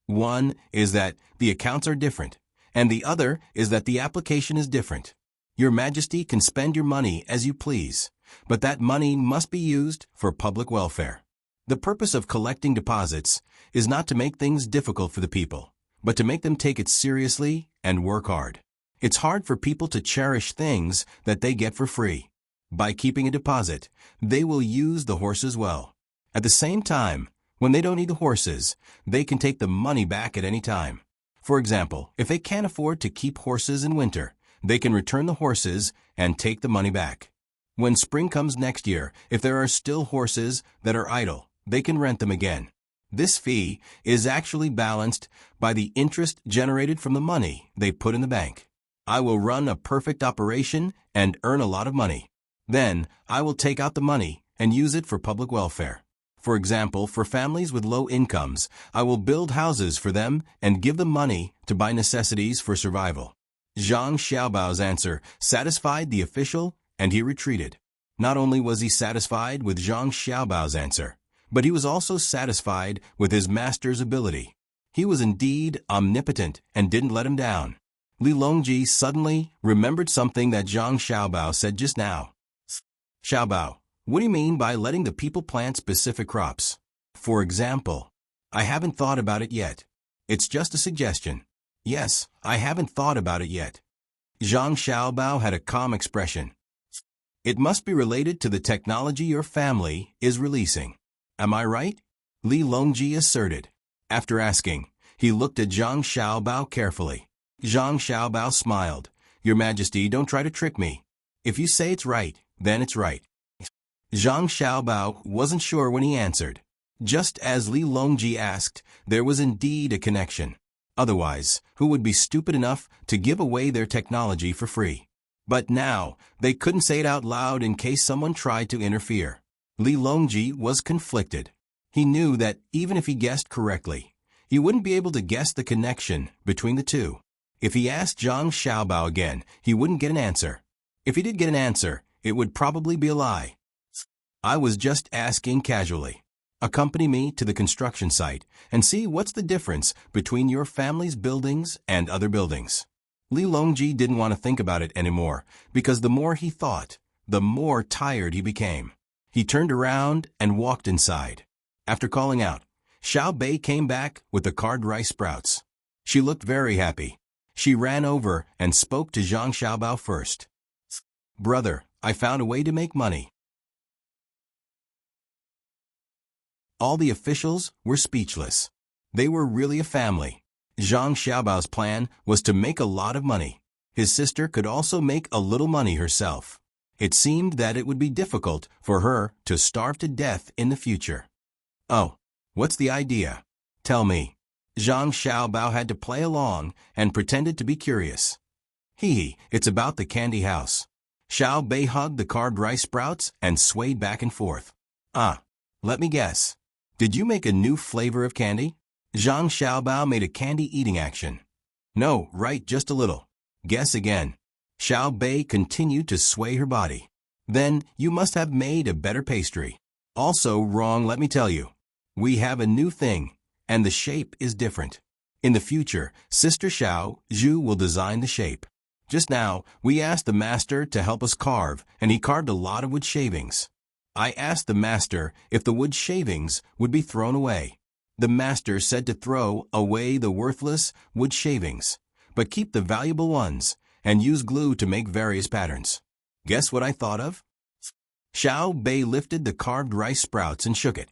"One is that the accounts are different, and the other is that the application is different. Your Majesty can spend your money as you please, but that money must be used for public welfare. The purpose of collecting deposits is not to make things difficult for the people, but to make them take it seriously and work hard. It's hard for people to cherish things that they get for free. By keeping a deposit, they will use the horses well. At the same time, when they don't need the horses, they can take the money back at any time. For example, if they can't afford to keep horses in winter, they can return the horses and take the money back. When spring comes next year, if there are still horses that are idle, they can rent them again. This fee is actually balanced by the interest generated from the money they put in the bank. I will run a perfect operation and earn a lot of money. Then, I will take out the money and use it for public welfare. For example, for families with low incomes, I will build houses for them and give them money to buy necessities for survival. Zhang Xiaobao's answer satisfied the official, and he retreated. Not only was he satisfied with Zhang Xiaobao's answer, but he was also satisfied with his master's ability. He was indeed omnipotent and didn't let him down. Li Longji suddenly remembered something that Zhang Xiaobao said just now. Xiaobao, what do you mean by letting the people plant specific crops? For example, I haven't thought about it yet. It's just a suggestion. Yes, I haven't thought about it yet. Zhang Xiaobao had a calm expression. It must be related to the technology your family is releasing. Am I right? Li Longji asserted. After asking, he looked at Zhang Xiaobao carefully. Zhang Xiaobao smiled. Your Majesty, don't try to trick me. If you say it's right, then it's right. Zhang Xiaobao wasn't sure when he answered. Just as Li Longji asked, there was indeed a connection. Otherwise, who would be stupid enough to give away their technology for free? But now, they couldn't say it out loud in case someone tried to interfere. Li Longji was conflicted. He knew that even if he guessed correctly, he wouldn't be able to guess the connection between the two. If he asked Zhang Xiaobao again, he wouldn't get an answer. If he did get an answer, it would probably be a lie. I was just asking casually. Accompany me to the construction site and see what's the difference between your family's buildings and other buildings. Li Longji didn't want to think about it anymore because the more he thought, the more tired he became. He turned around and walked inside. After calling out, Xiao Bei came back with the carved rice sprouts. She looked very happy. She ran over and spoke to Zhang Xiaobao first. Brother, I found a way to make money. All the officials were speechless. They were really a family. Zhang Xiaobao's plan was to make a lot of money. His sister could also make a little money herself. It seemed that it would be difficult for her to starve to death in the future. Oh, what's the idea? Tell me. Zhang Xiaobao had to play along and pretended to be curious. It's about the candy house. Xiao Bei hugged the carved rice sprouts and swayed back and forth. Let me guess. Did you make a new flavor of candy? Zhang Xiaobao made a candy-eating action. No, right, just a little. Guess again. Xiao Bei continued to sway her body. Then you must have made a better pastry. Also wrong, let me tell you. We have a new thing, and the shape is different. In the future, Sister Xiao Zhu will design the shape. Just now, we asked the master to help us carve, and he carved a lot of wood shavings. I asked the master if the wood shavings would be thrown away. The master said to throw away the worthless wood shavings, but keep the valuable ones, and use glue to make various patterns. Guess what I thought of? Xiao Bei lifted the carved rice sprouts and shook it.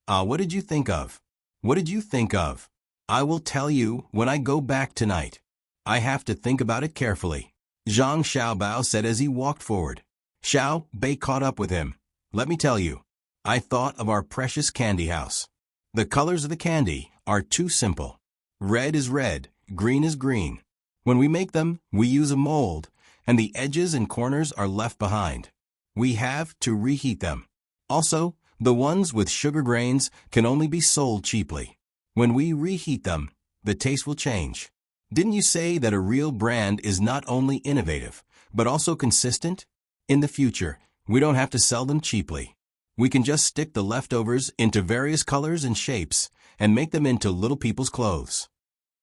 What did you think of? What did you think of? I will tell you when I go back tonight. I have to think about it carefully. Zhang Xiaobao said as he walked forward. Xiao Bei caught up with him. Let me tell you, I thought of our precious candy house. The colors of the candy are too simple. Red is red, green is green. When we make them, we use a mold, and the edges and corners are left behind. We have to reheat them. Also, the ones with sugar grains can only be sold cheaply. When we reheat them, the taste will change. Didn't you say that a real brand is not only innovative, but also consistent? In the future, we don't have to sell them cheaply. We can just stick the leftovers into various colors and shapes and make them into little people's clothes.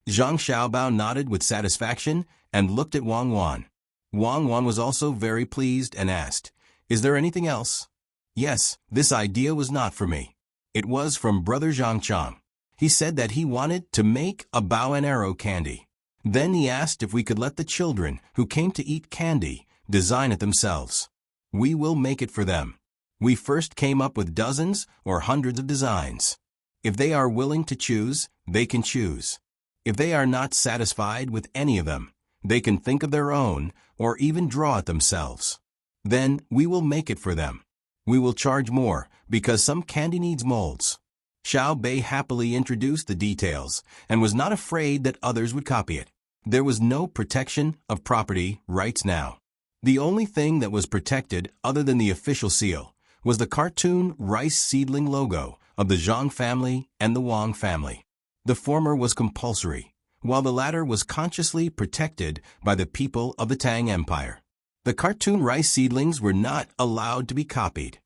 Zhang Xiaobao nodded with satisfaction and looked at Wang Wan. Wang Wan was also very pleased and asked, Is there anything else? Yes, this idea was not for me. It was from Brother Zhang Chang. He said that he wanted to make a bow and arrow candy. Then he asked if we could let the children who came to eat candy design it themselves. We will make it for them. We first came up with dozens or hundreds of designs. If they are willing to choose, they can choose. If they are not satisfied with any of them, they can think of their own or even draw it themselves. Then we will make it for them. We will charge more because some candy needs molds. Xiao Bei happily introduced the details and was not afraid that others would copy it. There was no protection of property rights now. The only thing that was protected other than the official seal was the cartoon rice seedling logo of the Zhang family and the Wang family. The former was compulsory, while the latter was consciously protected by the people of the Tang Empire. The cartoon rice seedlings were not allowed to be copied.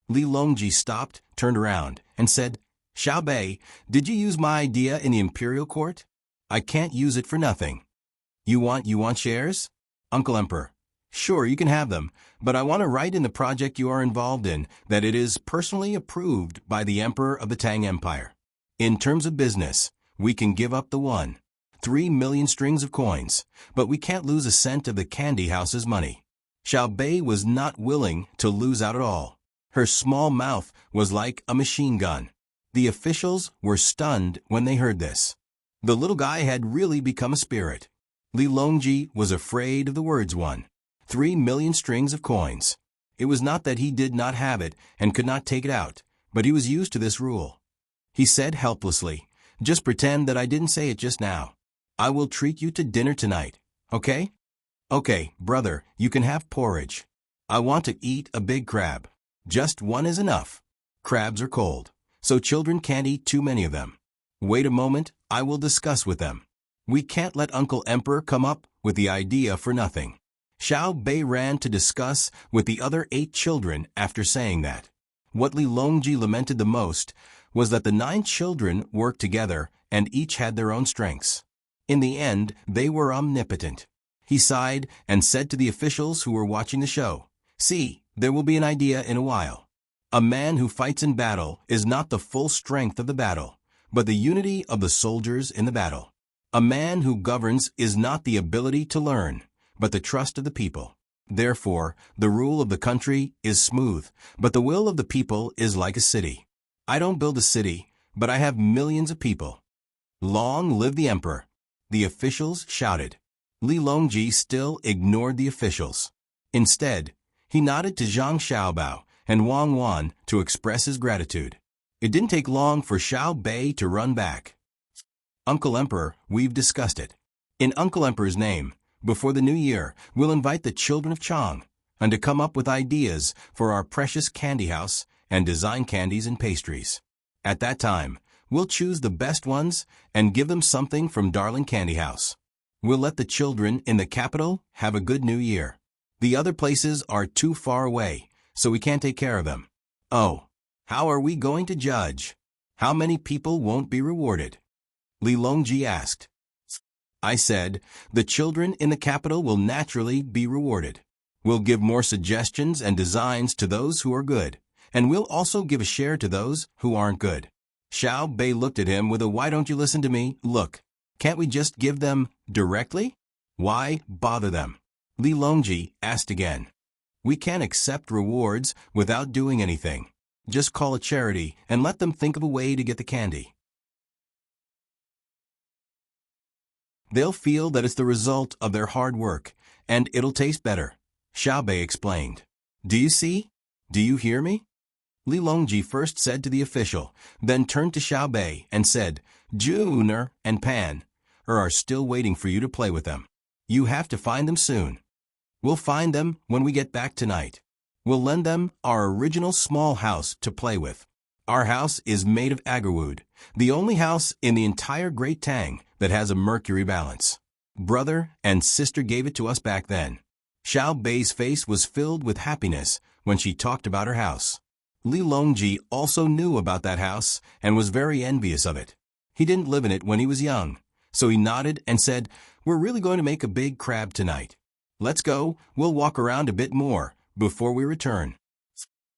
Li Longji stopped, turned around, and said, "Xiao Bei, did you use my idea in the imperial court? I can't use it for nothing." You want shares? Uncle Emperor. Sure, you can have them, but I want to write in the project you are involved in that it is personally approved by the Emperor of the Tang Empire. In terms of business, we can give up the 3 million strings of coins, but we can't lose a cent of the candy house's money. Xiao Bei was not willing to lose out at all. Her small mouth was like a machine gun. The officials were stunned when they heard this. The little guy had really become a spirit. Li Longji was afraid of the words 3 million strings of coins. It was not that he did not have it and could not take it out, but he was used to this rule. He said helplessly, "Just pretend that I didn't say it just now. I will treat you to dinner tonight, okay?" "Okay, brother, you can have porridge. I want to eat a big crab. Just one is enough. Crabs are cold, so children can't eat too many of them. Wait a moment, I will discuss with them. We can't let Uncle Emperor come up with the idea for nothing." Xiao Bei ran to discuss with the other 8 children after saying that. What Li Longji lamented the most was that the 9 children worked together and each had their own strengths. In the end, they were omnipotent. He sighed and said to the officials who were watching the show, "See, there will be an idea in a while. A man who fights in battle is not the full strength of the battle, but the unity of the soldiers in the battle. A man who governs is not the ability to learn, but the trust of the people. Therefore, the rule of the country is smooth, but the will of the people is like a city. I don't build a city, but I have millions of people. Long live the emperor!" The officials shouted. Li Longji still ignored the officials. Instead, he nodded to Zhang Xiaobao and Wang Wan to express his gratitude. It didn't take long for Xiao Bei to run back. "Uncle Emperor, we've discussed it. In Uncle Emperor's name, before the new year, we'll invite the children of Chang and to come up with ideas for our precious candy house and design candies and pastries. At that time, we'll choose the best ones and give them something from Darling Candy House. We'll let the children in the capital have a good new year. The other places are too far away, so we can't take care of them. Oh, how are we going to judge? How many people won't be rewarded?" Li Longji asked. I said, "The children in the capital will naturally be rewarded. We'll give more suggestions and designs to those who are good, and we'll also give a share to those who aren't good." Xiao Bei looked at him with a "why don't you listen to me" look. "Can't we just give them directly? Why bother them?" Li Longji asked again. "We can't accept rewards without doing anything. Just call a charity and let them think of a way to get the candy. They'll feel that it's the result of their hard work, and it'll taste better," Xiao Bei explained. "Do you see? Do you hear me?" Li Longji first said to the official, then turned to Xiao Bei and said, "Juner and Pan are still waiting for you to play with them. You have to find them soon. We'll find them when we get back tonight. We'll lend them our original small house to play with. Our house is made of agarwood, the only house in the entire Great Tang that has a mercury balance. Brother and sister gave it to us back then." Xiao Bei's face was filled with happiness when she talked about her house. Li Longji also knew about that house and was very envious of it. He didn't live in it when he was young, so he nodded and said, "We're really going to make a big crab tonight. Let's go, we'll walk around a bit more before we return."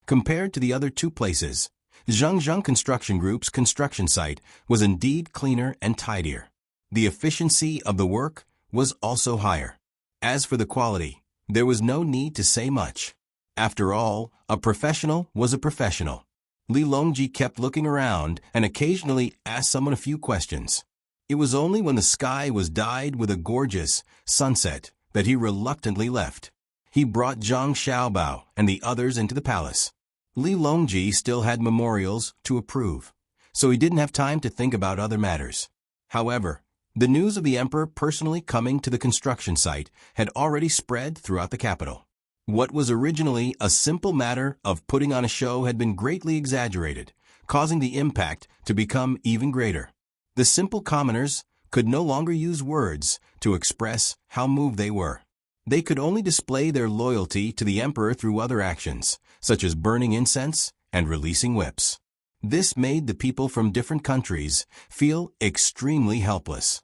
Compared to the other 2 places, Zhangzheng Construction Group's construction site was indeed cleaner and tidier. The efficiency of the work was also higher. As for the quality, there was no need to say much. After all, a professional was a professional. Li Longji kept looking around and occasionally asked someone a few questions. It was only when the sky was dyed with a gorgeous sunset that he reluctantly left. He brought Zhang Xiaobao and the others into the palace. Li Longji still had memorials to approve, so he didn't have time to think about other matters. However, the news of the emperor personally coming to the construction site had already spread throughout the capital. What was originally a simple matter of putting on a show had been greatly exaggerated, causing the impact to become even greater. The simple commoners could no longer use words to express how moved they were. They could only display their loyalty to the emperor through other actions, such as burning incense and releasing whips. This made the people from different countries feel extremely helpless.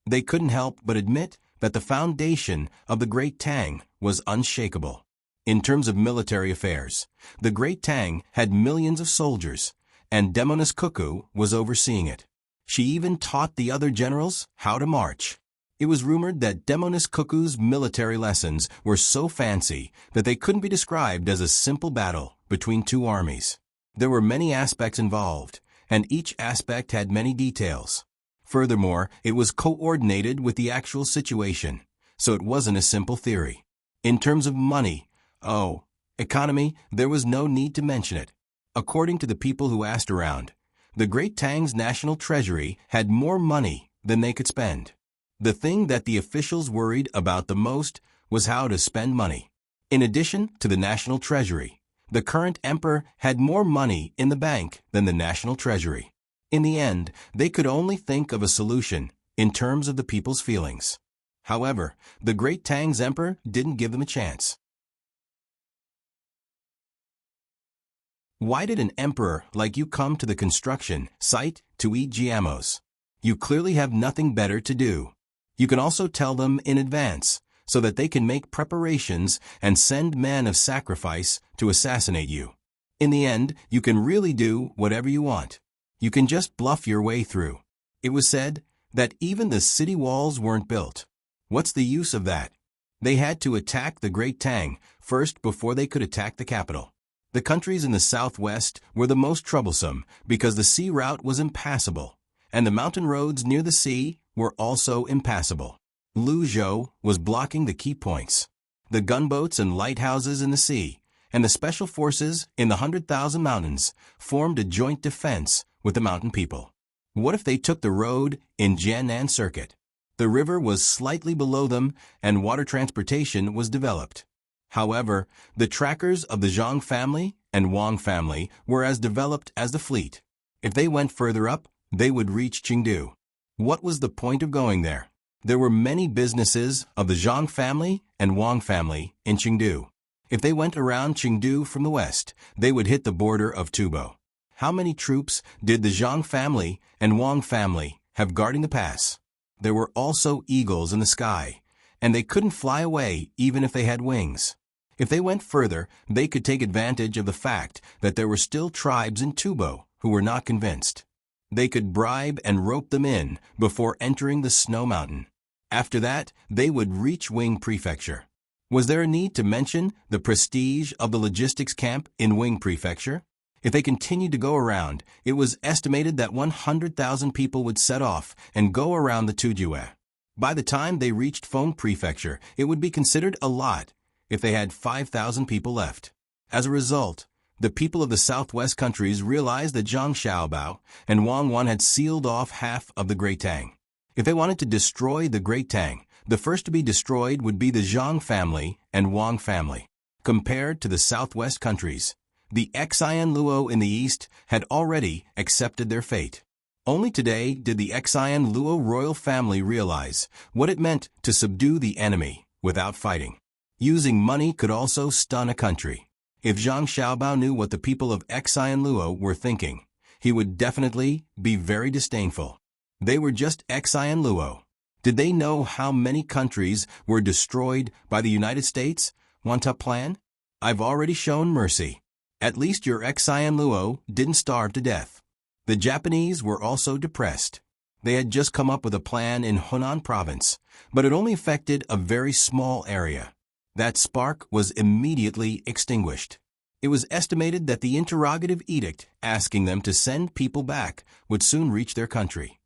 They couldn't help but admit that the foundation of the Great Tang was unshakable. In terms of military affairs, the Great Tang had millions of soldiers, and Demoness Cuckoo was overseeing it. She even taught the other generals how to march. It was rumored that Demoness Cuckoo's military lessons were so fancy that they couldn't be described as a simple battle between two armies. There were many aspects involved, and each aspect had many details. Furthermore, it was coordinated with the actual situation, so it wasn't a simple theory. In terms of money, economy, there was no need to mention it. According to the people who asked around, the Great Tang's national treasury had more money than they could spend. The thing that the officials worried about the most was how to spend money. In addition to the national treasury, the current emperor had more money in the bank than the national treasury. In the end, they could only think of a solution in terms of the people's feelings. However, the Great Tang's emperor didn't give them a chance. Why did an emperor like you come to the construction site to eat GMOs? You clearly have nothing better to do. You can also tell them in advance so that they can make preparations and send men of sacrifice to assassinate you. In the end, you can really do whatever you want. You can just bluff your way through. It was said that even the city walls weren't built. What's the use of that? They had to attack the Great Tang first before they could attack the capital. The countries in the southwest were the most troublesome because the sea route was impassable, and the mountain roads near the sea were also impassable. Luzhou was blocking the key points. The gunboats and lighthouses in the sea, and the special forces in the 100,000 mountains formed a joint defense with the mountain people. What if they took the road in Jiannan Circuit? The river was slightly below them, and water transportation was developed. However, the trackers of the Zhang family and Wang family were as developed as the fleet. If they went further up, they would reach Chengdu. What was the point of going there? There were many businesses of the Zhang family and Wang family in Chengdu. If they went around Chengdu from the west, they would hit the border of Tubo. How many troops did the Zhang family and Wang family have guarding the pass? There were also eagles in the sky, and they couldn't fly away even if they had wings. If they went further, they could take advantage of the fact that there were still tribes in Tubo who were not convinced. They could bribe and rope them in before entering the snow mountain. After that, they would reach Wing Prefecture. Was there a need to mention the prestige of the logistics camp in Wing Prefecture? If they continued to go around, it was estimated that 100,000 people would set off and go around the Tujue. By the time they reached Feng Prefecture, it would be considered a lot if they had 5,000 people left. As a result, the people of the southwest countries realized that Zhang Xiaobao and Wang Wan had sealed off half of the Great Tang. If they wanted to destroy the Great Tang, the first to be destroyed would be the Zhang family and Wang family. Compared to the southwest countries, the Xian Luo in the east had already accepted their fate. Only today did the Xian Luo royal family realize what it meant to subdue the enemy without fighting. Using money could also stun a country. If Zhang Xiaobao knew what the people of Xian Luo were thinking, he would definitely be very disdainful. They were just Xian Luo. Did they know how many countries were destroyed by the United States? Want a plan? I've already shown mercy. At least your Xian Luo didn't starve to death. The Japanese were also depressed. They had just come up with a plan in Hunan province, but it only affected a very small area. That spark was immediately extinguished. It was estimated that the interrogative edict asking them to send people back would soon reach their country.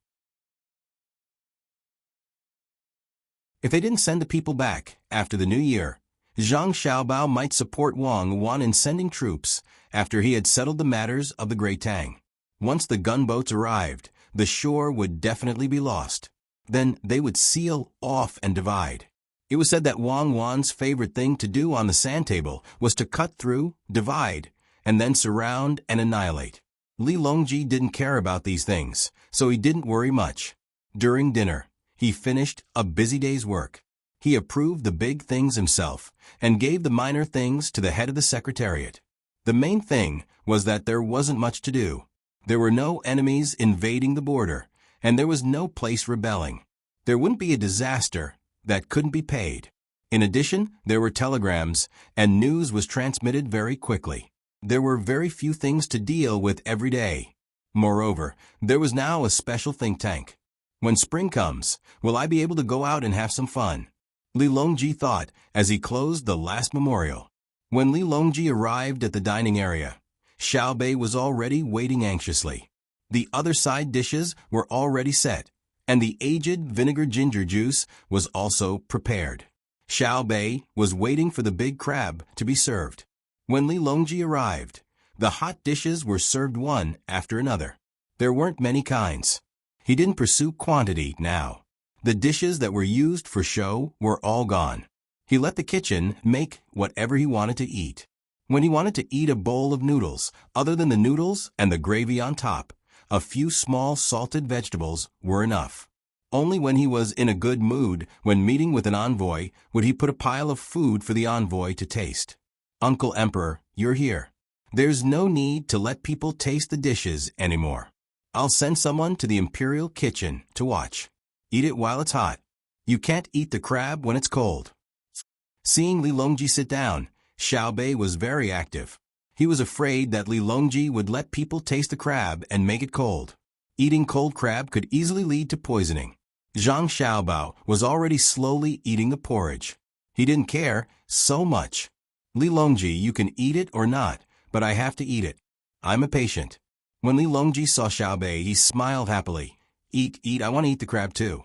If they didn't send the people back after the new year, Zhang Xiaobao might support Wang Wan in sending troops after he had settled the matters of the Great Tang. Once the gunboats arrived, the shore would definitely be lost. Then they would seal off and divide. It was said that Wang Wan's favorite thing to do on the sand table was to cut through, divide, and then surround and annihilate. Li Longji didn't care about these things, so he didn't worry much. During dinner, he finished a busy day's work. He approved the big things himself and gave the minor things to the head of the secretariat. The main thing was that there wasn't much to do. There were no enemies invading the border, and there was no place rebelling. There wouldn't be a disaster that couldn't be paid. In addition, there were telegrams, and news was transmitted very quickly. There were very few things to deal with every day. Moreover, there was now a special think tank. When spring comes, will I be able to go out and have some fun? Li Longji thought as he closed the last memorial. When Li Longji arrived at the dining area, Xiao Bei was already waiting anxiously. The other side dishes were already set, and the aged vinegar ginger juice was also prepared. Xiao Bei was waiting for the big crab to be served. When Li Longji arrived, the hot dishes were served one after another. There weren't many kinds. He didn't pursue quantity now. The dishes that were used for show were all gone. He let the kitchen make whatever he wanted to eat. When he wanted to eat a bowl of noodles, other than the noodles and the gravy on top, a few small salted vegetables were enough. Only when he was in a good mood, when meeting with an envoy, would he put a pile of food for the envoy to taste. Uncle Emperor, you're here. There's no need to let people taste the dishes anymore. I'll send someone to the imperial kitchen to watch. Eat it while it's hot. You can't eat the crab when it's cold. Seeing Li Longji sit down, Xiao Bei was very active. He was afraid that Li Longji would let people taste the crab and make it cold. Eating cold crab could easily lead to poisoning. Zhang Xiaobao was already slowly eating the porridge. He didn't care so much. Li Longji, you can eat it or not, but I have to eat it. I'm a patient. When Li Longji saw Xiao Bei, he smiled happily. Eat, I want to eat the crab too.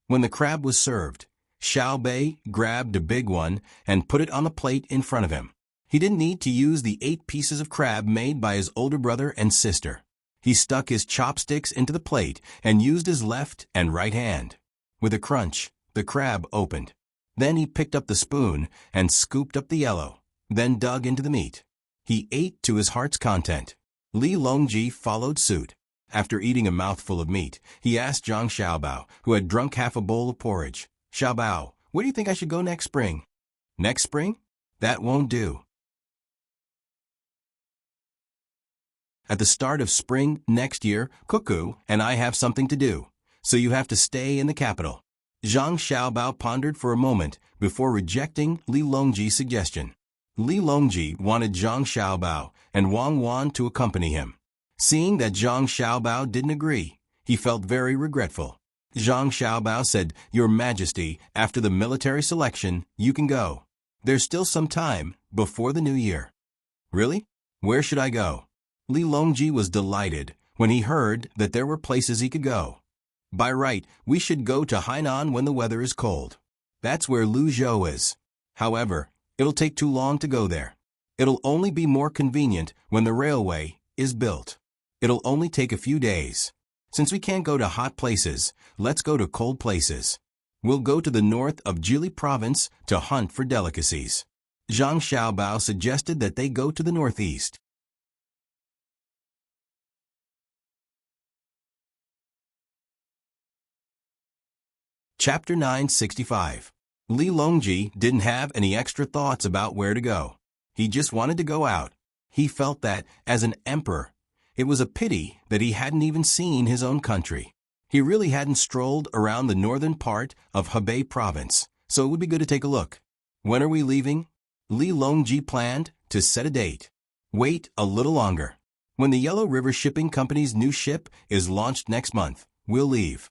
When the crab was served, Xiao Bei grabbed a big one and put it on the plate in front of him. He didn't need to use the 8 pieces of crab made by his older brother and sister. He stuck his chopsticks into the plate and used his left and right hand. With a crunch, the crab opened. Then he picked up the spoon and scooped up the yellow, then dug into the meat. He ate to his heart's content. Li Longji followed suit. After eating a mouthful of meat, he asked Zhang Xiaobao, who had drunk half a bowl of porridge, Xiaobao, where do you think I should go next spring? Next spring? That won't do. At the start of spring next year, Cuckoo and I have something to do, so you have to stay in the capital. Zhang Xiaobao pondered for a moment before rejecting Li Longji's suggestion. Li Longji wanted Zhang Xiaobao and Wang Wan to accompany him. Seeing that Zhang Xiaobao didn't agree, he felt very regretful. Zhang Xiaobao said, Your Majesty, after the military selection, you can go. There's still some time before the new year. Really? Where should I go? Li Longji was delighted when he heard that there were places he could go. By right, we should go to Hainan when the weather is cold. That's where Luzhou is. However, it'll take too long to go there. It'll only be more convenient when the railway is built. It'll only take a few days. Since we can't go to hot places, let's go to cold places. We'll go to the north of Jili province to hunt for delicacies. Zhang Xiaobao suggested that they go to the northeast. Chapter 965. Li Longji didn't have any extra thoughts about where to go. He just wanted to go out. He felt that, as an emperor, it was a pity that he hadn't even seen his own country. He really hadn't strolled around the northern part of Hebei province, so it would be good to take a look. When are we leaving? Li Longji planned to set a date. Wait a little longer. When the Yellow River Shipping Company's new ship is launched next month, we'll leave.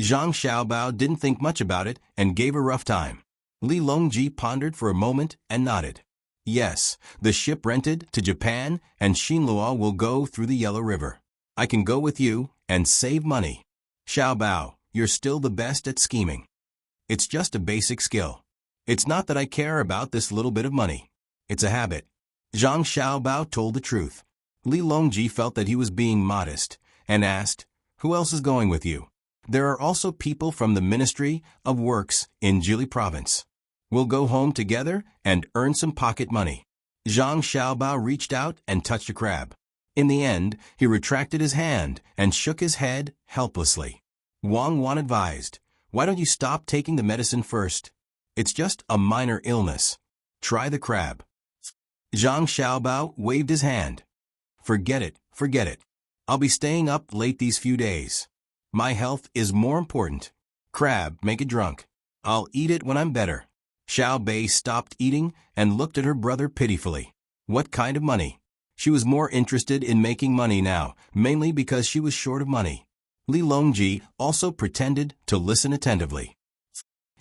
Zhang Xiaobao didn't think much about it and gave a rough time. Li Longji pondered for a moment and nodded. Yes, the ship rented to Japan and Xinluo will go through the Yellow River. I can go with you and save money. Xiaobao, you're still the best at scheming. It's just a basic skill. It's not that I care about this little bit of money. It's a habit. Zhang Xiaobao told the truth. Li Longji felt that he was being modest and asked, "Who else is going with you?" "There are also people from the Ministry of Works in Jili province. We'll go home together and earn some pocket money." Zhang Xiaobao reached out and touched a crab. In the end, he retracted his hand and shook his head helplessly. Wang Wan advised, "Why don't you stop taking the medicine first? It's just a minor illness. Try the crab." Zhang Xiaobao waved his hand. Forget it. I'll be staying up late these few days. My health is more important. Crab, make it drunk. I'll eat it when I'm better." Xiao Bei stopped eating and looked at her brother pitifully. What kind of money? She was more interested in making money now, mainly because she was short of money. Li Longji also pretended to listen attentively.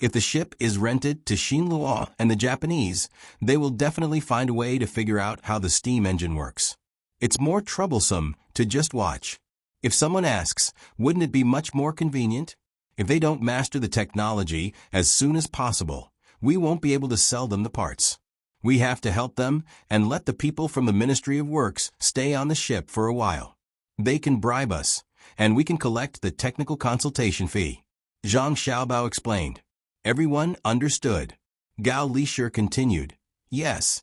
If the ship is rented to Xinluo and the Japanese, they will definitely find a way to figure out how the steam engine works. It's more troublesome to just watch. If someone asks, wouldn't it be much more convenient? If they don't master the technology as soon as possible, we won't be able to sell them the parts. We have to help them and let the people from the Ministry of Works stay on the ship for a while. They can bribe us, and we can collect the technical consultation fee. Zhang Xiaobao explained. Everyone understood. Gao Lishir continued. Yes,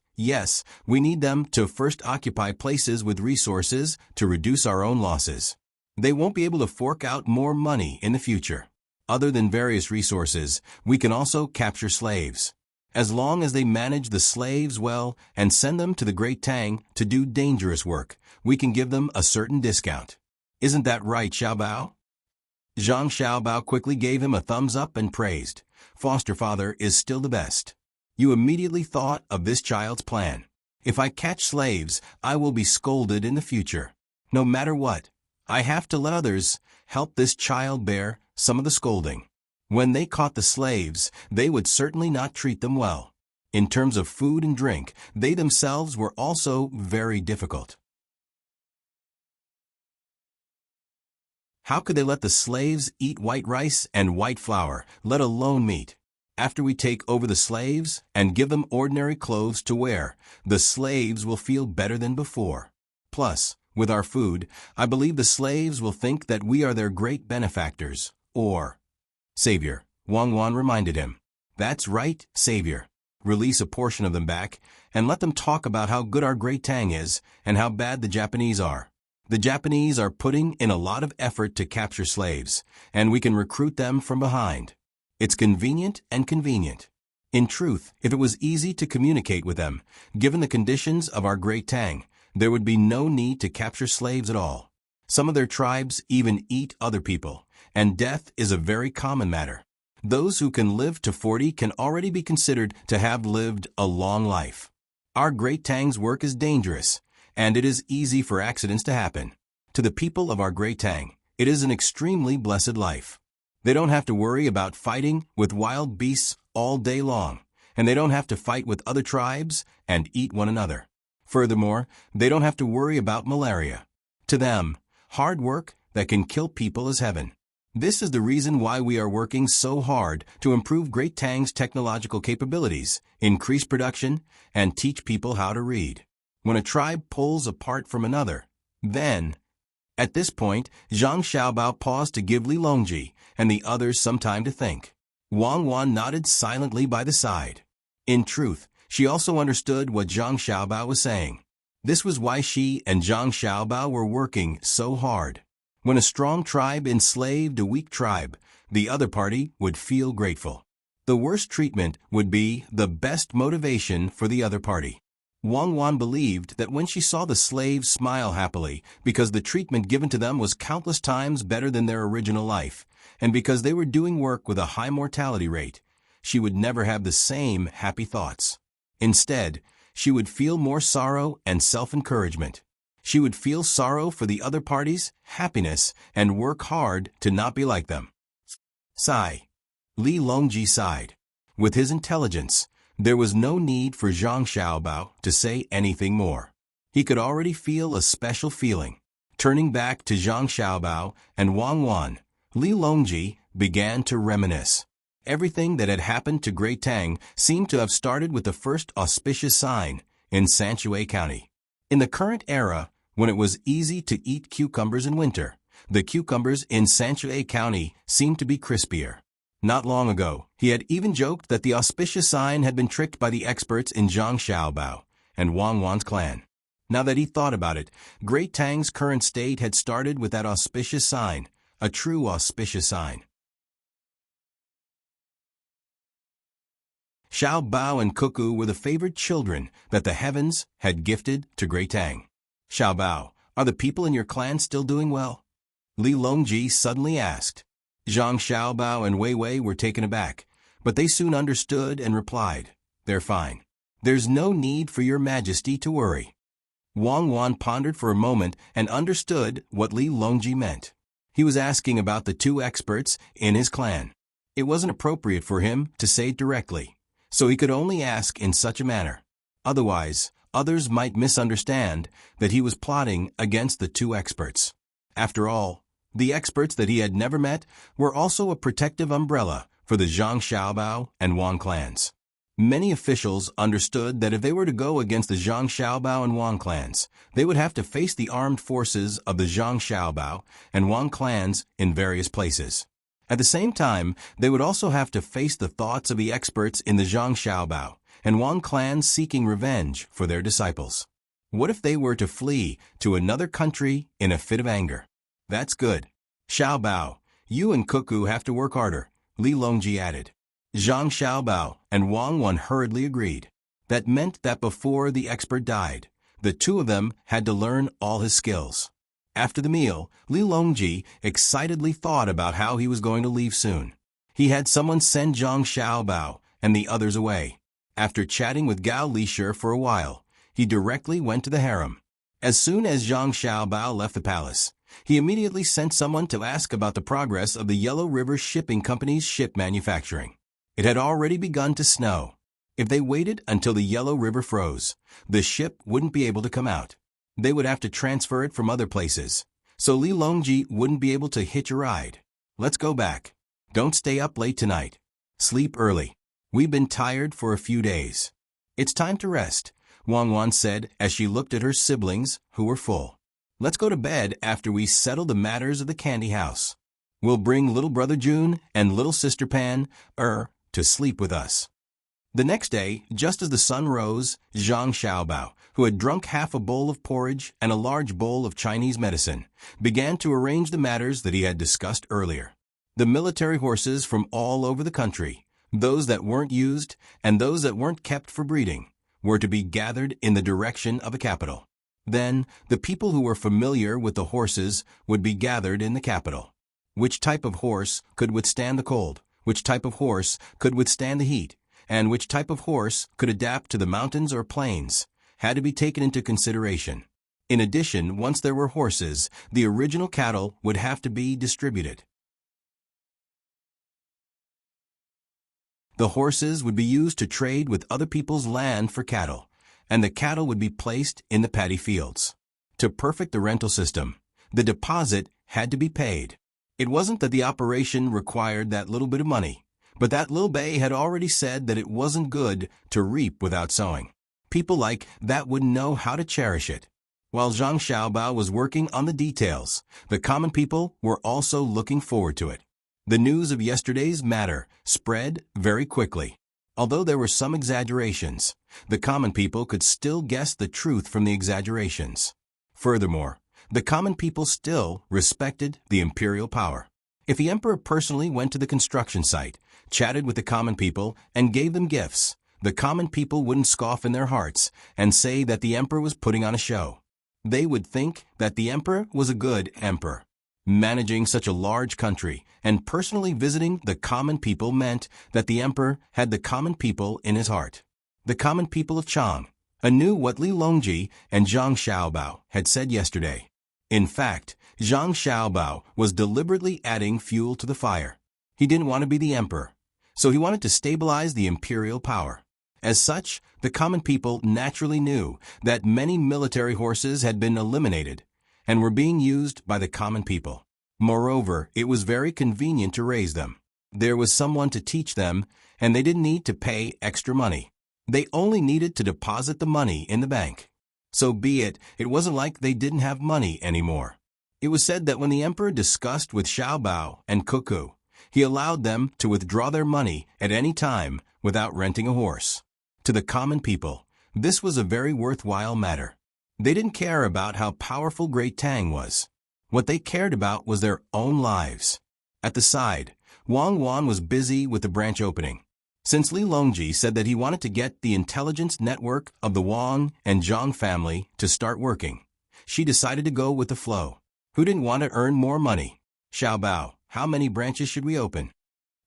we need them to first occupy places with resources to reduce our own losses. They won't be able to fork out more money in the future. Other than various resources, we can also capture slaves. As long as they manage the slaves well and send them to the Great Tang to do dangerous work, we can give them a certain discount. Isn't that right, Xiaobao? Zhang Xiaobao quickly gave him a thumbs up and praised. Foster father is still the best. You immediately thought of this child's plan. If I catch slaves, I will be scolded in the future. No matter what, I have to let others help this child bear some of the scolding. When they caught the slaves, they would certainly not treat them well. In terms of food and drink, they themselves were also very difficult. How could they let the slaves eat white rice and white flour, let alone meat? After we take over the slaves and give them ordinary clothes to wear, the slaves will feel better than before. Plus, with our food, I believe the slaves will think that we are their great benefactors, or savior, Wang Wan reminded him. That's right, savior. Release a portion of them back and let them talk about how good our Great Tang is and how bad the Japanese are. The Japanese are putting in a lot of effort to capture slaves, and we can recruit them from behind. It's convenient. In truth, if it was easy to communicate with them, given the conditions of our Great Tang, there would be no need to capture slaves at all. Some of their tribes even eat other people, and death is a very common matter. Those who can live to 40 can already be considered to have lived a long life. Our Great Tang's work is dangerous, and it is easy for accidents to happen. To the people of our Great Tang, it is an extremely blessed life. They don't have to worry about fighting with wild beasts all day long, and they don't have to fight with other tribes and eat one another. Furthermore, they don't have to worry about malaria. To them, hard work that can kill people is heaven. This is the reason why we are working so hard to improve Great Tang's technological capabilities, increase production, and teach people how to read. When a tribe pulls apart from another, then... At this point, Zhang Xiaobao paused to give Li Longji and the others some time to think. Wang Wan nodded silently by the side. In truth, she also understood what Zhang Xiaobao was saying. This was why she and Zhang Xiaobao were working so hard. When a strong tribe enslaved a weak tribe, the other party would feel grateful. The worst treatment would be the best motivation for the other party. Wang Wan believed that when she saw the slaves smile happily because the treatment given to them was countless times better than their original life, and because they were doing work with a high mortality rate, she would never have the same happy thoughts. Instead, she would feel more sorrow and self-encouragement. She would feel sorrow for the other party's happiness and work hard to not be like them. Sigh. Li Longji sighed. With his intelligence, there was no need for Zhang Xiaobao to say anything more. He could already feel a special feeling. Turning back to Zhang Xiaobao and Wang Wan, Li Longji began to reminisce. Everything that had happened to Great Tang seemed to have started with the first auspicious sign in Sanshue County. In the current era, when it was easy to eat cucumbers in winter, the cucumbers in Sanshue County seemed to be crispier. Not long ago, he had even joked that the auspicious sign had been tricked by the experts in Zhang Xiaobao and Wang Wan's clan. Now that he thought about it, Great Tang's current state had started with that auspicious sign, a true auspicious sign. Xiao Bao and Cuckoo were the favored children that the heavens had gifted to Great Tang. Xiao Bao, are the people in your clan still doing well? Li Longji suddenly asked. Zhang Xiaobao and Wei Wei were taken aback, but they soon understood and replied, "They're fine. There's no need for your majesty to worry." Wang Wan pondered for a moment and understood what Li Longji meant. He was asking about the two experts in his clan. It wasn't appropriate for him to say it directly, so he could only ask in such a manner. Otherwise, others might misunderstand that he was plotting against the two experts. After all, the experts that he had never met were also a protective umbrella for the Zhang Xiaobao and Wang clans. Many officials understood that if they were to go against the Zhang Xiaobao and Wang clans, they would have to face the armed forces of the Zhang Xiaobao and Wang clans in various places. At the same time, they would also have to face the thoughts of the experts in the Zhang Xiaobao and Wang clans seeking revenge for their disciples. What if they were to flee to another country in a fit of anger? That's good. Xiao Bao, you and Cuckoo have to work harder, Li Longji added. Zhang Xiaobao and Wang Wan hurriedly agreed. That meant that before the expert died, the two of them had to learn all his skills. After the meal, Li Longji excitedly thought about how he was going to leave soon. He had someone send Zhang Xiaobao and the others away. After chatting with Gao Lisher for a while, he directly went to the harem. As soon as Zhang Xiaobao left the palace, he immediately sent someone to ask about the progress of the Yellow River Shipping Company's ship manufacturing. It had already begun to snow. If they waited until the Yellow River froze, the ship wouldn't be able to come out. They would have to transfer it from other places, so Li Longji wouldn't be able to hitch a ride. Let's go back. Don't stay up late tonight. Sleep early. We've been tired for a few days. It's time to rest, Wang Wan said as she looked at her siblings, who were full. Let's go to bed after we settle the matters of the candy house. We'll bring little brother June and little sister Pan, to sleep with us. The next day, just as the sun rose, Zhang Xiaobao, who had drunk half a bowl of porridge and a large bowl of Chinese medicine, began to arrange the matters that he had discussed earlier. The military horses from all over the country, those that weren't used and those that weren't kept for breeding, were to be gathered in the direction of a capital. Then, the people who were familiar with the horses would be gathered in the capital. Which type of horse could withstand the cold? Which type of horse could withstand the heat? And which type of horse could adapt to the mountains or plains had to be taken into consideration. In addition, once there were horses, the original cattle would have to be distributed. The horses would be used to trade with other people's land for cattle, and the cattle would be placed in the paddy fields. To perfect the rental system, the deposit had to be paid. It wasn't that the operation required that little bit of money, but that Lil Bei had already said that it wasn't good to reap without sowing. People like that wouldn't know how to cherish it. While Zhang Xiaobao was working on the details, the common people were also looking forward to it. The news of yesterday's matter spread very quickly. Although there were some exaggerations, the common people could still guess the truth from the exaggerations. Furthermore, the common people still respected the imperial power. If the emperor personally went to the construction site, chatted with the common people, and gave them gifts, the common people wouldn't scoff in their hearts and say that the emperor was putting on a show. They would think that the emperor was a good emperor. Managing such a large country and personally visiting the common people meant that the emperor had the common people in his heart. The common people of Chang knew what Li Longji and Zhang Xiaobao had said yesterday. In fact, Zhang Xiaobao was deliberately adding fuel to the fire. He didn't want to be the emperor, so he wanted to stabilize the imperial power. As such, the common people naturally knew that many military horses had been eliminated and were being used by the common people. Moreover, it was very convenient to raise them. There was someone to teach them, and they didn't need to pay extra money. They only needed to deposit the money in the bank. So be it, it wasn't like they didn't have money anymore. It was said that when the emperor discussed with Xiaobao and Cuckoo, he allowed them to withdraw their money at any time without renting a horse. To the common people, this was a very worthwhile matter. They didn't care about how powerful Great Tang was. What they cared about was their own lives. At the side, Wang Wan was busy with the branch opening. Since Li Longji said that he wanted to get the intelligence network of the Wang and Zhang family to start working, she decided to go with the flow. Who didn't want to earn more money? Xiaobao, how many branches should we open?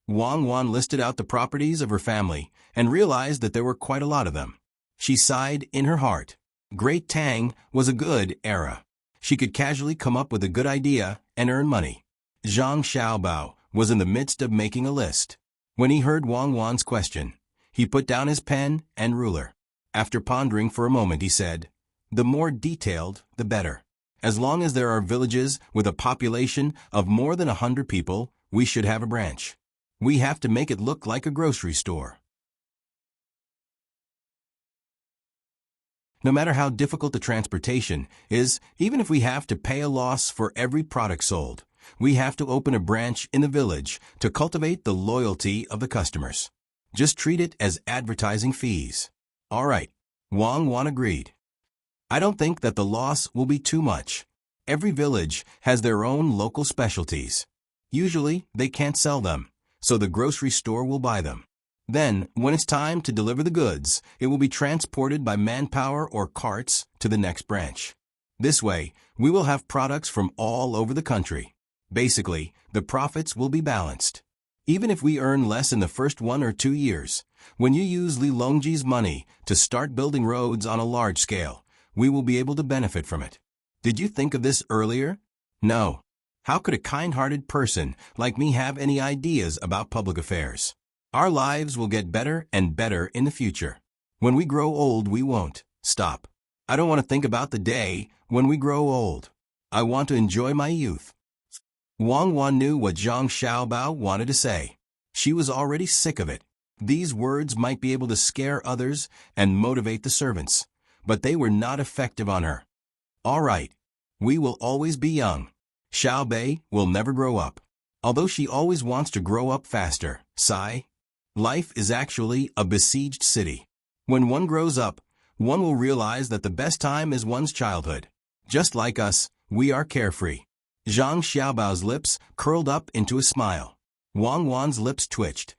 Wang Wan listed out the properties of her family and realized that there were quite a lot of them. She sighed in her heart. Great Tang was a good era. She could casually come up with a good idea and earn money. Zhang Xiaobao was in the midst of making a list. When he heard Wang Wan's question, he put down his pen and ruler. After pondering for a moment, he said, "The more detailed, the better. As long as there are villages with a population of more than 100 people, we should have a branch. We have to make it look like a grocery store." No matter how difficult the transportation is, even if we have to pay a loss for every product sold, we have to open a branch in the village to cultivate the loyalty of the customers. Just treat it as advertising fees. All right, Wang Wan agreed. I don't think that the loss will be too much. Every village has their own local specialties. Usually, they can't sell them, so the grocery store will buy them. Then, when it's time to deliver the goods, it will be transported by manpower or carts to the next branch. This way, we will have products from all over the country. Basically, the profits will be balanced. Even if we earn less in the first 1 or 2 years, when you use Li Longji's money to start building roads on a large scale, we will be able to benefit from it. Did you think of this earlier? No. How could a kind-hearted person like me have any ideas about public affairs? Our lives will get better and better in the future. When we grow old, we won't stop. I don't want to think about the day when we grow old. I want to enjoy my youth. Wang Wan knew what Zhang Xiaobao wanted to say. She was already sick of it. These words might be able to scare others and motivate the servants, but they were not effective on her. All right, we will always be young. Xiao Bei will never grow up. Although she always wants to grow up faster, sigh. Life is actually a besieged city. When one grows up, one will realize that the best time is one's childhood. Just like us, we are carefree. Zhang Xiaobao's lips curled up into a smile. Wang Wan's lips twitched.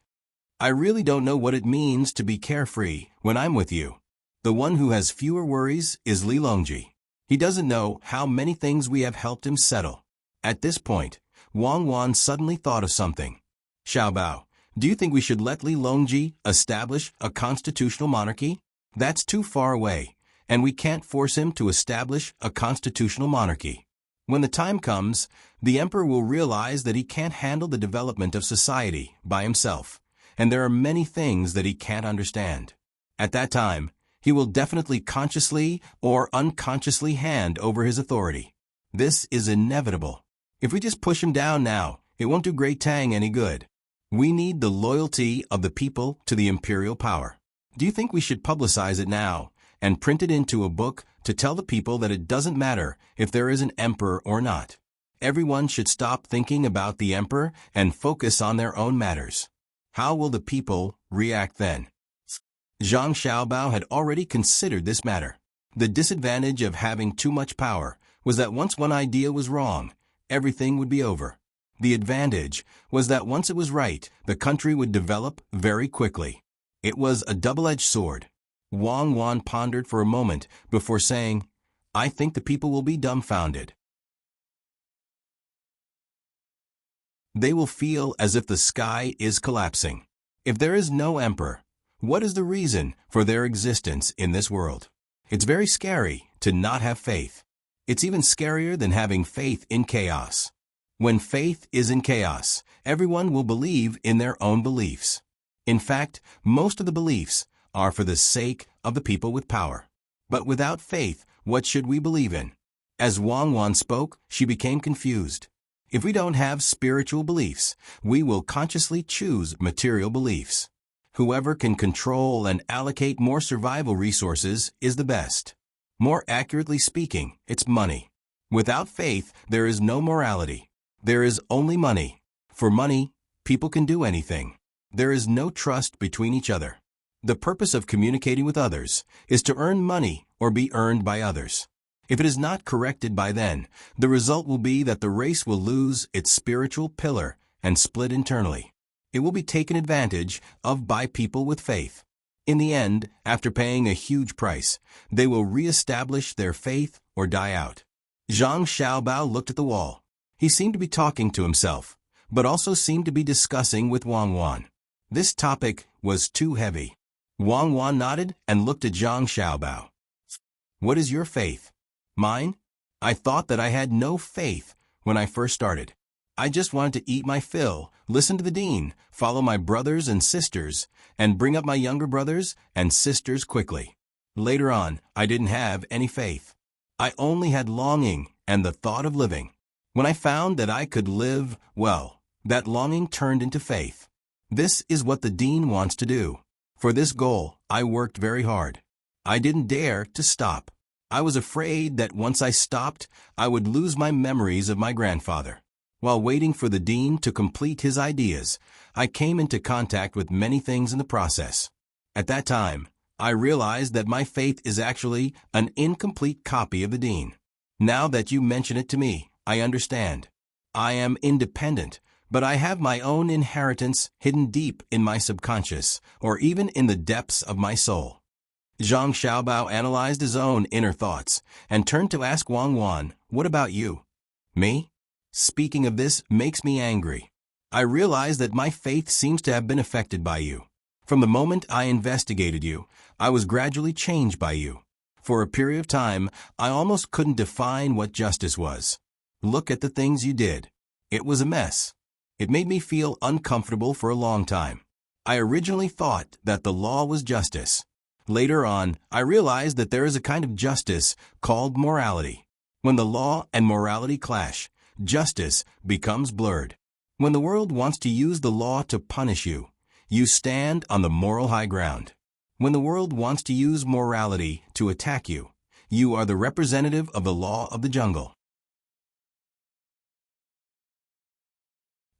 I really don't know what it means to be carefree when I'm with you. The one who has fewer worries is Li Longji. He doesn't know how many things we have helped him settle. At this point, Wang Wan suddenly thought of something. Xiaobao, do you think we should let Li Longji establish a constitutional monarchy? That's too far away, and we can't force him to establish a constitutional monarchy. When the time comes, the emperor will realize that he can't handle the development of society by himself, and there are many things that he can't understand. At that time, he will definitely consciously or unconsciously hand over his authority. This is inevitable. If we just push him down now, it won't do Great Tang any good. We need the loyalty of the people to the imperial power. Do you think we should publicize it now and print it into a book to tell the people that it doesn't matter if there is an emperor or not? Everyone should stop thinking about the emperor and focus on their own matters. How will the people react then? Zhang Xiaobao had already considered this matter. The disadvantage of having too much power was that once one idea was wrong, everything would be over. The advantage was that once it was right, the country would develop very quickly. It was a double-edged sword. Wang Wan pondered for a moment before saying, I think the people will be dumbfounded. They will feel as if the sky is collapsing. If there is no emperor, what is the reason for their existence in this world? It's very scary to not have faith. It's even scarier than having faith in chaos. When faith is in chaos, everyone will believe in their own beliefs. In fact, most of the beliefs are for the sake of the people with power. But without faith, what should we believe in? As Wang Wan spoke, she became confused. If we don't have spiritual beliefs, we will consciously choose material beliefs. Whoever can control and allocate more survival resources is the best. More accurately speaking, it's money. Without faith, there is no morality. There is only money. For money, people can do anything. There is no trust between each other. The purpose of communicating with others is to earn money or be earned by others. If it is not corrected by then, the result will be that the race will lose its spiritual pillar and split internally. It will be taken advantage of by people with faith. In the end, after paying a huge price, they will re-establish their faith or die out. Zhang Xiaobao looked at the wall. He seemed to be talking to himself, but also seemed to be discussing with Wang Wan. This topic was too heavy. Wang Wan nodded and looked at Zhang Xiaobao. What is your faith? Mine? I thought that I had no faith when I first started. I just wanted to eat my fill, listen to the dean, follow my brothers and sisters, and bring up my younger brothers and sisters quickly. Later on, I didn't have any faith. I only had longing and the thought of living. When I found that I could live, well, that longing turned into faith. This is what the dean wants to do. For this goal, I worked very hard. I didn't dare to stop. I was afraid that once I stopped, I would lose my memories of my grandfather. While waiting for the dean to complete his ideas, I came into contact with many things in the process. At that time, I realized that my faith is actually an incomplete copy of the dean. Now that you mention it to me, I understand. I am independent, but I have my own inheritance hidden deep in my subconscious, or even in the depths of my soul. Zhang Xiaobao analyzed his own inner thoughts and turned to ask Wang Wan, what about you? Me? Speaking of this makes me angry. I realize that my faith seems to have been affected by you. From the moment I investigated you, I was gradually changed by you. For a period of time, I almost couldn't define what justice was. Look at the things you did. It was a mess. It made me feel uncomfortable for a long time. I originally thought that the law was justice. Later on, I realized that there is a kind of justice called morality. When the law and morality clash, justice becomes blurred. When the world wants to use the law to punish you, you stand on the moral high ground. When the world wants to use morality to attack you, you are the representative of the law of the jungle.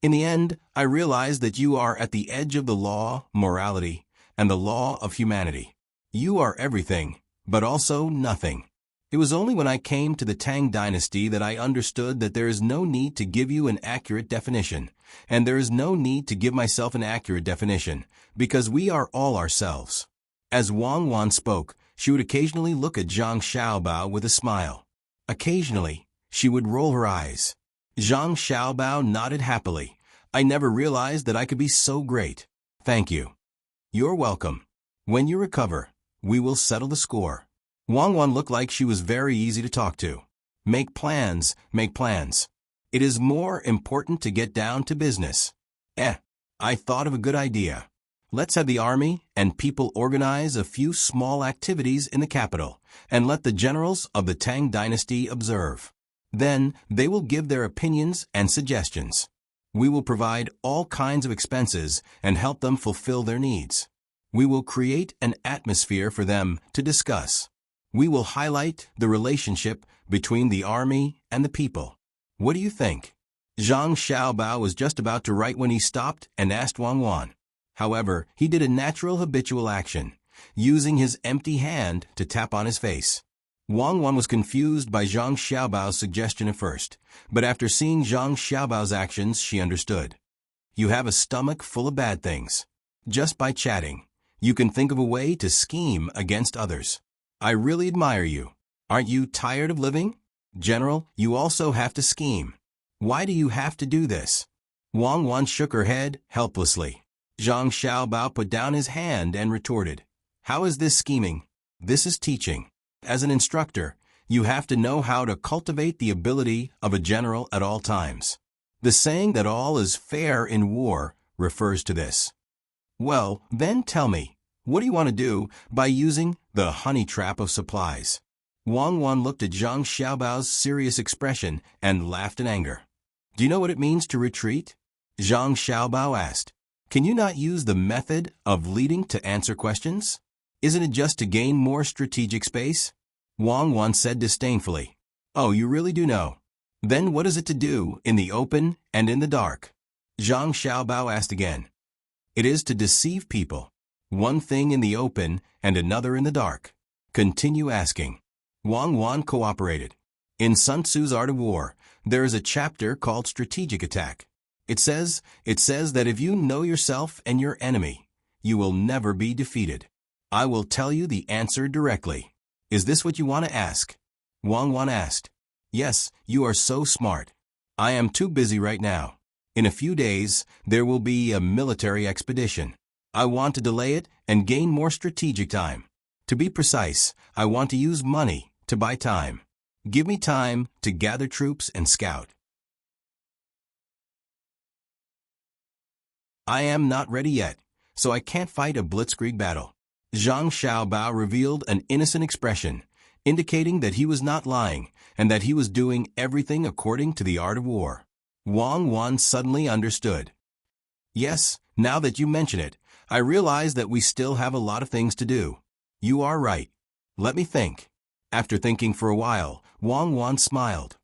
In the end, I realized that you are at the edge of the law, morality, and the law of humanity. You are everything, but also nothing. It was only when I came to the Tang Dynasty that I understood that there is no need to give you an accurate definition, and there is no need to give myself an accurate definition, because we are all ourselves. As Wang Wan spoke, she would occasionally look at Zhang Xiaobao with a smile. Occasionally, she would roll her eyes. Zhang Xiaobao nodded happily. I never realized that I could be so great. Thank you. You're welcome. When you recover, we will settle the score. Wang Wan looked like she was very easy to talk to. Make plans, make plans. It is more important to get down to business. I thought of a good idea. Let's have the army and people organize a few small activities in the capital, and let the generals of the Tang Dynasty observe. Then they will give their opinions and suggestions. We will provide all kinds of expenses and help them fulfill their needs. We will create an atmosphere for them to discuss. We will highlight the relationship between the army and the people. What do you think? Zhang Xiaobao was just about to write when he stopped and asked Wang Wan. However, he did a natural habitual action, using his empty hand to tap on his face. Wang Wan was confused by Zhang Xiaobao's suggestion at first, but after seeing Zhang Xiaobao's actions, she understood. You have a stomach full of bad things. Just by chatting, you can think of a way to scheme against others. I really admire you. Aren't you tired of living? General, you also have to scheme. Why do you have to do this? Wang Wan shook her head helplessly. Zhang Xiaobao put down his hand and retorted, How is this scheming? This is teaching. As an instructor, you have to know how to cultivate the ability of a general at all times. The saying that all is fair in war refers to this. Well, then tell me, what do you want to do by using the honey trap of supplies? Wang Wan looked at Zhang Xiaobao's serious expression and laughed in anger. Do you know what it means to retreat? Zhang Xiaobao asked. Can you not use the method of leading to answer questions? Isn't it just to gain more strategic space? Wang Wan said disdainfully. Oh, you really do know. Then what is it to do in the open and in the dark? Zhang Xiaobao asked again. It is to deceive people. One thing in the open and another in the dark. Continue asking. Wang Wan cooperated. In Sun Tzu's Art of War, there is a chapter called Strategic Attack. It says that if you know yourself and your enemy, you will never be defeated. I will tell you the answer directly. Is this what you want to ask? Wang Wan asked. Yes, you are so smart. I am too busy right now. In a few days, there will be a military expedition. I want to delay it and gain more strategic time. To be precise, I want to use money to buy time. Give me time to gather troops and scout. I am not ready yet, so I can't fight a blitzkrieg battle. Zhang Xiaobao revealed an innocent expression, indicating that he was not lying and that he was doing everything according to the art of war. Wang Wan suddenly understood. Yes, now that you mention it, I realize that we still have a lot of things to do. You are right. Let me think. After thinking for a while, Wang Wan smiled.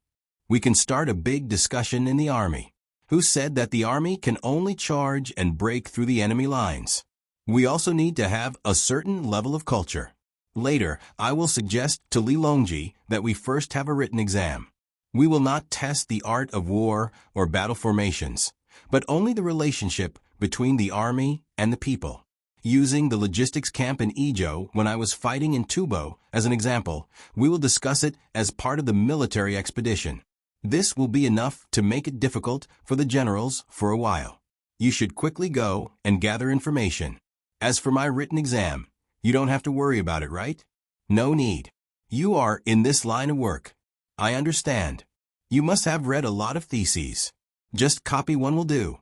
We can start a big discussion in the army. Who said that the army can only charge and break through the enemy lines? We also need to have a certain level of culture. Later, I will suggest to Li Longji that we first have a written exam. We will not test the art of war or battle formations, but only the relationship between the army and the people. Using the logistics camp in Izhou when I was fighting in Tubo as an example, we will discuss it as part of the military expedition. This will be enough to make it difficult for the generals for a while. You should quickly go and gather information. As for my written exam, you don't have to worry about it, right? No need. You are in this line of work. I understand. You must have read a lot of theses. Just copy one will do.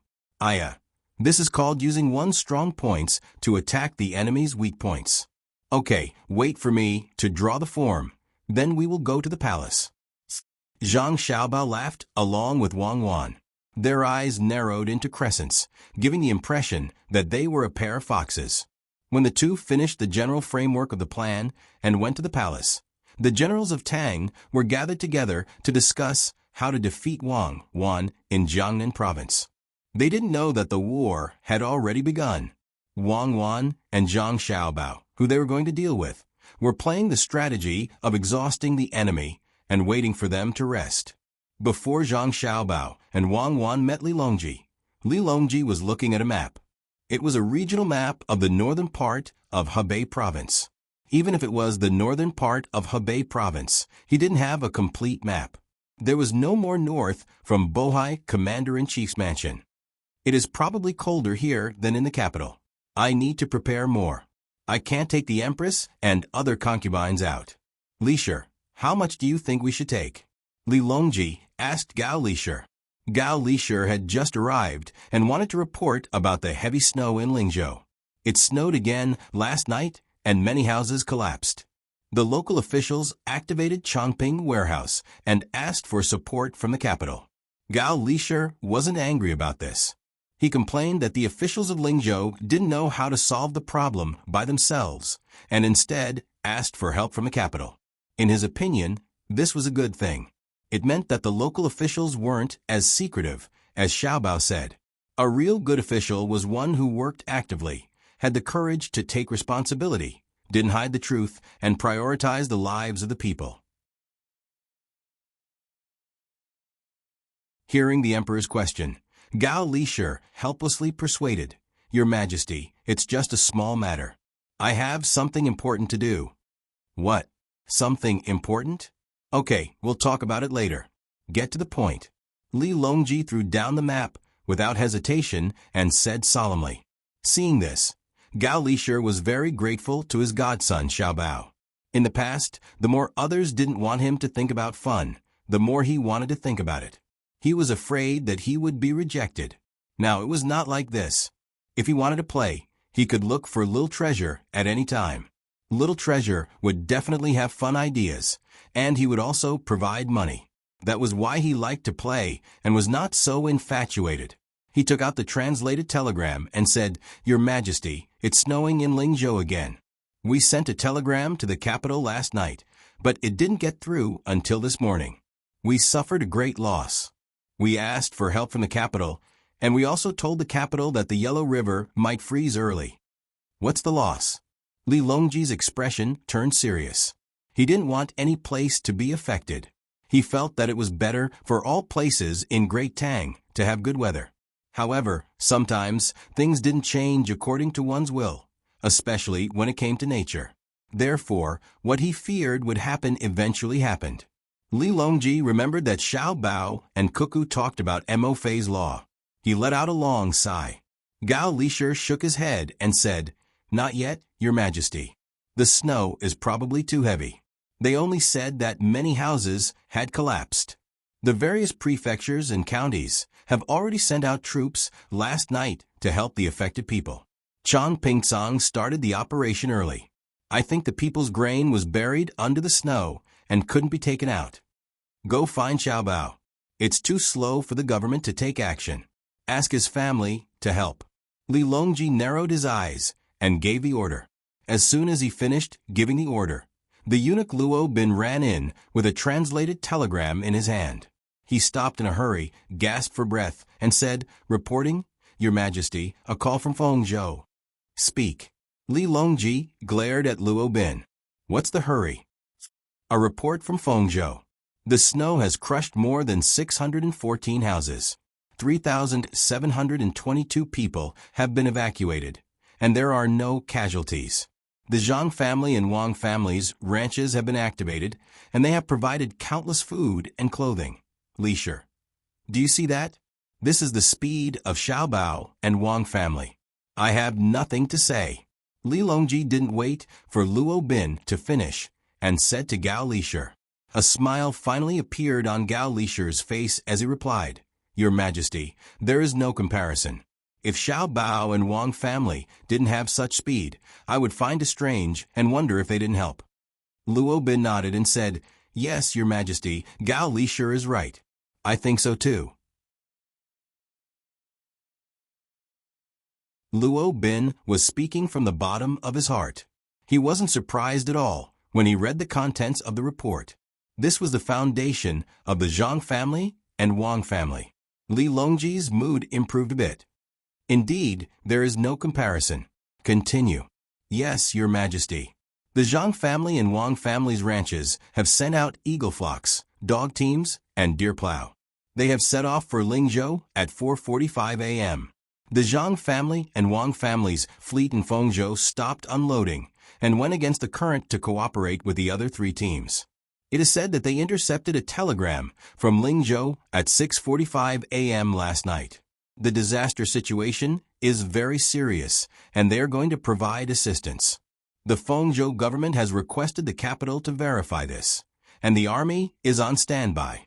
This is called using one's strong points to attack the enemy's weak points. Okay, wait for me to draw the form. Then we will go to the palace. Zhang Xiaobao laughed along with Wang Wan. Their eyes narrowed into crescents, giving the impression that they were a pair of foxes. When the two finished the general framework of the plan and went to the palace, the generals of Tang were gathered together to discuss how to defeat Wang Wan in Jiangnan province. They didn't know that the war had already begun. Wang Wan and Zhang Xiaobao, who they were going to deal with, were playing the strategy of exhausting the enemy and waiting for them to rest. Before Zhang Xiaobao and Wang Wan met Li Longji was looking at a map. It was a regional map of the northern part of Hebei province. Even if it was the northern part of Hebei province, he didn't have a complete map. There was no more north from Bohai Commander-in-Chief's mansion. It is probably colder here than in the capital. I need to prepare more. I can't take the Empress and other concubines out. Lisher, how much do you think we should take? Li Longji asked Gao Lisher. Gao Lisher had just arrived and wanted to report about the heavy snow in Lingzhou. It snowed again last night and many houses collapsed. The local officials activated Chongping warehouse and asked for support from the capital. Gao Lisher wasn't angry about this. He complained that the officials of Lingzhou didn't know how to solve the problem by themselves and instead asked for help from the capital. In his opinion, this was a good thing. It meant that the local officials weren't as secretive as Xiaobao said. A real good official was one who worked actively, had the courage to take responsibility, didn't hide the truth, and prioritized the lives of the people. Hearing the emperor's question, Gao Lisher helplessly persuaded, Your Majesty, it's just a small matter. I have something important to do. What? Something important? Okay, we'll talk about it later. Get to the point. Li Longji threw down the map without hesitation and said solemnly. Seeing this, Gao Lisher was very grateful to his godson Xiaobao. In the past, the more others didn't want him to think about fun, the more he wanted to think about it. He was afraid that he would be rejected. Now, it was not like this. If he wanted to play, he could look for Little Treasure at any time. Little Treasure would definitely have fun ideas, and he would also provide money. That was why he liked to play and was not so infatuated. He took out the translated telegram and said, "Your Majesty, it's snowing in Lingzhou again. We sent a telegram to the capital last night, but it didn't get through until this morning. We suffered a great loss. We asked for help from the capital, and we also told the capital that the Yellow River might freeze early." "What's the loss?" Li Longji's expression turned serious. He didn't want any place to be affected. He felt that it was better for all places in Great Tang to have good weather. However, sometimes things didn't change according to one's will, especially when it came to nature. Therefore, what he feared would happen eventually happened. Li Longji remembered that Xiao Bao and Cuckoo talked about Mo Fei's law. He let out a long sigh. Gao Lisher shook his head and said, "Not yet, Your Majesty. The snow is probably too heavy. They only said that many houses had collapsed. The various prefectures and counties have already sent out troops last night to help the affected people. Chang Pingsang started the operation early. I think the people's grain was buried under the snow and couldn't be taken out. Go find Xiao Bao. It's too slow for the government to take action. Ask his family to help." Li Longji narrowed his eyes and gave the order. As soon as he finished giving the order, the eunuch Luo Bin ran in with a translated telegram in his hand. He stopped in a hurry, gasped for breath, and said, "Reporting, Your Majesty, a call from Fengzhou." "Speak." Li Longji glared at Luo Bin. "What's the hurry?" "A report from Fengzhou. The snow has crushed more than 614 houses. 3,722 people have been evacuated, and there are no casualties. The Zhang family and Wang family's ranches have been activated, and they have provided countless food and clothing." Lisher, "Do you see that? This is the speed of Xiao Bao and Wang family. I have nothing to say." Li Longji didn't wait for Luo Bin to finish and said to Gao Lisher. A smile finally appeared on Gao Lisher's face as he replied, "Your Majesty, there is no comparison. If Xiao Bao and Wang family didn't have such speed, I would find it strange and wonder if they didn't help." Luo Bin nodded and said, "Yes, Your Majesty, Gao Lisher is right. I think so too." Luo Bin was speaking from the bottom of his heart. He wasn't surprised at all when he read the contents of the report. This was the foundation of the Zhang family and Wang family. Li Longji's mood improved a bit. "Indeed, there is no comparison. Continue." "Yes, Your Majesty. The Zhang family and Wang family's ranches have sent out eagle flocks, dog teams, and deer plow. They have set off for Lingzhou at 4:45 a.m. The Zhang family and Wang family's fleet in Fengzhou stopped unloading and went against the current to cooperate with the other three teams. It is said that they intercepted a telegram from Lingzhou at 6:45 a.m. last night. The disaster situation is very serious, and they are going to provide assistance. The Fengzhou government has requested the capital to verify this, and the army is on standby."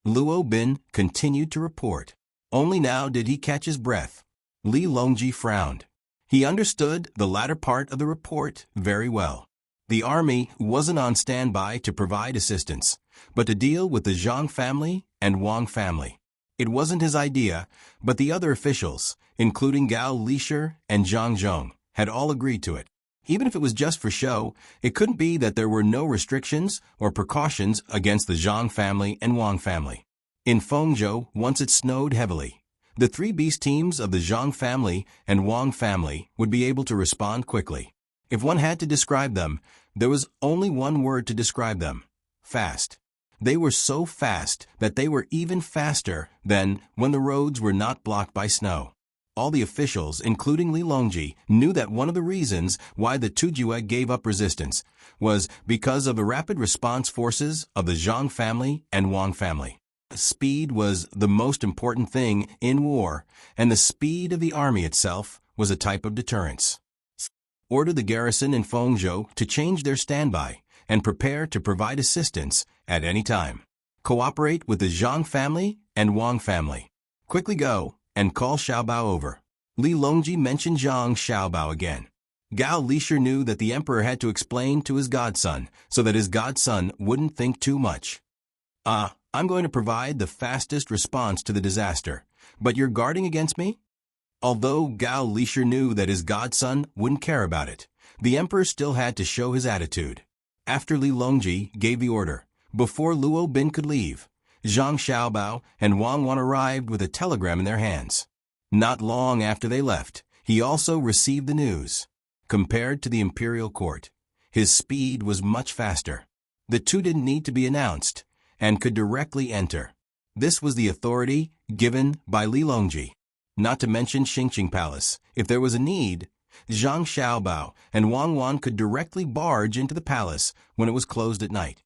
Luo Bin continued to report. Only now did he catch his breath. Li Longji frowned. He understood the latter part of the report very well. The army wasn't on standby to provide assistance, but to deal with the Zhang family and Wang family. It wasn't his idea, but the other officials, including Gao Lisher and Zhang Zhong, had all agreed to it. Even if it was just for show, it couldn't be that there were no restrictions or precautions against the Zhang family and Wang family. In Fengzhou, once it snowed heavily, the three beast teams of the Zhang family and Wang family would be able to respond quickly. If one had to describe them, there was only one word to describe them: fast. They were so fast that they were even faster than when the roads were not blocked by snow. All the officials, including Li Longji, knew that one of the reasons why the Tujue gave up resistance was because of the rapid response forces of the Zhang family and Wang family. Speed was the most important thing in war, and the speed of the army itself was a type of deterrence. Order the garrison in Fengzhou to change their standby and prepare to provide assistance at any time. Cooperate with the Zhang family and Wang family. Quickly go and call Xiao Bao over. Li Longji mentioned Zhang Xiaobao again. Gao Lisher knew that the emperor had to explain to his godson so that his godson wouldn't think too much. I'm going to provide the fastest response to the disaster, but you're guarding against me? Although Gao Lisher knew that his godson wouldn't care about it, the emperor still had to show his attitude. After Li Longji gave the order, before Luo Bin could leave, Zhang Xiaobao and Wang Wan arrived with a telegram in their hands. Not long after they left, he also received the news. Compared to the imperial court, his speed was much faster. The two didn't need to be announced, and could directly enter. This was the authority given by Li Longji. Not to mention Xingqing Palace, if there was a need, Zhang Xiaobao and Wang Wan could directly barge into the palace when it was closed at night.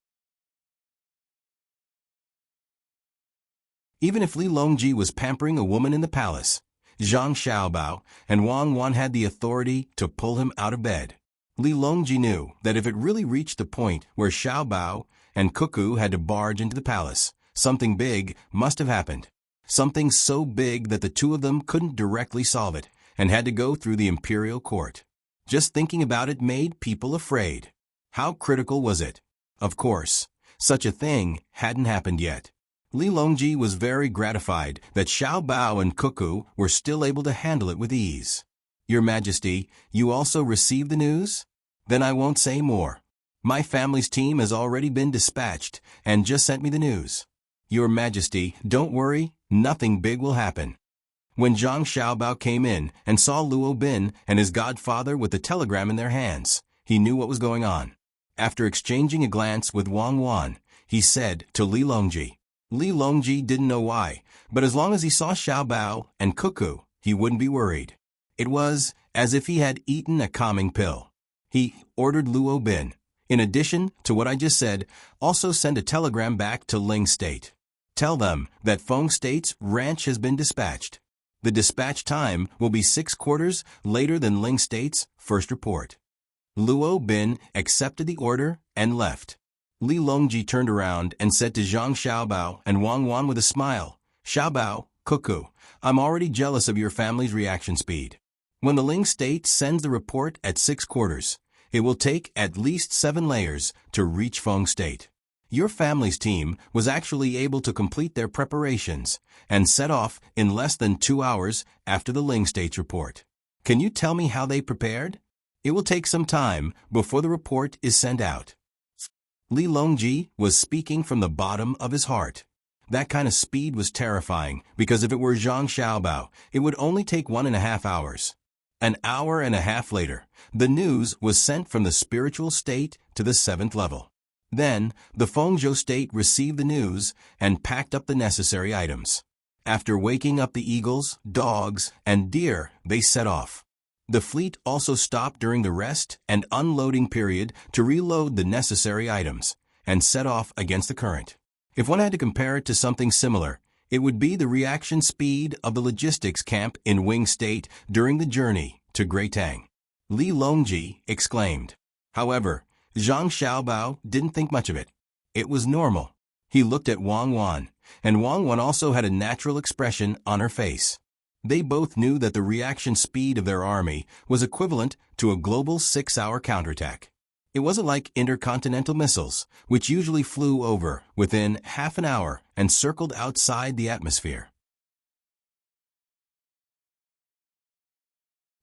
Even if Li Longji was pampering a woman in the palace, Zhang Xiaobao and Wang Wan had the authority to pull him out of bed. Li Longji knew that if it really reached the point where Xiaobao and Cuckoo had to barge into the palace, something big must have happened. Something so big that the two of them couldn't directly solve it and had to go through the imperial court. Just thinking about it made people afraid. How critical was it? Of course, such a thing hadn't happened yet. Li Longji was very gratified that Xiaobao and Cuckoo were still able to handle it with ease. Your Majesty, you also received the news? Then I won't say more. My family's team has already been dispatched and just sent me the news. Your Majesty, don't worry, nothing big will happen. When Zhang Xiaobao came in and saw Luo Bin and his godfather with the telegram in their hands, he knew what was going on. After exchanging a glance with Wang Wan, he said to Li Longji. Li Longji didn't know why, but as long as he saw Xiaobao and Cuckoo, he wouldn't be worried. It was as if he had eaten a calming pill. He ordered Luo Bin, in addition to what I just said, also send a telegram back to Ling State. Tell them that Feng State's ranch has been dispatched. The dispatch time will be 6 quarters later than Ling State's first report. Luo Bin accepted the order and left. Li Longji turned around and said to Zhang Xiaobao and Wang Wan with a smile, Xiaobao, Cuckoo, I'm already jealous of your family's reaction speed. When the Ling State sends the report at 6 quarters, it will take at least 7 layers to reach Feng State. Your family's team was actually able to complete their preparations and set off in less than 2 hours after the Ling State's report. Can you tell me how they prepared? It will take some time before the report is sent out. Li Longji was speaking from the bottom of his heart. That kind of speed was terrifying because if it were Zhang Xiaobao, it would only take 1.5 hours. An hour and a half later, the news was sent from the spiritual state to the 7th level. Then, the Fengzhou state received the news and packed up the necessary items. After waking up the eagles, dogs, and deer, they set off. The fleet also stopped during the rest and unloading period to reload the necessary items and set off against the current. If one had to compare it to something similar, it would be the reaction speed of the logistics camp in Wing State during the journey to Great Tang. Li Longji exclaimed. However, Zhang Xiaobao didn't think much of it. It was normal. He looked at Wang Wan, and Wang Wan also had a natural expression on her face. They both knew that the reaction speed of their army was equivalent to a global 6-hour counterattack. It wasn't like intercontinental missiles, which usually flew over within half an hour and circled outside the atmosphere.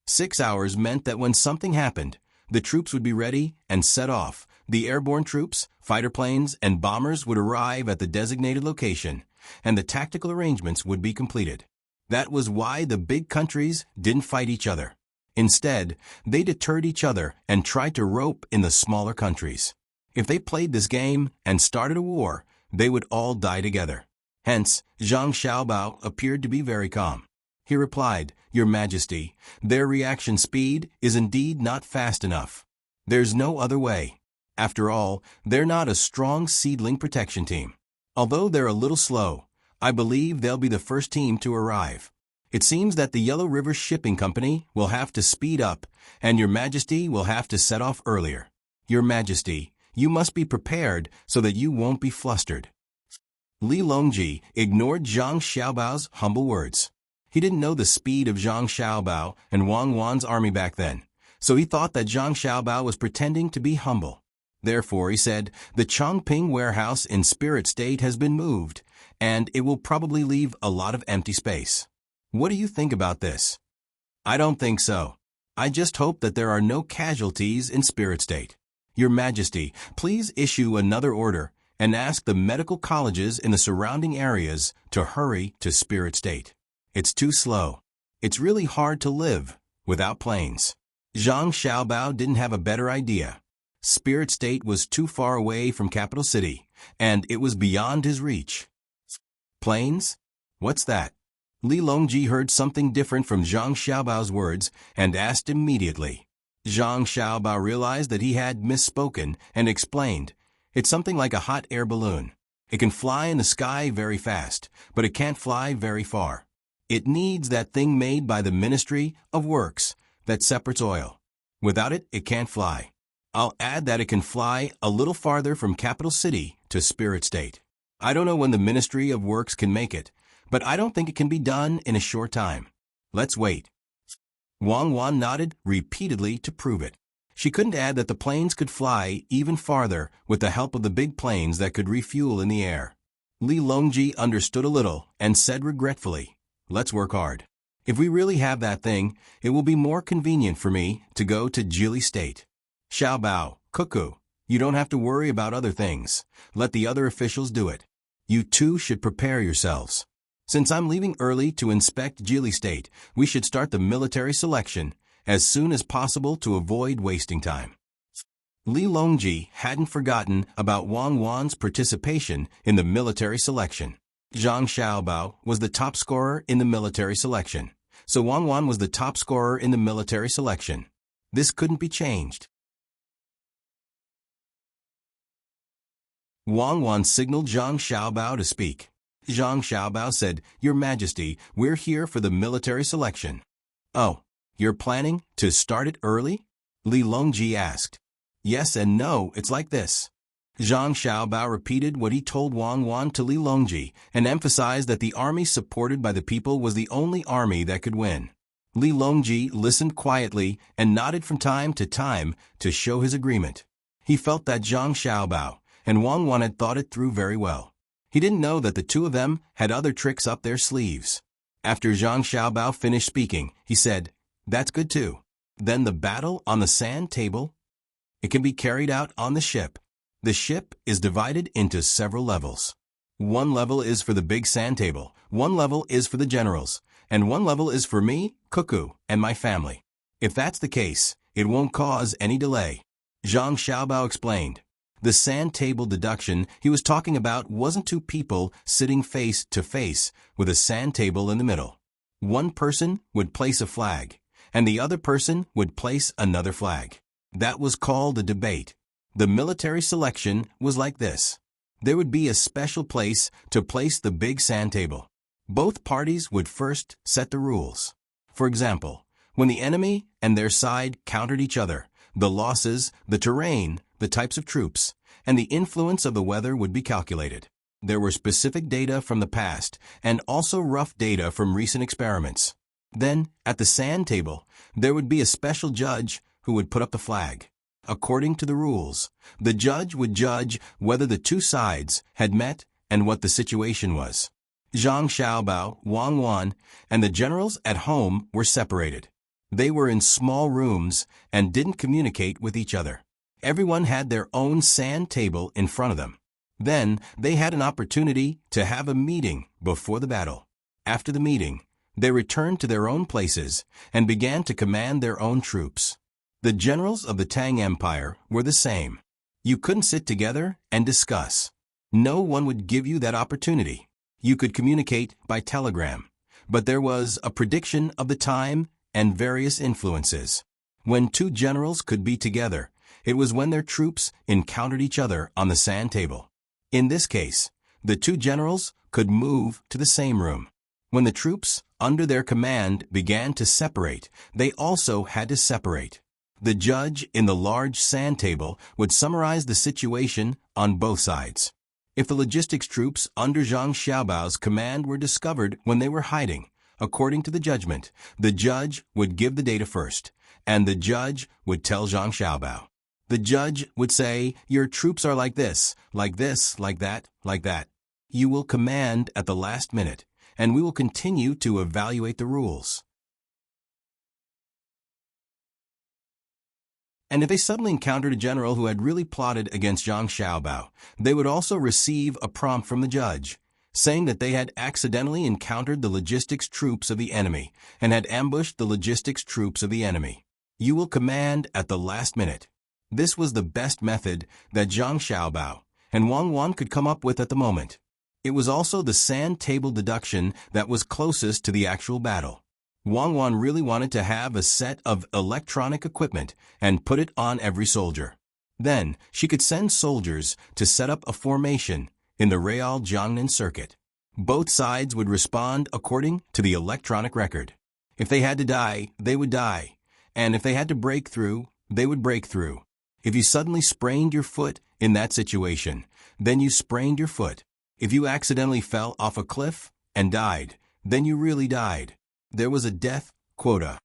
6 hours meant that when something happened, the troops would be ready and set off. The airborne troops, fighter planes, and bombers would arrive at the designated location, and the tactical arrangements would be completed. That was why the big countries didn't fight each other. Instead, they deterred each other and tried to rope in the smaller countries. If they played this game and started a war, they would all die together. Hence, Zhang Xiaobao appeared to be very calm. He replied, Your Majesty, their reaction speed is indeed not fast enough. There's no other way. After all, they're not a strong seedling protection team. Although they're a little slow, I believe they'll be the first team to arrive. It seems that the Yellow River Shipping Company will have to speed up, and Your Majesty will have to set off earlier. Your Majesty, you must be prepared so that you won't be flustered. Li Longji ignored Zhang Xiaobao's humble words. He didn't know the speed of Zhang Xiaobao and Wang Wan's army back then, so he thought that Zhang Xiaobao was pretending to be humble. Therefore, he said, the Chongping warehouse in Spirit State has been moved, and it will probably leave a lot of empty space. What do you think about this? I don't think so. I just hope that there are no casualties in Spirit State. Your Majesty, please issue another order and ask the medical colleges in the surrounding areas to hurry to Spirit State. It's too slow. It's really hard to live without planes. Zhang Xiaobao didn't have a better idea. Spirit State was too far away from Capital City, and it was beyond his reach. Planes? What's that? Li Longji heard something different from Zhang Xiaobao's words and asked immediately. Zhang Xiaobao realized that he had misspoken and explained, it's something like a hot air balloon. It can fly in the sky very fast, but it can't fly very far. It needs that thing made by the Ministry of Works that separates oil. Without it, it can't fly. I'll add that it can fly a little farther from Capital City to Spirit State. I don't know when the Ministry of Works can make it, but I don't think it can be done in a short time. Let's wait. Wang Wan nodded repeatedly to prove it. She couldn't add that the planes could fly even farther with the help of the big planes that could refuel in the air. Li Longji understood a little and said regretfully, let's work hard. If we really have that thing, it will be more convenient for me to go to Jili State. Xiaobao, Cuckoo, you don't have to worry about other things. Let the other officials do it. You two should prepare yourselves. Since I'm leaving early to inspect Jili State, we should start the military selection as soon as possible to avoid wasting time. Li Longji hadn't forgotten about Wang Wan's participation in the military selection. Zhang Xiaobao was the top scorer in the military selection, so Wang Wan was the top scorer in the military selection. This couldn't be changed. Wang Wan signaled Zhang Xiaobao to speak. Zhang Xiaobao said, Your Majesty, we're here for the military selection. Oh, you're planning to start it early? Li Longji asked. Yes and no, it's like this. Zhang Xiaobao repeated what he told Wang Wan to Li Longji and emphasized that the army supported by the people was the only army that could win. Li Longji listened quietly and nodded from time to time to show his agreement. He felt that Zhang Xiaobao and Wang Wan had thought it through very well. He didn't know that the two of them had other tricks up their sleeves. After Zhang Xiaobao finished speaking, he said, That's good too. Then the battle on the sand table? It can be carried out on the ship. The ship is divided into several levels. One level is for the big sand table, one level is for the generals, and one level is for me, Cuckoo, and my family. If that's the case, it won't cause any delay. Zhang Xiaobao explained. The sand table deduction he was talking about wasn't two people sitting face to face with a sand table in the middle. One person would place a flag, and the other person would place another flag. That was called a debate. The military selection was like this. There would be a special place to place the big sand table. Both parties would first set the rules. For example, when the enemy and their side countered each other, the losses, the terrain, the types of troops, and the influence of the weather would be calculated. There were specific data from the past and also rough data from recent experiments. Then, at the sand table, there would be a special judge who would put up the flag. According to the rules, the judge would judge whether the two sides had met and what the situation was. Zhang Xiaobao, Wang Wan, and the generals at home were separated. They were in small rooms and didn't communicate with each other. Everyone had their own sand table in front of them. Then they had an opportunity to have a meeting before the battle. After the meeting, they returned to their own places and began to command their own troops. The generals of the Tang Empire were the same. You couldn't sit together and discuss. No one would give you that opportunity. You could communicate by telegram, but there was a prediction of the time and various influences. When two generals could be together, it was when their troops encountered each other on the sand table. In this case, the two generals could move to the same room. When the troops under their command began to separate, they also had to separate. The judge in the large sand table would summarize the situation on both sides. If the logistics troops under Zhang Xiaobao's command were discovered when they were hiding, according to the judgment, the judge would give the data first, and the judge would tell Zhang Xiaobao. The judge would say, "Your troops are like this, like this, like that, like that. You will command at the last minute, and we will continue to evaluate the rules." And if they suddenly encountered a general who had really plotted against Zhang Xiaobao, they would also receive a prompt from the judge, saying that they had accidentally encountered the logistics troops of the enemy and had ambushed the logistics troops of the enemy. You will command at the last minute. This was the best method that Zhang Xiaobao and Wang Wan could come up with at the moment. It was also the sand table deduction that was closest to the actual battle. Wang Wan really wanted to have a set of electronic equipment and put it on every soldier. Then, she could send soldiers to set up a formation in the Real Jiangnan circuit. Both sides would respond according to the electronic record. If they had to die, they would die. And if they had to break through, they would break through. If you suddenly sprained your foot in that situation, then you sprained your foot. If you accidentally fell off a cliff and died, then you really died. There was a death quota.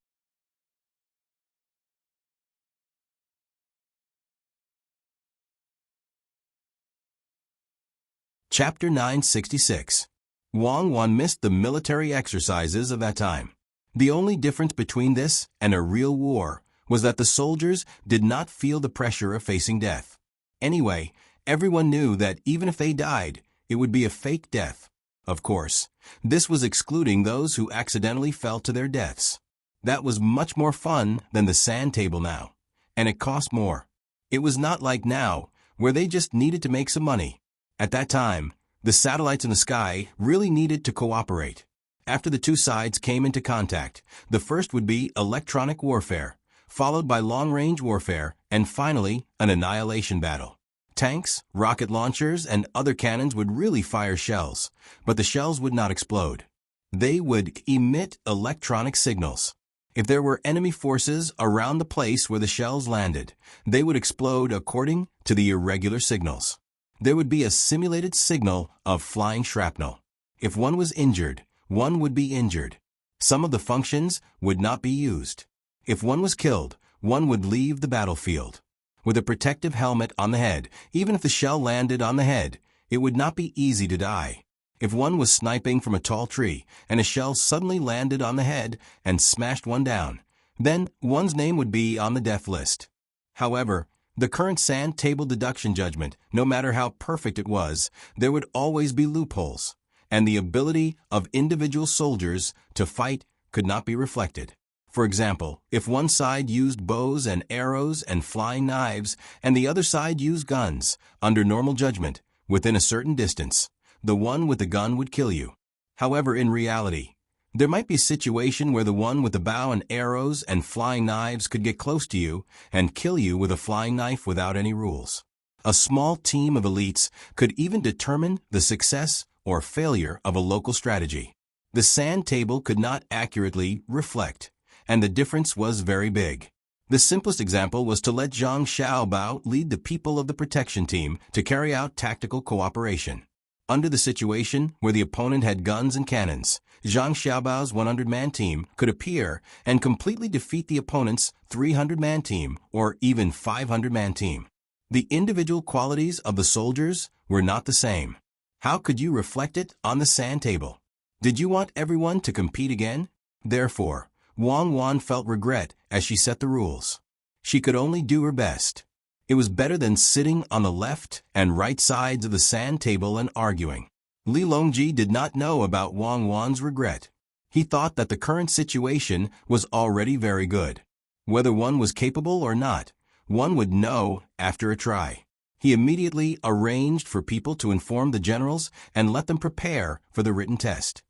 Chapter 966. Wang Wan missed the military exercises of that time. The only difference between this and a real war was that the soldiers did not feel the pressure of facing death. Anyway, everyone knew that even if they died, it would be a fake death. Of course, this was excluding those who accidentally fell to their deaths. That was much more fun than the sand table now, and it cost more. It was not like now, where they just needed to make some money. At that time, the satellites in the sky really needed to cooperate. After the two sides came into contact, the first would be electronic warfare, followed by long-range warfare, and finally, an annihilation battle. Tanks, rocket launchers, and other cannons would really fire shells, but the shells would not explode. They would emit electronic signals. If there were enemy forces around the place where the shells landed, they would explode according to the irregular signals. There would be a simulated signal of flying shrapnel. If one was injured, one would be injured. Some of the functions would not be used. If one was killed, one would leave the battlefield. With a protective helmet on the head, even if the shell landed on the head, it would not be easy to die. If one was sniping from a tall tree and a shell suddenly landed on the head and smashed one down, then one's name would be on the death list. However, the current sand table deduction judgment, no matter how perfect it was, there would always be loopholes, and the ability of individual soldiers to fight could not be reflected. For example, if one side used bows and arrows and flying knives, and the other side used guns, under normal judgment, within a certain distance, the one with the gun would kill you. However, in reality, there might be a situation where the one with the bow and arrows and flying knives could get close to you and kill you with a flying knife without any rules. A small team of elites could even determine the success or failure of a local strategy. The sand table could not accurately reflect, and the difference was very big. The simplest example was to let Zhang Xiaobao lead the people of the protection team to carry out tactical cooperation. Under the situation where the opponent had guns and cannons, Zhang Xiaobao's 100-man team could appear and completely defeat the opponent's 300-man team or even 500-man team. The individual qualities of the soldiers were not the same. How could you reflect it on the sand table? Did you want everyone to compete again? Therefore, Wang Wan felt regret as she set the rules. She could only do her best. It was better than sitting on the left and right sides of the sand table and arguing. Li Longji did not know about Wang Wan's regret. He thought that the current situation was already very good. Whether one was capable or not, one would know after a try. He immediately arranged for people to inform the generals and let them prepare for the written test.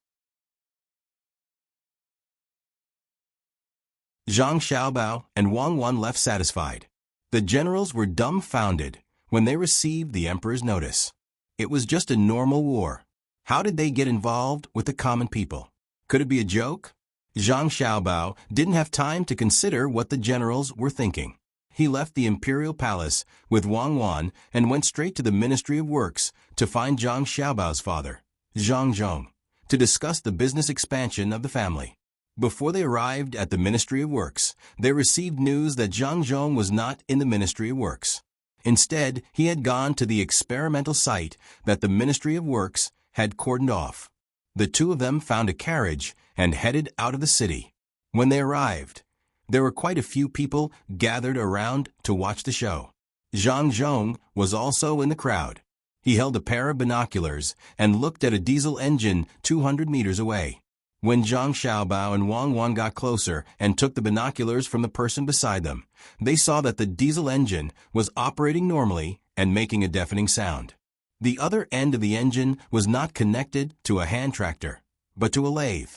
Zhang Xiaobao and Wang Wan left satisfied. The generals were dumbfounded when they received the emperor's notice. It was just a normal war. How did they get involved with the common people? Could it be a joke? Zhang Xiaobao didn't have time to consider what the generals were thinking. He left the imperial palace with Wang Wan and went straight to the Ministry of Works to find Zhang Xiaobao's father, Zhang Zhong, to discuss the business expansion of the family. Before they arrived at the Ministry of Works, they received news that Zhang Zhong was not in the Ministry of Works. Instead, he had gone to the experimental site that the Ministry of Works had cordoned off. The two of them found a carriage and headed out of the city. When they arrived, there were quite a few people gathered around to watch the show. Zhang Zhong was also in the crowd. He held a pair of binoculars and looked at a diesel engine 200 meters away. When Zhang Xiaobao and Wang Wan got closer and took the binoculars from the person beside them, they saw that the diesel engine was operating normally and making a deafening sound. The other end of the engine was not connected to a hand tractor, but to a lathe.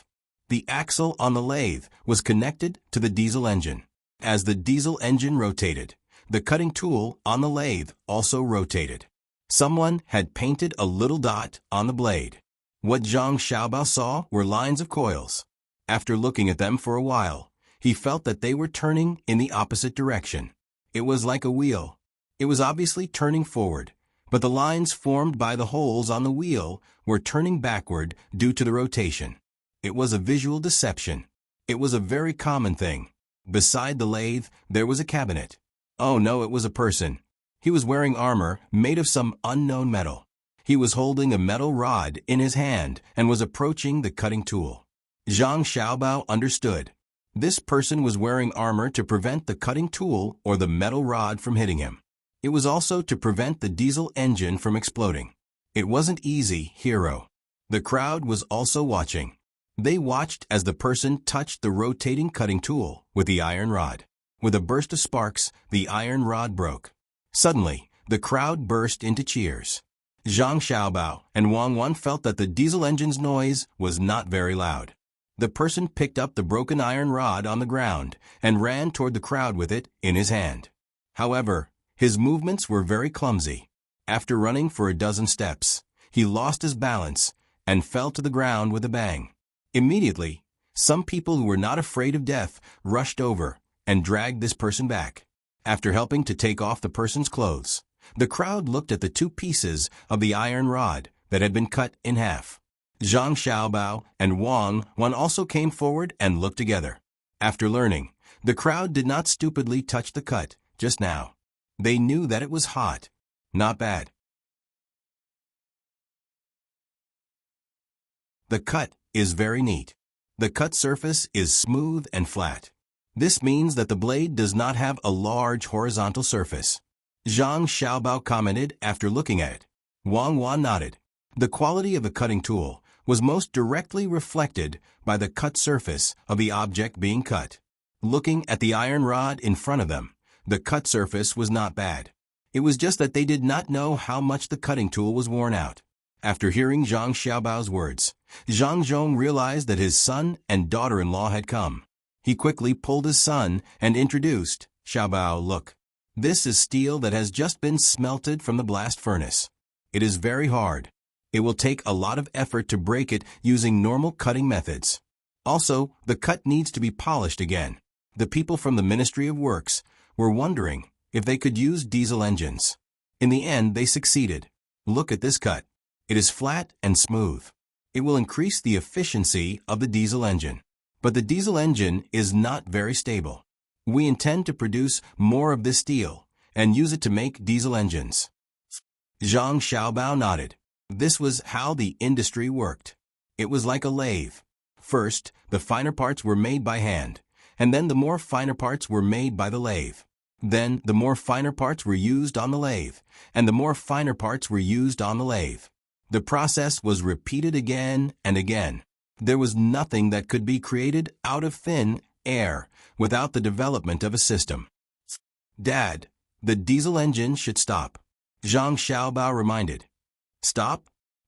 The axle on the lathe was connected to the diesel engine. As the diesel engine rotated, the cutting tool on the lathe also rotated. Someone had painted a little dot on the blade. What Zhang Xiaobao saw were lines of coils. After looking at them for a while, he felt that they were turning in the opposite direction. It was like a wheel. It was obviously turning forward, but the lines formed by the holes on the wheel were turning backward due to the rotation. It was a visual deception. It was a very common thing. Beside the lathe, there was a cabinet. Oh no, it was a person. He was wearing armor made of some unknown metal. He was holding a metal rod in his hand and was approaching the cutting tool. Zhang Xiaobao understood. This person was wearing armor to prevent the cutting tool or the metal rod from hitting him. It was also to prevent the diesel engine from exploding. It wasn't easy, hero. The crowd was also watching. They watched as the person touched the rotating cutting tool with the iron rod. With a burst of sparks, the iron rod broke. Suddenly, the crowd burst into cheers. Zhang Xiaobao and Wang Wan felt that the diesel engine's noise was not very loud. The person picked up the broken iron rod on the ground and ran toward the crowd with it in his hand. However, his movements were very clumsy. After running for a dozen steps, he lost his balance and fell to the ground with a bang. Immediately, some people who were not afraid of death rushed over and dragged this person back. After helping to take off the person's clothes, the crowd looked at the two pieces of the iron rod that had been cut in half. Zhang Xiaobao and Wang Wan also came forward and looked together. After learning, the crowd did not stupidly touch the cut just now. They knew that it was hot. Not bad. The cut is very neat. The cut surface is smooth and flat. This means that the blade does not have a large horizontal surface. Zhang Xiaobao commented after looking at it. Wang Wan nodded. The quality of the cutting tool was most directly reflected by the cut surface of the object being cut. Looking at the iron rod in front of them, the cut surface was not bad. It was just that they did not know how much the cutting tool was worn out. After hearing Zhang Xiaobao's words, Zhang Zhong realized that his son and daughter-in-law had come. He quickly pulled his son and introduced, Xiaobao, look. This is steel that has just been smelted from the blast furnace. It is very hard. It will take a lot of effort to break it using normal cutting methods. Also, the cut needs to be polished again. The people from the Ministry of Works were wondering if they could use diesel engines. In the end, they succeeded. Look at this cut. It is flat and smooth. It will increase the efficiency of the diesel engine. But the diesel engine is not very stable. We intend to produce more of this steel and use it to make diesel engines. Zhang Xiaobao nodded. This was how the industry worked. It was like a lathe. First, the finer parts were made by hand, and then the more finer parts were made by the lathe. Then the more finer parts were used on the lathe, and the more finer parts were used on the lathe. The process was repeated again and again. There was nothing that could be created out of thin air without the development of a system. Dad, the diesel engine should stop. Zhang Xiaobao reminded. Stop?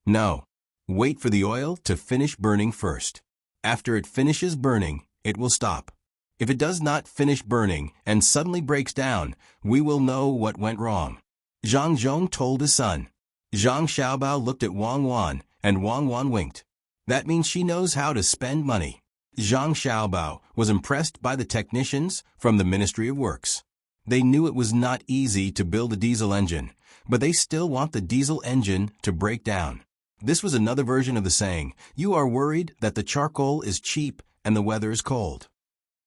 No. Wait for the oil to finish burning first. After it finishes burning, it will stop. If it does not finish burning and suddenly breaks down, we will know what went wrong. Zhang Zhong told his son. Zhang Xiaobao looked at Wang Wan, and Wang Wan winked. That means she knows how to spend money. Zhang Xiaobao was impressed by the technicians from the Ministry of Works. They knew it was not easy to build a diesel engine, but they still want the diesel engine to break down. This was another version of the saying, you are worried that the charcoal is cheap and the weather's cold.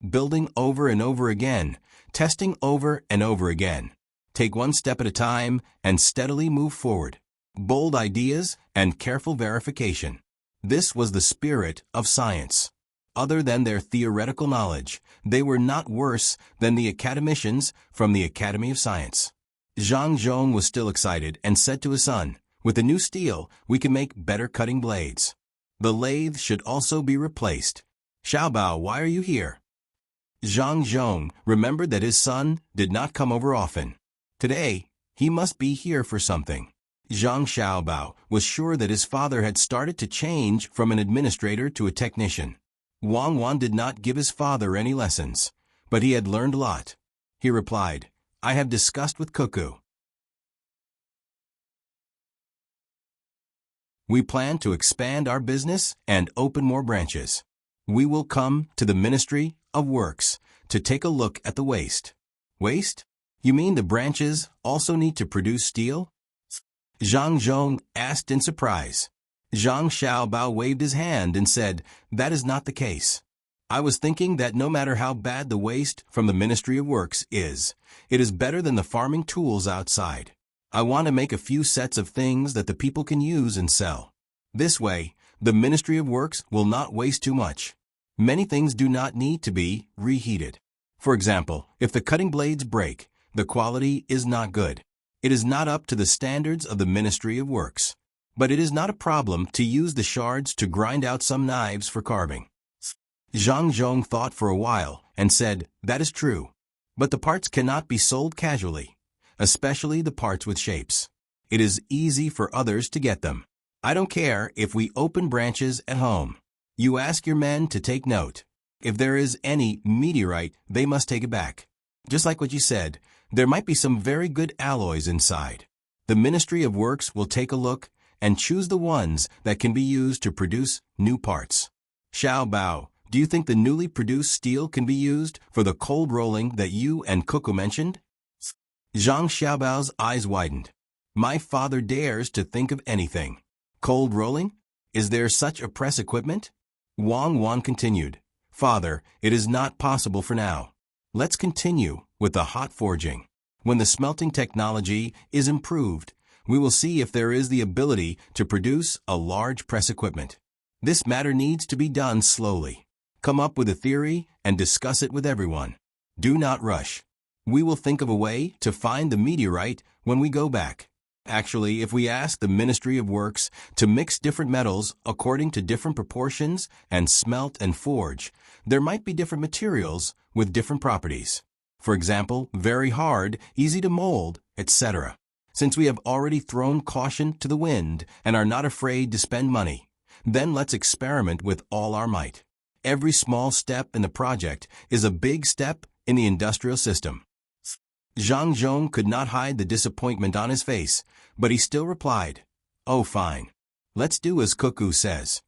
Building over and over again, testing over and over again. Take one step at a time and steadily move forward. Bold ideas and careful verification. This was the spirit of science. Other than their theoretical knowledge, they were not worse than the academicians from the Academy of Science. Zhang Zhong was still excited and said to his son, "With the new steel, we can make better cutting blades. The lathe should also be replaced. Xiaobao, why are you here?" Zhang Zhong remembered that his son did not come over often. Today, he must be here for something. Zhang Xiaobao was sure that his father had started to change from an administrator to a technician. Wang Wan did not give his father any lessons, but he had learned a lot. He replied, "I have discussed with Cuckoo. We plan to expand our business and open more branches. We will come to the Ministry of Works to take a look at the waste." Waste? You mean the branches also need to produce steel? Zhang Zhong asked in surprise. Zhang Xiaobao waved his hand and said, "That is not the case. I was thinking that no matter how bad the waste from the Ministry of Works is, it is better than the farming tools outside. I want to make a few sets of things that the people can use and sell. This way, the Ministry of Works will not waste too much. Many things do not need to be reheated. For example, if the cutting blades break, the quality is not good. It is not up to the standards of the Ministry of Works. But it is not a problem to use the shards to grind out some knives for carving." Zhang Zhong thought for a while and said, "That is true. But the parts cannot be sold casually, especially the parts with shapes. It is easy for others to get them. I don't care if we open branches at home. You ask your men to take note. If there is any meteorite, they must take it back. Just like what you said, there might be some very good alloys inside. The Ministry of Works will take a look and choose the ones that can be used to produce new parts. Xiaobao, do you think the newly produced steel can be used for the cold rolling that you and Cuckoo mentioned?" Zhang Xiaobao's eyes widened. "My father dares to think of anything. Cold rolling? Is there such a press equipment?" Wang Wan continued, "Father, it is not possible for now. Let's continue with the hot forging. When the smelting technology is improved, we will see if there is the ability to produce a large press equipment. This matter needs to be done slowly. Come up with a theory and discuss it with everyone. Do not rush. We will think of a way to find the meteorite when we go back. Actually, if we ask the Ministry of Works to mix different metals according to different proportions and smelt and forge, there might be different materials with different properties. For example, very hard, easy to mold, etc. Since we have already thrown caution to the wind and are not afraid to spend money, then let's experiment with all our might. Every small step in the project is a big step in the industrial system." Zhang Zhong could not hide the disappointment on his face, but he still replied, "Oh, fine. Let's do as Cuckoo says."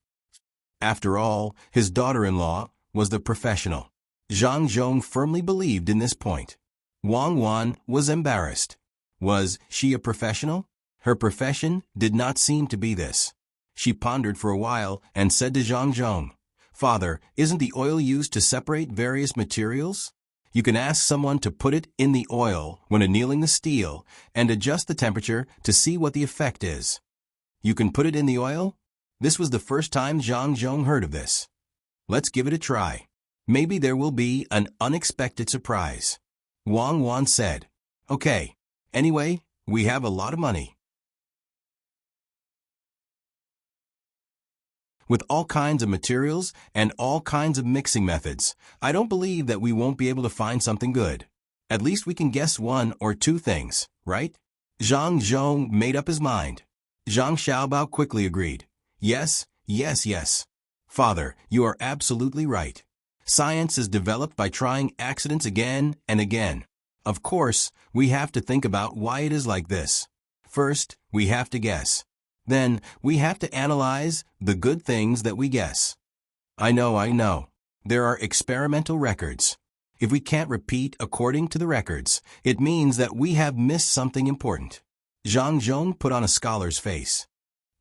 After all, his daughter-in-law was the professional. Zhang Zhong firmly believed in this point. Wang Wan was embarrassed. Was she a professional? Her profession did not seem to be this. She pondered for a while and said to Zhang Zhong, "Father, isn't the oil used to separate various materials? You can ask someone to put it in the oil when annealing the steel and adjust the temperature to see what the effect is." "You can put it in the oil?" This was the first time Zhang Zhong heard of this. "Let's give it a try. Maybe there will be an unexpected surprise." Wang Wan said, "Okay. Anyway, we have a lot of money." With all kinds of materials and all kinds of mixing methods, I don't believe that we won't be able to find something good. At least we can guess one or two things, right? Zhang Zhong made up his mind. Zhang Xiaobao quickly agreed. "Yes, yes, yes. Father, you are absolutely right. Science is developed by trying accidents again and again. Of course, we have to think about why it is like this. First, we have to guess. Then, we have to analyze the good things that we guess. I know. There are experimental records. If we can't repeat according to the records, it means that we have missed something important." Zhang Zhong put on a scholar's face.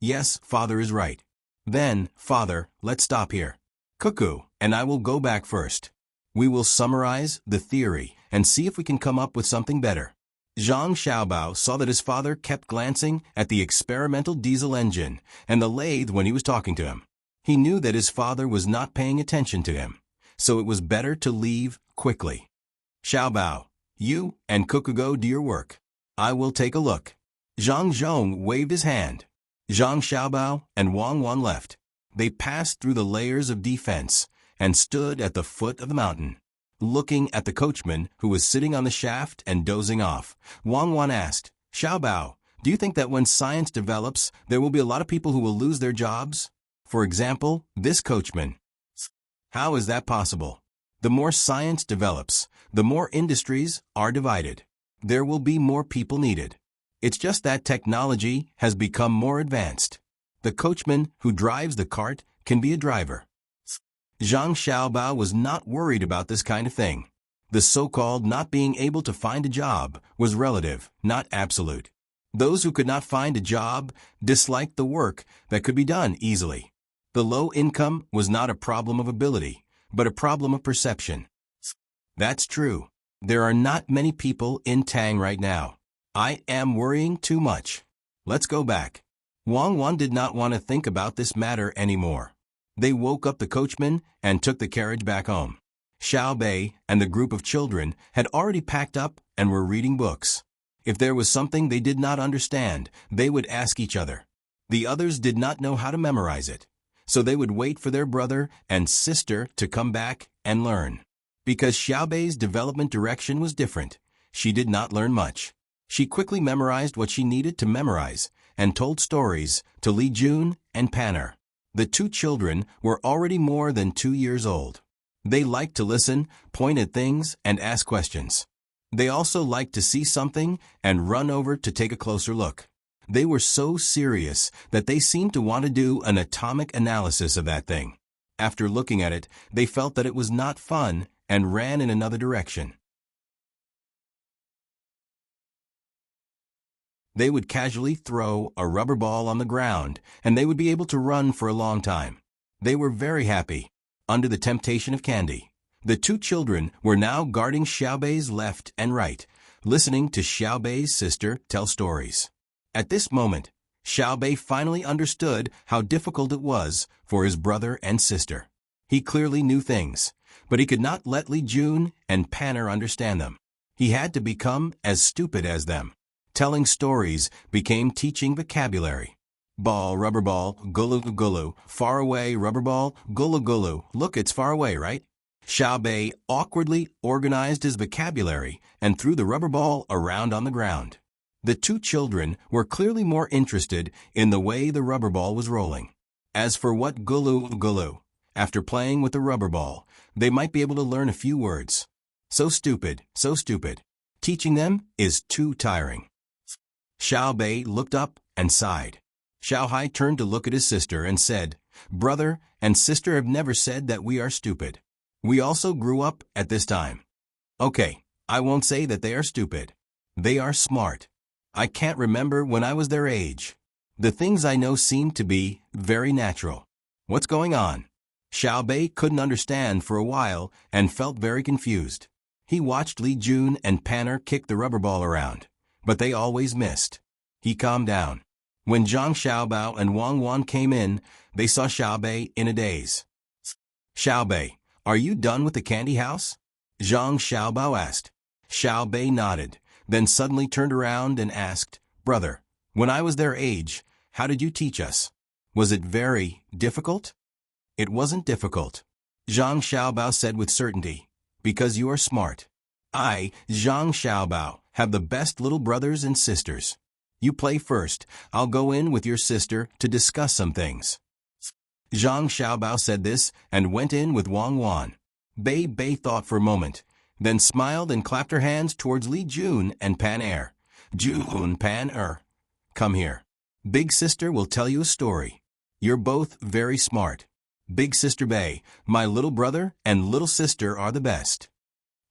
"Yes, Father is right. Then, Father, let's stop here. Cuckoo, and I will go back first. We will summarize the theory and see if we can come up with something better. Zhang Xiaobao saw that his father kept glancing at the experimental diesel engine and the lathe when he was talking to him. He knew that his father was not paying attention to him, so it was better to leave quickly. Xiaobao, you and Kukugo do your work. I will take a look. Zhang Zhong waved his hand. Zhang Xiaobao and Wang Wan left. They passed through the layers of defense and stood at the foot of the mountain. Looking at the coachman who was sitting on the shaft and dozing off, Wang Wan asked, Xiaobao, do you think that when science develops, there will be a lot of people who will lose their jobs? For example, this coachman. How is that possible? The more science develops, the more industries are divided. There will be more people needed. It's just that technology has become more advanced. The coachman who drives the cart can be a driver. Zhang Xiaobao was not worried about this kind of thing. The so-called not being able to find a job was relative, not absolute. Those who could not find a job disliked the work that could be done easily. The low income was not a problem of ability, but a problem of perception. That's true. There are not many people in Tang right now. I am worrying too much. Let's go back. Wang Wan did not want to think about this matter anymore. They woke up the coachman and took the carriage back home. Xiao Bei and the group of children had already packed up and were reading books. If there was something they did not understand, they would ask each other. The others did not know how to memorize it, so they would wait for their brother and sister to come back and learn. Because Xiao Bei's development direction was different, she did not learn much. She quickly memorized what she needed to memorize and told stories to Li Jun and Pan'er. The two children were already more than 2 years old. They liked to listen, point at things, and ask questions. They also liked to see something and run over to take a closer look. They were so serious that they seemed to want to do an atomic analysis of that thing. After looking at it, they felt that it was not fun and ran in another direction. They would casually throw a rubber ball on the ground, and they would be able to run for a long time. They were very happy. Under the temptation of candy, the two children were now guarding Xiao Bei's left and right, listening to Xiao Bei's sister tell stories. At this moment, Xiao Bei finally understood how difficult it was for his brother and sister. He clearly knew things, but he could not let Li Jun and Pan'er understand them. He had to become as stupid as them. Telling stories became teaching vocabulary. Ball, rubber ball, gulu gulu, far away, rubber ball, gulu gulu. Look, it's far away, right? Xiao Bei awkwardly organized his vocabulary and threw the rubber ball around on the ground. The two children were clearly more interested in the way the rubber ball was rolling. As for what gulu gulu, after playing with the rubber ball, they might be able to learn a few words. So stupid, so stupid. Teaching them is too tiring. Xiao Bei looked up and sighed. Xiao Hai turned to look at his sister and said, Brother and sister have never said that we are stupid. We also grew up at this time. Okay, I won't say that they are stupid. They are smart. I can't remember when I was their age. The things I know seem to be very natural. What's going on? Xiao Bei couldn't understand for a while and felt very confused. He watched Li Jun and Pan'er kick the rubber ball around, but they always missed. He calmed down. When Zhang Xiaobao and Wang Wan came in, they saw Xiao Bei in a daze. Xiao Bei, are you done with the candy house? Zhang Xiaobao asked. Xiao Bei nodded, then suddenly turned around and asked, Brother, when I was their age, how did you teach us? Was it very difficult? It wasn't difficult, Zhang Xiaobao said with certainty, because you are smart. I, Zhang Xiaobao, have the best little brothers and sisters. You play first. I'll go in with your sister to discuss some things. Zhang Xiaobao said this and went in with Wang Wan. Bei thought for a moment, then smiled and clapped her hands towards Li Jun and Pan'er. Jun, Pan'er, come here. Big sister will tell you a story. You're both very smart. Big sister Bei, my little brother and little sister are the best.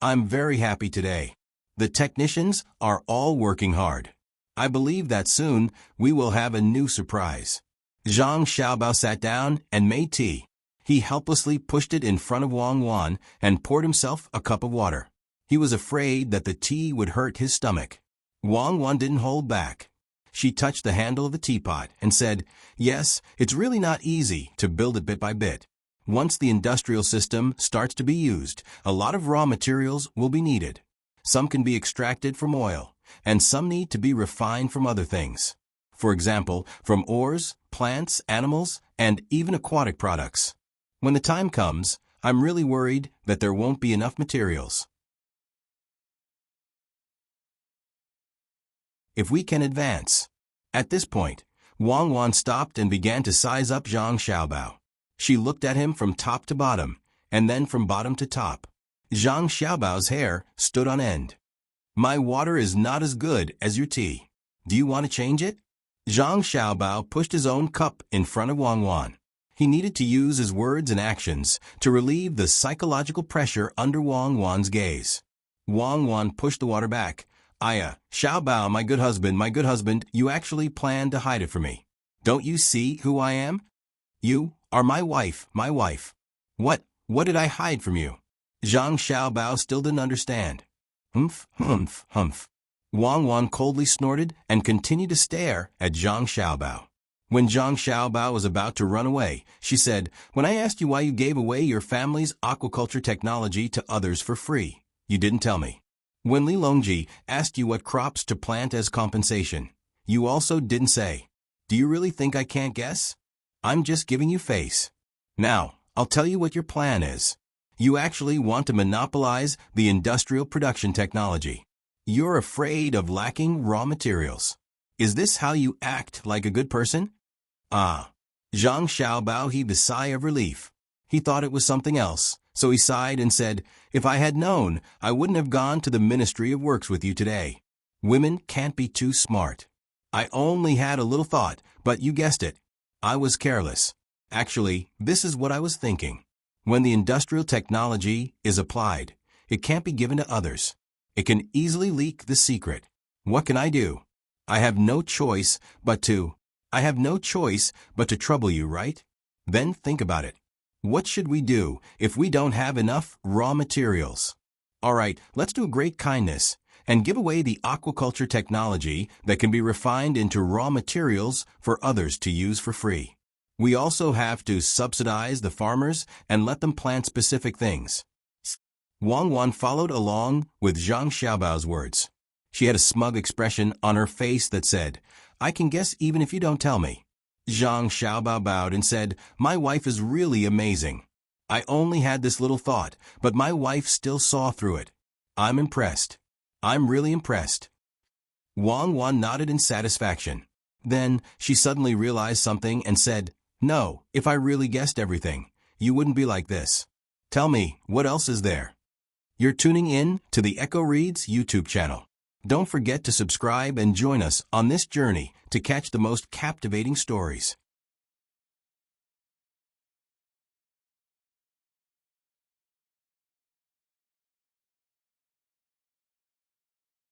I'm very happy today. The technicians are all working hard. I believe that soon we will have a new surprise. Zhang Xiaobao sat down and made tea. He helplessly pushed it in front of Wang Wan and poured himself a cup of water. He was afraid that the tea would hurt his stomach. Wang Wan didn't hold back. She touched the handle of the teapot and said, "Yes, it's really not easy to build it bit by bit. Once the industrial system starts to be used, a lot of raw materials will be needed. Some can be extracted from oil, and some need to be refined from other things. For example, from ores, plants, animals, and even aquatic products. When the time comes, I'm really worried that there won't be enough materials. If we can advance." At this point, Wang Wan stopped and began to size up Zhang Xiaobao. She looked at him from top to bottom, and then from bottom to top. Zhang Xiaobao's hair stood on end. "My water is not as good as your tea. Do you want to change it?" Zhang Xiaobao pushed his own cup in front of Wang Wan. He needed to use his words and actions to relieve the psychological pressure under Wang Wan's gaze. Wang Wan pushed the water back. Xiaobao, my good husband, you actually planned to hide it from me. Don't you see who I am? You are my wife. What did I hide from you?" Zhang Xiaobao still didn't understand. Humph. Wang Wan coldly snorted and continued to stare at Zhang Xiaobao. When Zhang Xiaobao was about to run away, she said, "When I asked you why you gave away your family's aquaculture technology to others for free, you didn't tell me. When Li Longji asked you what crops to plant as compensation, you also didn't say. Do you really think I can't guess? I'm just giving you face. Now, I'll tell you what your plan is. You actually want to monopolize the industrial production technology. You're afraid of lacking raw materials. Is this how you act like a good person?" Zhang Xiaobao heaved a sigh of relief. He thought it was something else, so he sighed and said, "If I had known, I wouldn't have gone to the Ministry of Works with you today. Women can't be too smart. I only had a little thought, but you guessed it. I was careless. Actually, this is what I was thinking. When the industrial technology is applied, it can't be given to others. It can easily leak the secret. What can I do? I have no choice but to trouble you, right? Then think about it. What should we do if we don't have enough raw materials? All right, let's do a great kindness and give away the aquaculture technology that can be refined into raw materials for others to use for free. We also have to subsidize the farmers and let them plant specific things." Wang Wan followed along with Zhang Xiaobao's words. She had a smug expression on her face that said, "I can guess even if you don't tell me." Zhang Xiaobao bowed and said, "My wife is really amazing. I only had this little thought, but my wife still saw through it. I'm impressed. I'm really impressed." Wang Wan nodded in satisfaction. Then she suddenly realized something and said, "No, if I really guessed everything, you wouldn't be like this. Tell me, what else is there?" You're tuning in to the Echo Reads YouTube channel. Don't forget to subscribe and join us on this journey to catch the most captivating stories.